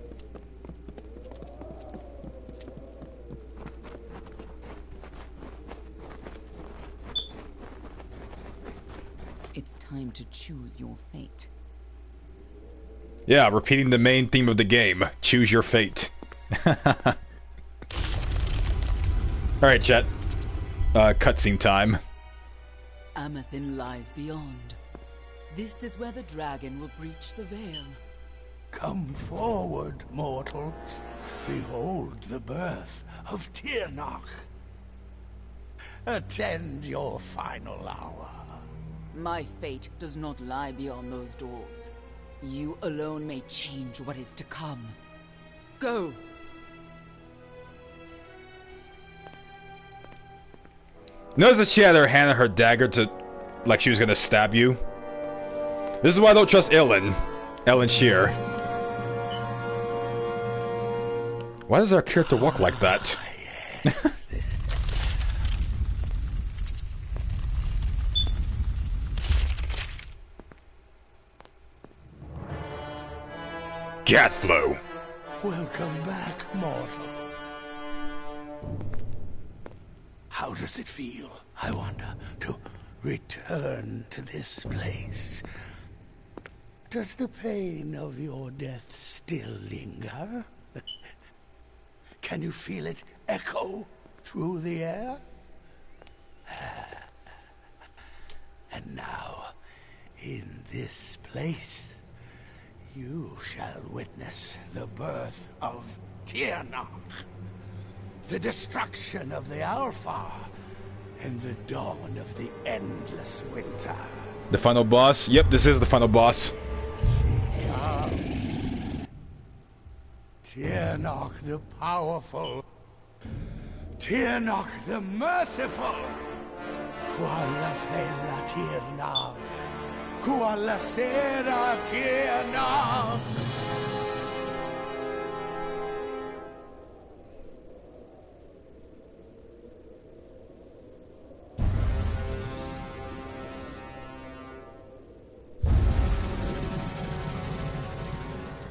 It's time to choose your fate. Yeah, repeating the main theme of the game. Choose your fate. Alright, chat. Cutscene time. Amethin lies beyond. This is where the dragon will breach the veil. Come forward, mortals. Behold the birth of Tianok. Attend your final hour. My fate does not lie beyond those doors. You alone may change what is to come. Go! Notice that she had her hand on her dagger to... like she was gonna stab you. This is why I don't trust Aelin Shear. Why does our character walk like that? Gadflow. Welcome back, mortal. How does it feel, I wonder, to return to this place? Does the pain of your death still linger? Can you feel it echo through the air? And now, in this place, you shall witness the birth of Tiernach, the destruction of the Alpha, and the dawn of the endless winter. The final boss? Yep, this is the final boss. Tiernach the powerful. Tiernach the merciful. Qualla fella Tiernach. Qualla sera Tiernach.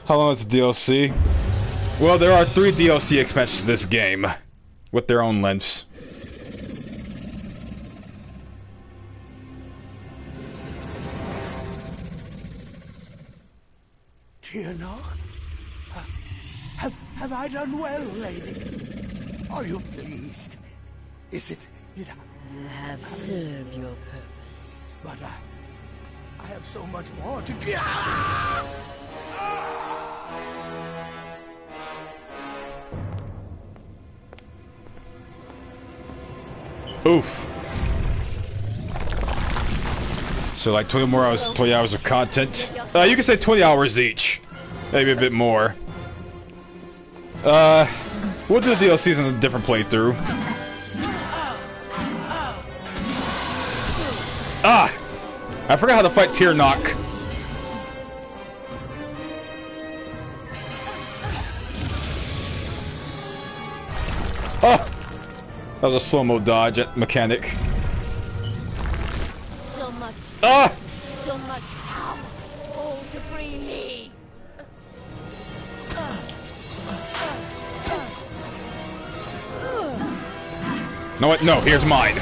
How long is the DLC? Well, there are 3 DLC expansions to this game, with their own lengths. Tiernach? Have I done well, lady? Are you pleased? Is it... Did You have served your purpose. But I have so much more to give. Oof. So like 20 more hours, 20 hours of content. You can say 20 hours each. Maybe a bit more. We'll do the DLCs in a different playthrough. Ah! I forgot how to fight Tiernach. Oh! That was a slow-mo dodge mechanic. So much. Ah! So much power. All to free me. No, what? No, here's mine.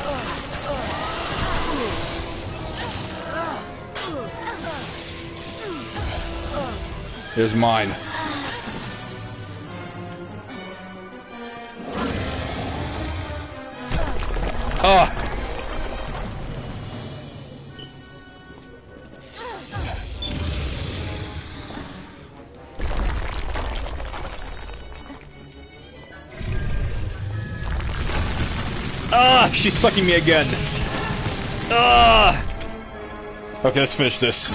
Here's mine. Ah! Ah! She's sucking me again. Ah! Okay, let's finish this.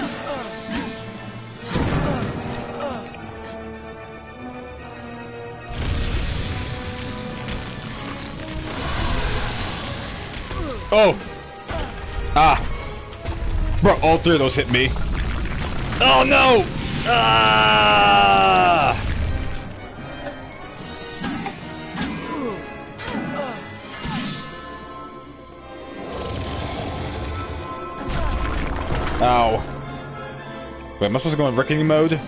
Oh! Ah! Bro, all 3 of those hit me. Oh no! Ah! Ow. Wait, am I supposed to go in reckoning mode?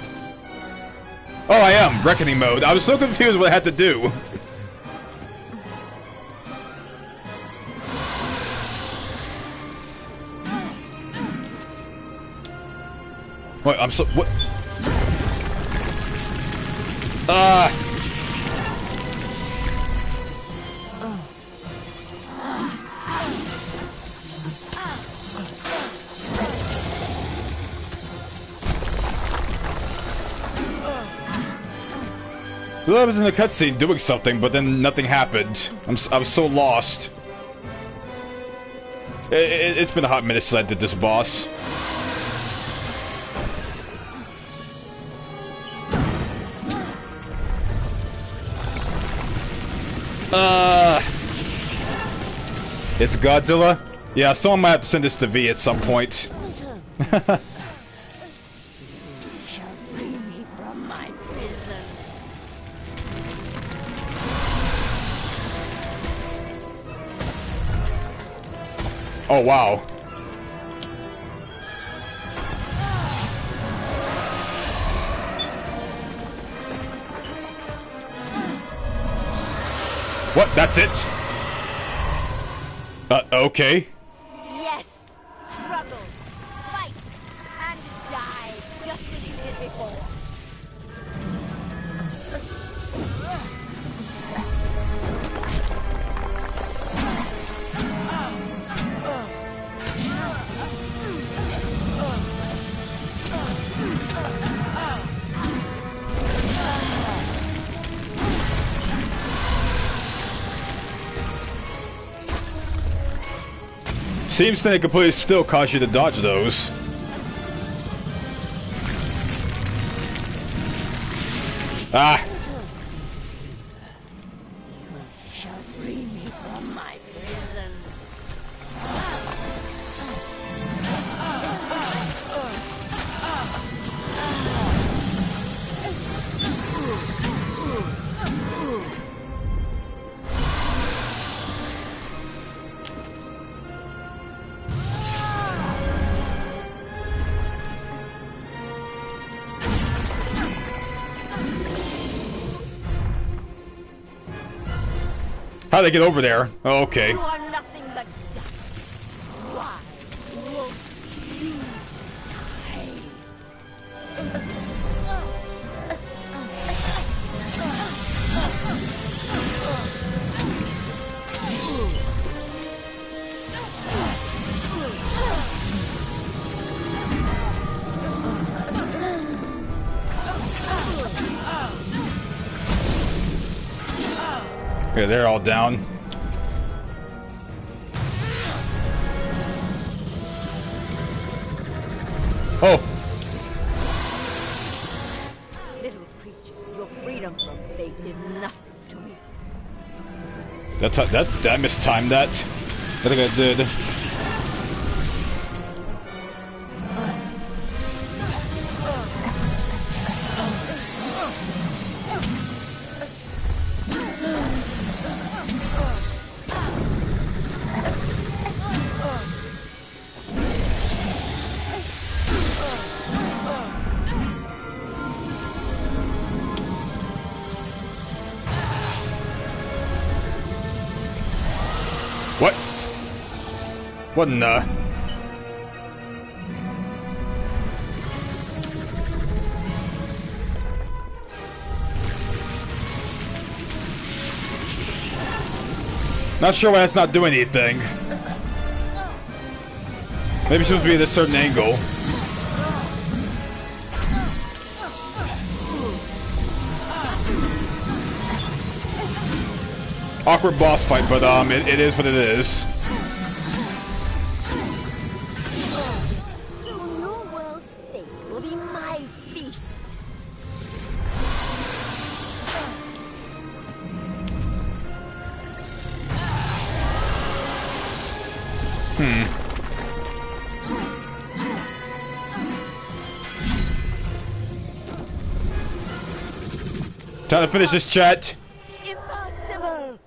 Oh, I am! Reckoning mode. I was so confused what I had to do. Wait, I'm so... What? I was in the cutscene doing something, but then nothing happened. I was so lost. It's been a hot minute since I did this boss. It's Godzilla? Yeah, someone might have to send this to V at some point. Oh, wow. What? That's it? Okay. Yes! Struggle, fight, and die, just as you did before. Seems that it completely still cause you to dodge those. Ah! You shall free me from my prison. How'd they get over there? Oh, okay. You are nothing but dust. Why won't you Okay, they're all down. Oh! Little creature, your freedom from fate is nothing to me. I mistimed that. I think I did. What? What in the... Not sure why that's not doing anything. Maybe it's supposed to be at a certain angle. Awkward boss fight, but it is what it is. Soon your world's fate will be my feast. Time to finish this chat. Impossible!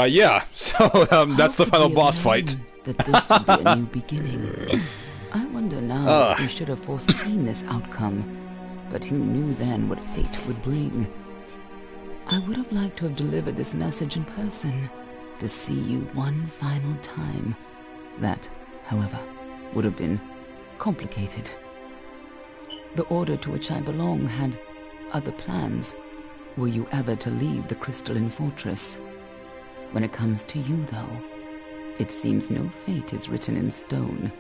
Yeah, so, that's the final boss fight. That this would be a new beginning. I wonder now if we should have foreseen this outcome, but who knew then what fate would bring? I would have liked to have delivered this message in person, to see you one final time. That, however, would have been complicated. The order to which I belong had other plans. Were you ever to leave the crystalline fortress? When it comes to you, though, it seems no fate is written in stone.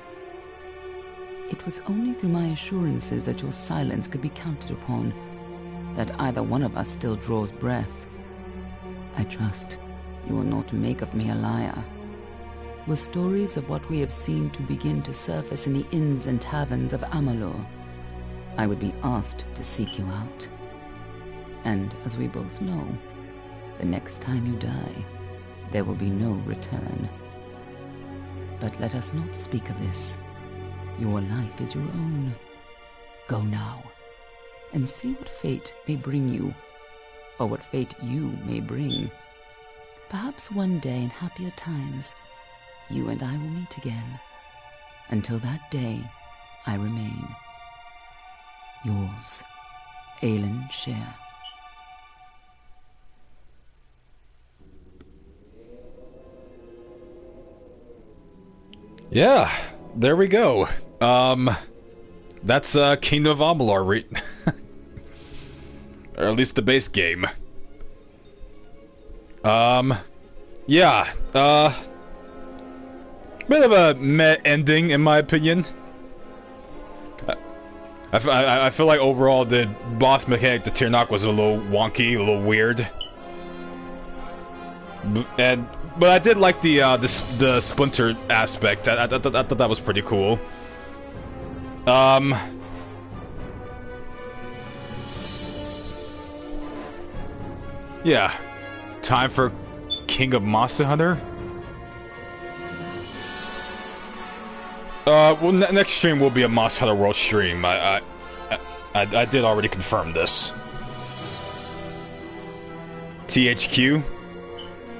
It was only through my assurances that your silence could be counted upon that either one of us still draws breath. I trust you will not make of me a liar. Were stories of what we have seen to begin to surface in the inns and taverns of Amalur, I would be asked to seek you out. And as we both know, the next time you die, there will be no return. But let us not speak of this. Your life is your own. Go now, and see what fate may bring you or what fate you may bring. Perhaps one day in happier times, you and I will meet again. Until that day, I remain yours, Aelin Share. Yeah, there we go. That's Kingdom of Amalur, or at least the base game. Yeah, bit of a meh ending in my opinion. I feel like overall the boss mechanic, the Tirnock, was a little wonky, a little weird. But I did like the splinter aspect. I thought that was pretty cool. Yeah. Time for King of Monster Hunter? Well, next stream will be a Monster Hunter World stream. I did already confirm this. THQ?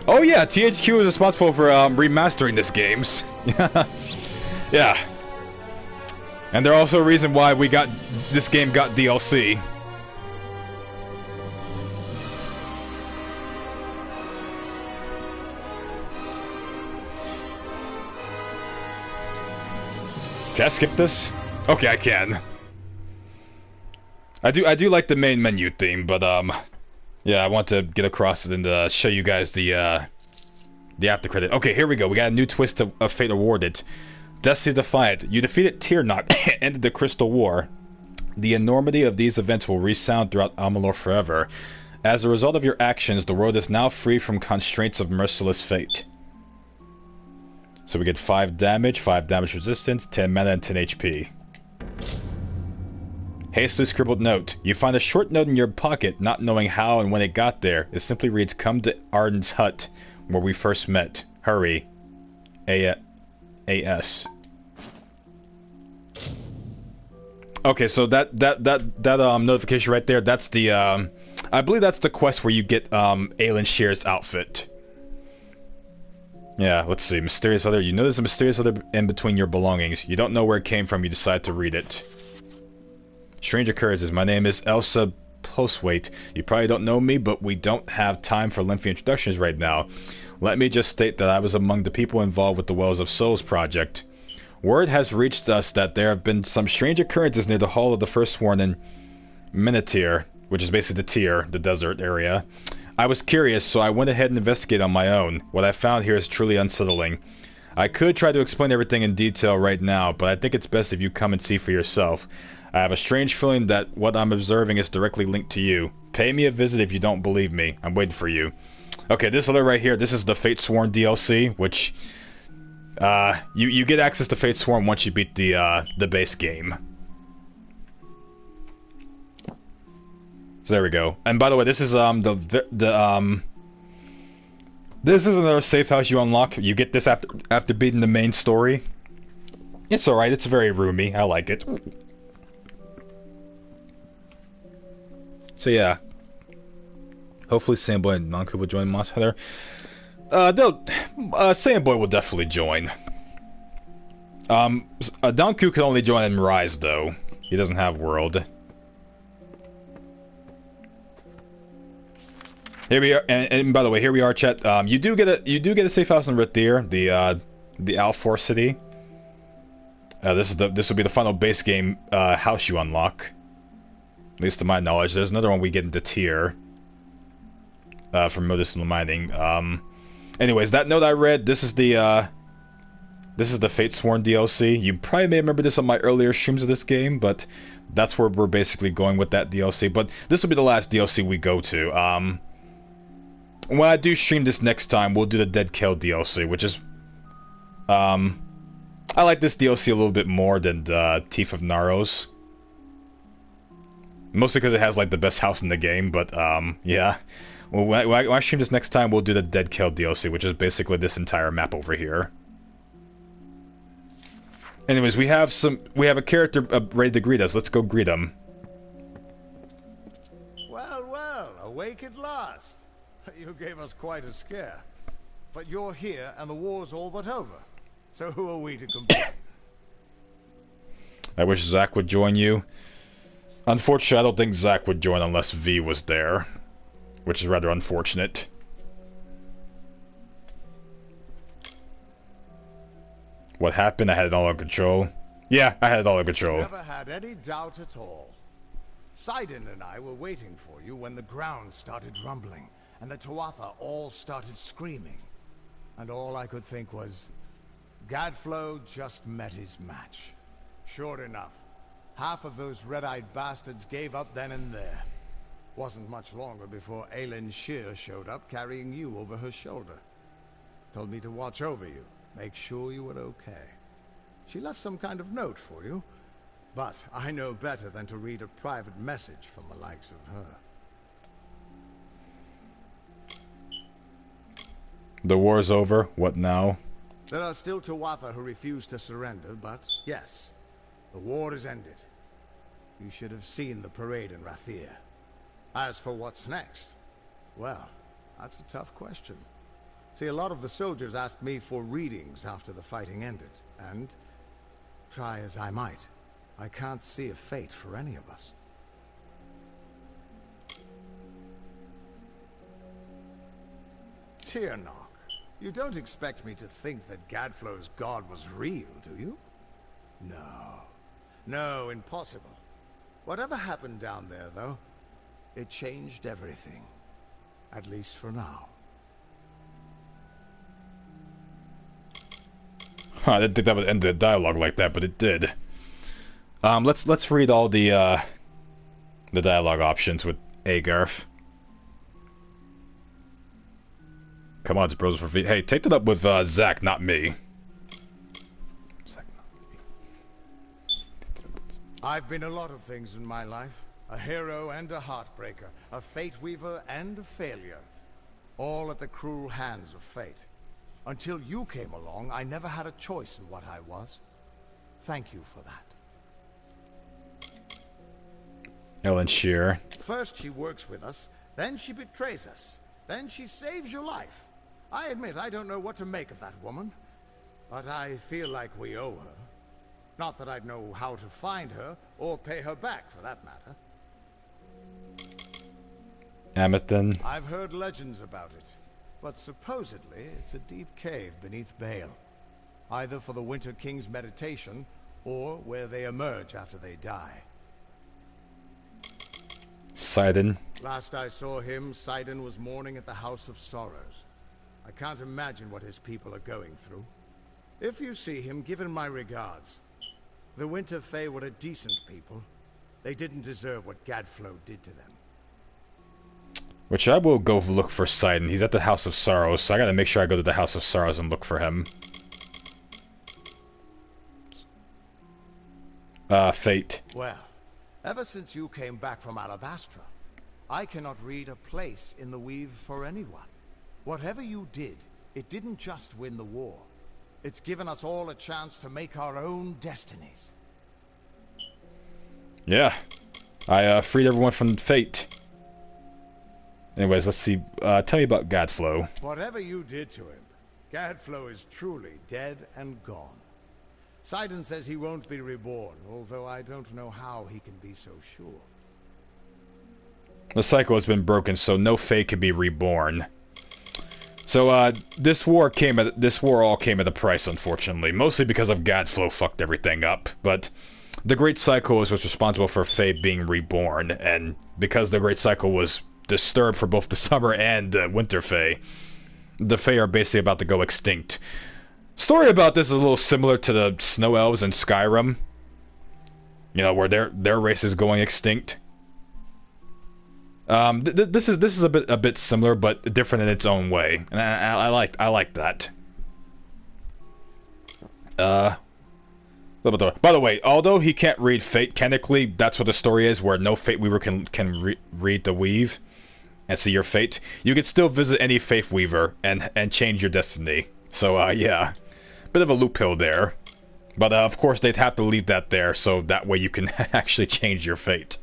Oh yeah, THQ is responsible for remastering this games. Yeah. And they're also a reason why this game got DLC. Can I skip this? Okay, I can. I do like the main menu theme, but yeah, I want to get across it and show you guys the after credit. Okay, here we go. We got a new twist of fate awarded. Destiny Defiant. You defeated Tirnock, ended the Crystal War. The enormity of these events will resound throughout Amalur forever. As a result of your actions, the world is now free from constraints of merciless fate. So we get 5 damage resistance, 10 mana, and 10 HP. Hastily scribbled note. You find a short note in your pocket, not knowing how and when it got there. It simply reads, "Come to Arden's hut, where we first met. Hurry. A.S." Okay, so that notification right there, that's the I believe that's the quest where you get Aelin Shear's outfit. Yeah, let's see. Mysterious other. You know there's a mysterious other in between your belongings. You don't know where it came from, you decide to read it. Strange occurrences. My name is Elsa Postwaite. You probably don't know me, but we don't have time for lengthy introductions right now. Let me just state that I was among the people involved with the Wells of Souls project. Word has reached us that there have been some strange occurrences near the Hall of the Firstborn in Minitir, which is basically the Tyr, the desert area. I was curious, so I went ahead and investigated on my own. What I found here is truly unsettling. I could try to explain everything in detail right now, but I think it's best if you come and see for yourself. I have a strange feeling that what I'm observing is directly linked to you. Pay me a visit if you don't believe me. I'm waiting for you. Okay, this other right here, this is the Fate Sworn DLC, which you get access to Fate Sworn once you beat the base game. So there we go. And by the way, this is this is another safe house you unlock. You get this after beating the main story. It's alright, it's very roomy. I like it. So yeah. Hopefully Sandboy and Nanku will join Monster Hunter. Sandboy will definitely join. Danku can only join in Rise though. He doesn't have World. Here we are, and by the way, here we are, chat. You do get a safe house in Rathir, the Alfor city. This will be the final base game house you unlock. At least to my knowledge. There's another one we get into Tyr. From medicinal mining. Anyways, that note I read. This is the Fate Sworn DLC. You probably may remember this on my earlier streams of this game, but that's where we're basically going with that DLC. But this will be the last DLC we go to. When I do stream this next time, we'll do the Dead Kill DLC, which is... I like this DLC a little bit more than Teeth of Naros. Mostly because it has, like, the best house in the game, but, yeah. Well, when I stream this next time, we'll do the Dead Kill DLC, which is basically this entire map over here. Anyways, we have a character ready to greet us. Let's go greet him. Well, well. Well, awake at last. You gave us quite a scare. But you're here and the war's all but over. So who are we to complain? I wish Zack would join you. Unfortunately, I don't think Zack would join unless V was there. Which is rather unfortunate. What happened? I had it all under control. Yeah, I had it all under control. Never had any doubt at all. Saiyan and I were waiting for you when the ground started rumbling, and the Tuatha all started screaming. And all I could think was, Gadflow just met his match. Sure enough, half of those red-eyed bastards gave up then and there. Wasn't much longer before Aelin Shear showed up carrying you over her shoulder. Told me to watch over you, make sure you were okay. She left some kind of note for you, but I know better than to read a private message from the likes of her. The war's over. What now? There are still Tuatha who refuse to surrender, but yes, the war is ended. You should have seen the parade in Rathir. As for what's next, well, that's a tough question. See, a lot of the soldiers asked me for readings after the fighting ended, and try as I might, I can't see a fate for any of us. Tyrnok, you don't expect me to think that Gadflow's god was real, do you? No. No, impossible. Whatever happened down there, though, it changed everything. At least for now. Huh, I didn't think that would end the dialogue like that, but it did. Let's read all the dialogue options with Agarth. Come on, it's bros for feet. Hey, take that up with Zack, not me. I've been a lot of things in my life. A hero and a heartbreaker. A fate weaver and a failure. All at the cruel hands of fate. Until you came along, I never had a choice in what I was. Thank you for that. Ellen Shear. First she works with us, then she betrays us, then she saves your life. I admit I don't know what to make of that woman, but I feel like we owe her. Not that I'd know how to find her, or pay her back for that matter. Amethyst. I've heard legends about it, but supposedly it's a deep cave beneath Bale. Either for the Winter King's meditation, or where they emerge after they die. Sidon. Last I saw him, Sidon was mourning at the House of Sorrows. I can't imagine what his people are going through. If you see him, give him my regards. The Winter Fae were a decent people. They didn't deserve what Gadflow did to them. Which I will go look for Sidon. He's at the House of Sorrows, so I gotta make sure I go to the House of Sorrows and look for him. Fate. Well, ever since you came back from Alabastra, I cannot read a place in the Weave for anyone. Whatever you did, it didn't just win the war. It's given us all a chance to make our own destinies. Yeah. I freed everyone from fate. Anyways, let's see. Tell me about Gadflow. Whatever you did to him, Gadflow is truly dead and gone. Sidon says he won't be reborn, although I don't know how he can be so sure. The cycle has been broken, so no Fae can be reborn. So, this war all came at a price, unfortunately. Mostly because of Gadflow fucked everything up. But the Great Cycle was responsible for Fae being reborn, and because the Great Cycle was disturbed for both the Summer and Winter Fae, the Fae are basically about to go extinct. Story about this is a little similar to the Snow Elves in Skyrim. You know, where their race is going extinct. This is a bit similar, but different in its own way, and I like that. By the way, although he can't read fate, technically that's what the story is, where no fate weaver can read the weave and see your fate. You can still visit any faith weaver and change your destiny. So yeah, bit of a loophole there, but of course they'd have to leave that there so that way you can actually change your fate.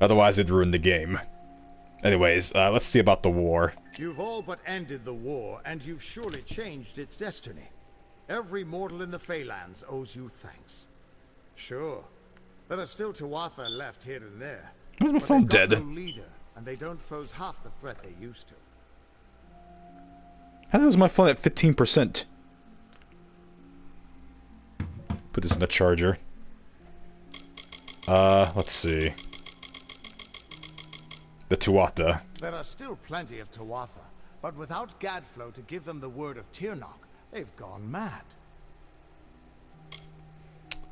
Otherwise, it'd ruin the game. Anyways, let's see about the war. You've all but ended the war, and you've surely changed its destiny. Every mortal in the Feylands owes you thanks. Sure, there are still Tuatha left here and there. Where's my but phone they've got dead? no leader, and they don't pose half the threat they used to. How the hell is my phone at 15%? Put this in the charger. Let's see. The Tuatha. There are still plenty of Tuatha, but without Gadflow to give them the word of Tirnoch, they've gone mad.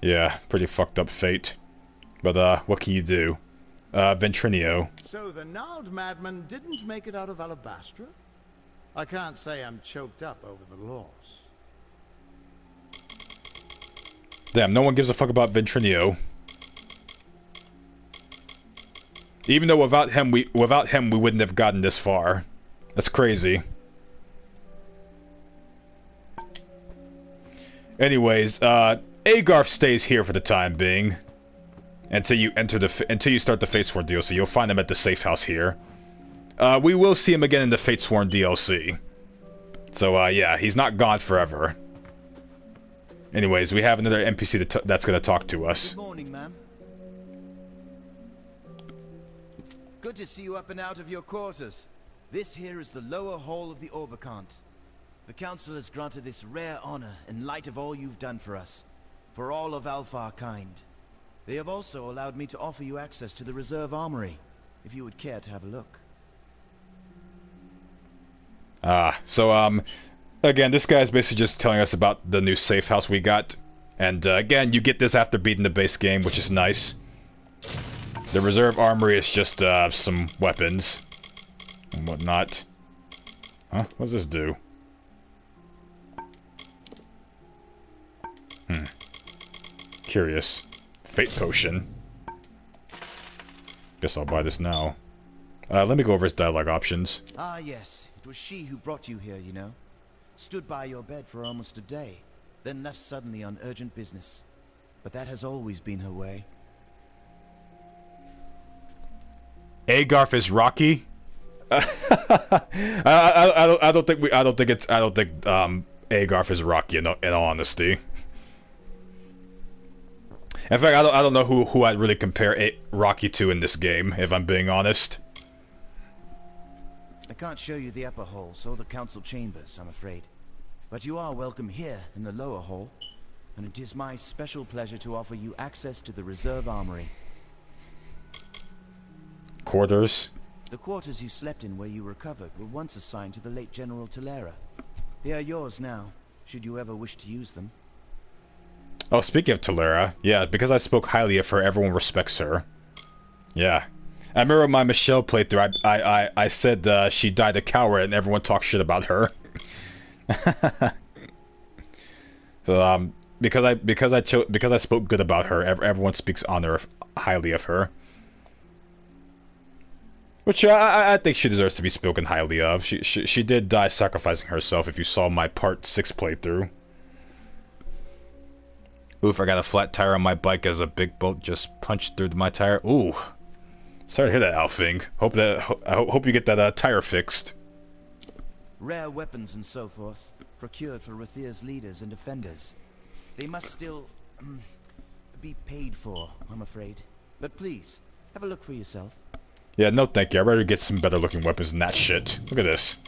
Yeah, pretty fucked up fate. But, what can you do? Ventrinio. So the gnarled madman didn't make it out of Alabastra? I can't say I'm choked up over the loss. Damn, no one gives a fuck about Ventrinio. Even though without him we wouldn't have gotten this far. That's crazy. Anyways, Agarth stays here for the time being. Until you start the Fatesworn DLC. You'll find him at the safe house here. We will see him again in the Fatesworn DLC. So, yeah, he's not gone forever. Anyways, we have another NPC that's gonna talk to us. Good morning, ma'am. Good to see you up and out of your quarters. This here is the lower hall of the Orbicant. The council has granted this rare honor in light of all you've done for us, for all of Alpha kind. They have also allowed me to offer you access to the reserve armory, if you would care to have a look. Again, this guy's basically just telling us about the new safe house we got. And, again, you get this after beating the base game, which is nice. The reserve armory is just, some weapons. And whatnot. Huh? What does this do? Curious. Fate potion. Guess I'll buy this now. Let me go over his dialogue options. Ah, yes. It was she who brought you here, you know. Stood by your bed for almost a day, then left suddenly on urgent business. But that has always been her way. Agarth is Rocky? I don't think Agarth is Rocky in all honesty. In fact, I don't know who I'd really compare Rocky to in this game, if I'm being honest. I can't show you the upper halls or the council chambers, I'm afraid. But you are welcome here in the lower hall, and it is my special pleasure to offer you access to the reserve armory. Quarters? The quarters you slept in where you recovered were once assigned to the late General Talera. They are yours now, should you ever wish to use them. Oh, speaking of Talera, yeah, because I spoke highly of her, everyone respects her. Yeah. I remember my Michelle playthrough, I said she died a coward and everyone talked shit about her. So, because I spoke good about her, everyone speaks highly of her. Which I think she deserves to be spoken highly of. She did die sacrificing herself if you saw my part 6 playthrough. Oof, I got a flat tire on my bike as a big bolt just punched through my tire. Ooh. Sorry to hear that, Alfing. Hope you get that tire fixed. Rare weapons and so forth, procured for Rathir's leaders and defenders. They must still be paid for, I'm afraid. But please, have a look for yourself. Yeah, no thank you. I'd rather get some better looking weapons than that shit. Look at this.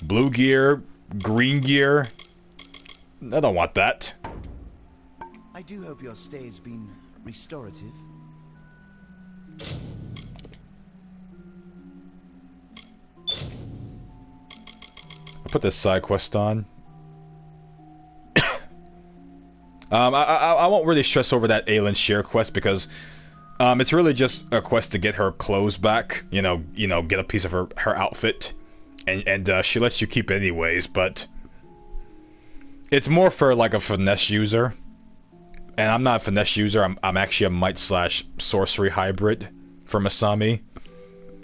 Blue gear, green gear. I don't want that. I do hope your stay has been restorative. I'll put this side quest on. I won't really stress over that Aelin Shear quest because it's really just a quest to get her clothes back. You know, get a piece of her outfit, and she lets you keep it anyways. But it's more for like a finesse user, and I'm not a finesse user. I'm actually a might / sorcery hybrid for Masami,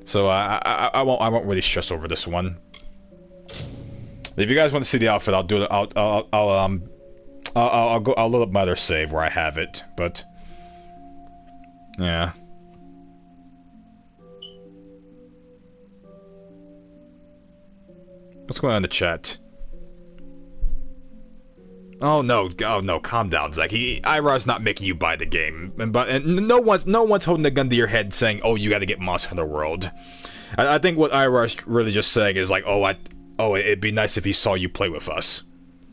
so I won't really stress over this one. If you guys want to see the outfit, I'll do it. I'll load up my other save where I have it, but yeah. What's going on in the chat? Oh no, calm down, Zach. Ira's not making you buy the game, and no one's holding a gun to your head saying, "Oh, you got to get Monster Hunter World." I think what Ira's really just saying is like, it'd be nice if he saw you play with us.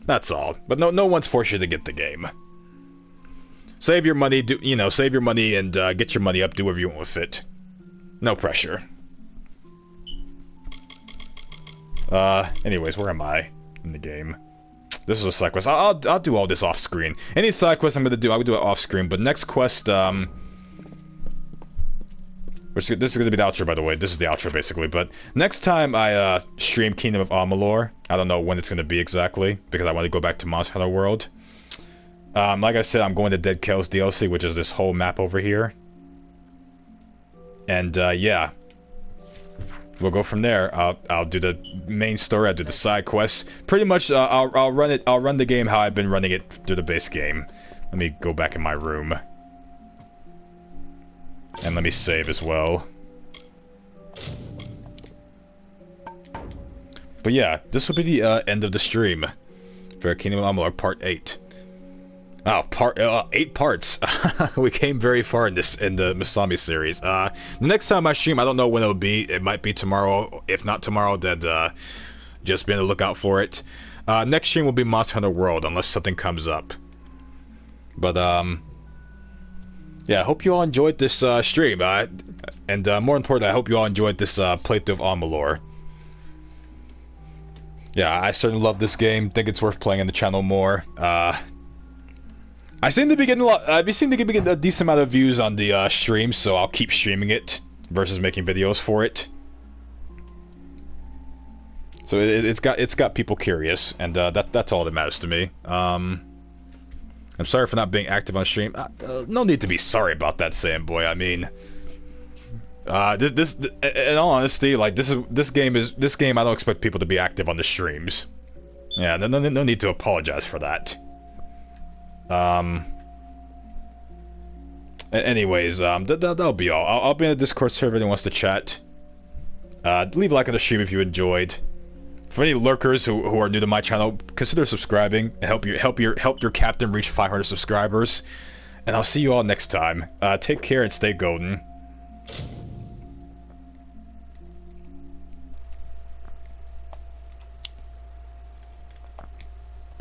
That's all. But no one's forced you to get the game. Save your money, save your money and get your money up. Do whatever you want with it. No pressure. Anyways, where am I in the game? This is a side quest. I'll do all this off screen. Any side quest I'm gonna do, I will do it off screen. But next quest, this is gonna be the outro, by the way. This is the outro basically. But next time I stream Kingdom of Amalur, I don't know when it's gonna be exactly because I want to go back to Monster Hunter World. Like I said, I'm going to Dead Kells DLC, which is this whole map over here. And yeah. We'll go from there. I'll do the main story. I'll do the side quests. Pretty much, I'll run it. I'll run the game how I've been running it through the base game. Let me go back in my room, and let me save as well. But yeah, this will be the end of the stream for Kingdom of Amalur Part 8. Oh, 8 parts. We came very far in the Masami series. The next time I stream, I don't know when it'll be. It might be tomorrow. If not tomorrow, then just be on the lookout for it. Next stream will be Monster Hunter World, unless something comes up. But yeah, I hope you all enjoyed this stream. And more importantly, I hope you all enjoyed this playthrough of Amalur. Yeah, I certainly love this game. Think it's worth playing on the channel more. I seem to be getting a decent amount of views on the stream, so I'll keep streaming it versus making videos for it. So it's got people curious, and that's all that matters to me. I'm sorry for not being active on stream. No need to be sorry about that, Saiyan boy. I mean, this in all honesty, like this game. I don't expect people to be active on the streams. Yeah, no need to apologize for that. Anyways, that'll be all. I'll be in the Discord server if anyone wants to chat. Leave a like on the stream if you enjoyed. For any lurkers who are new to my channel, consider subscribing and help your captain reach 500 subscribers. And I'll see you all next time. Take care and stay golden.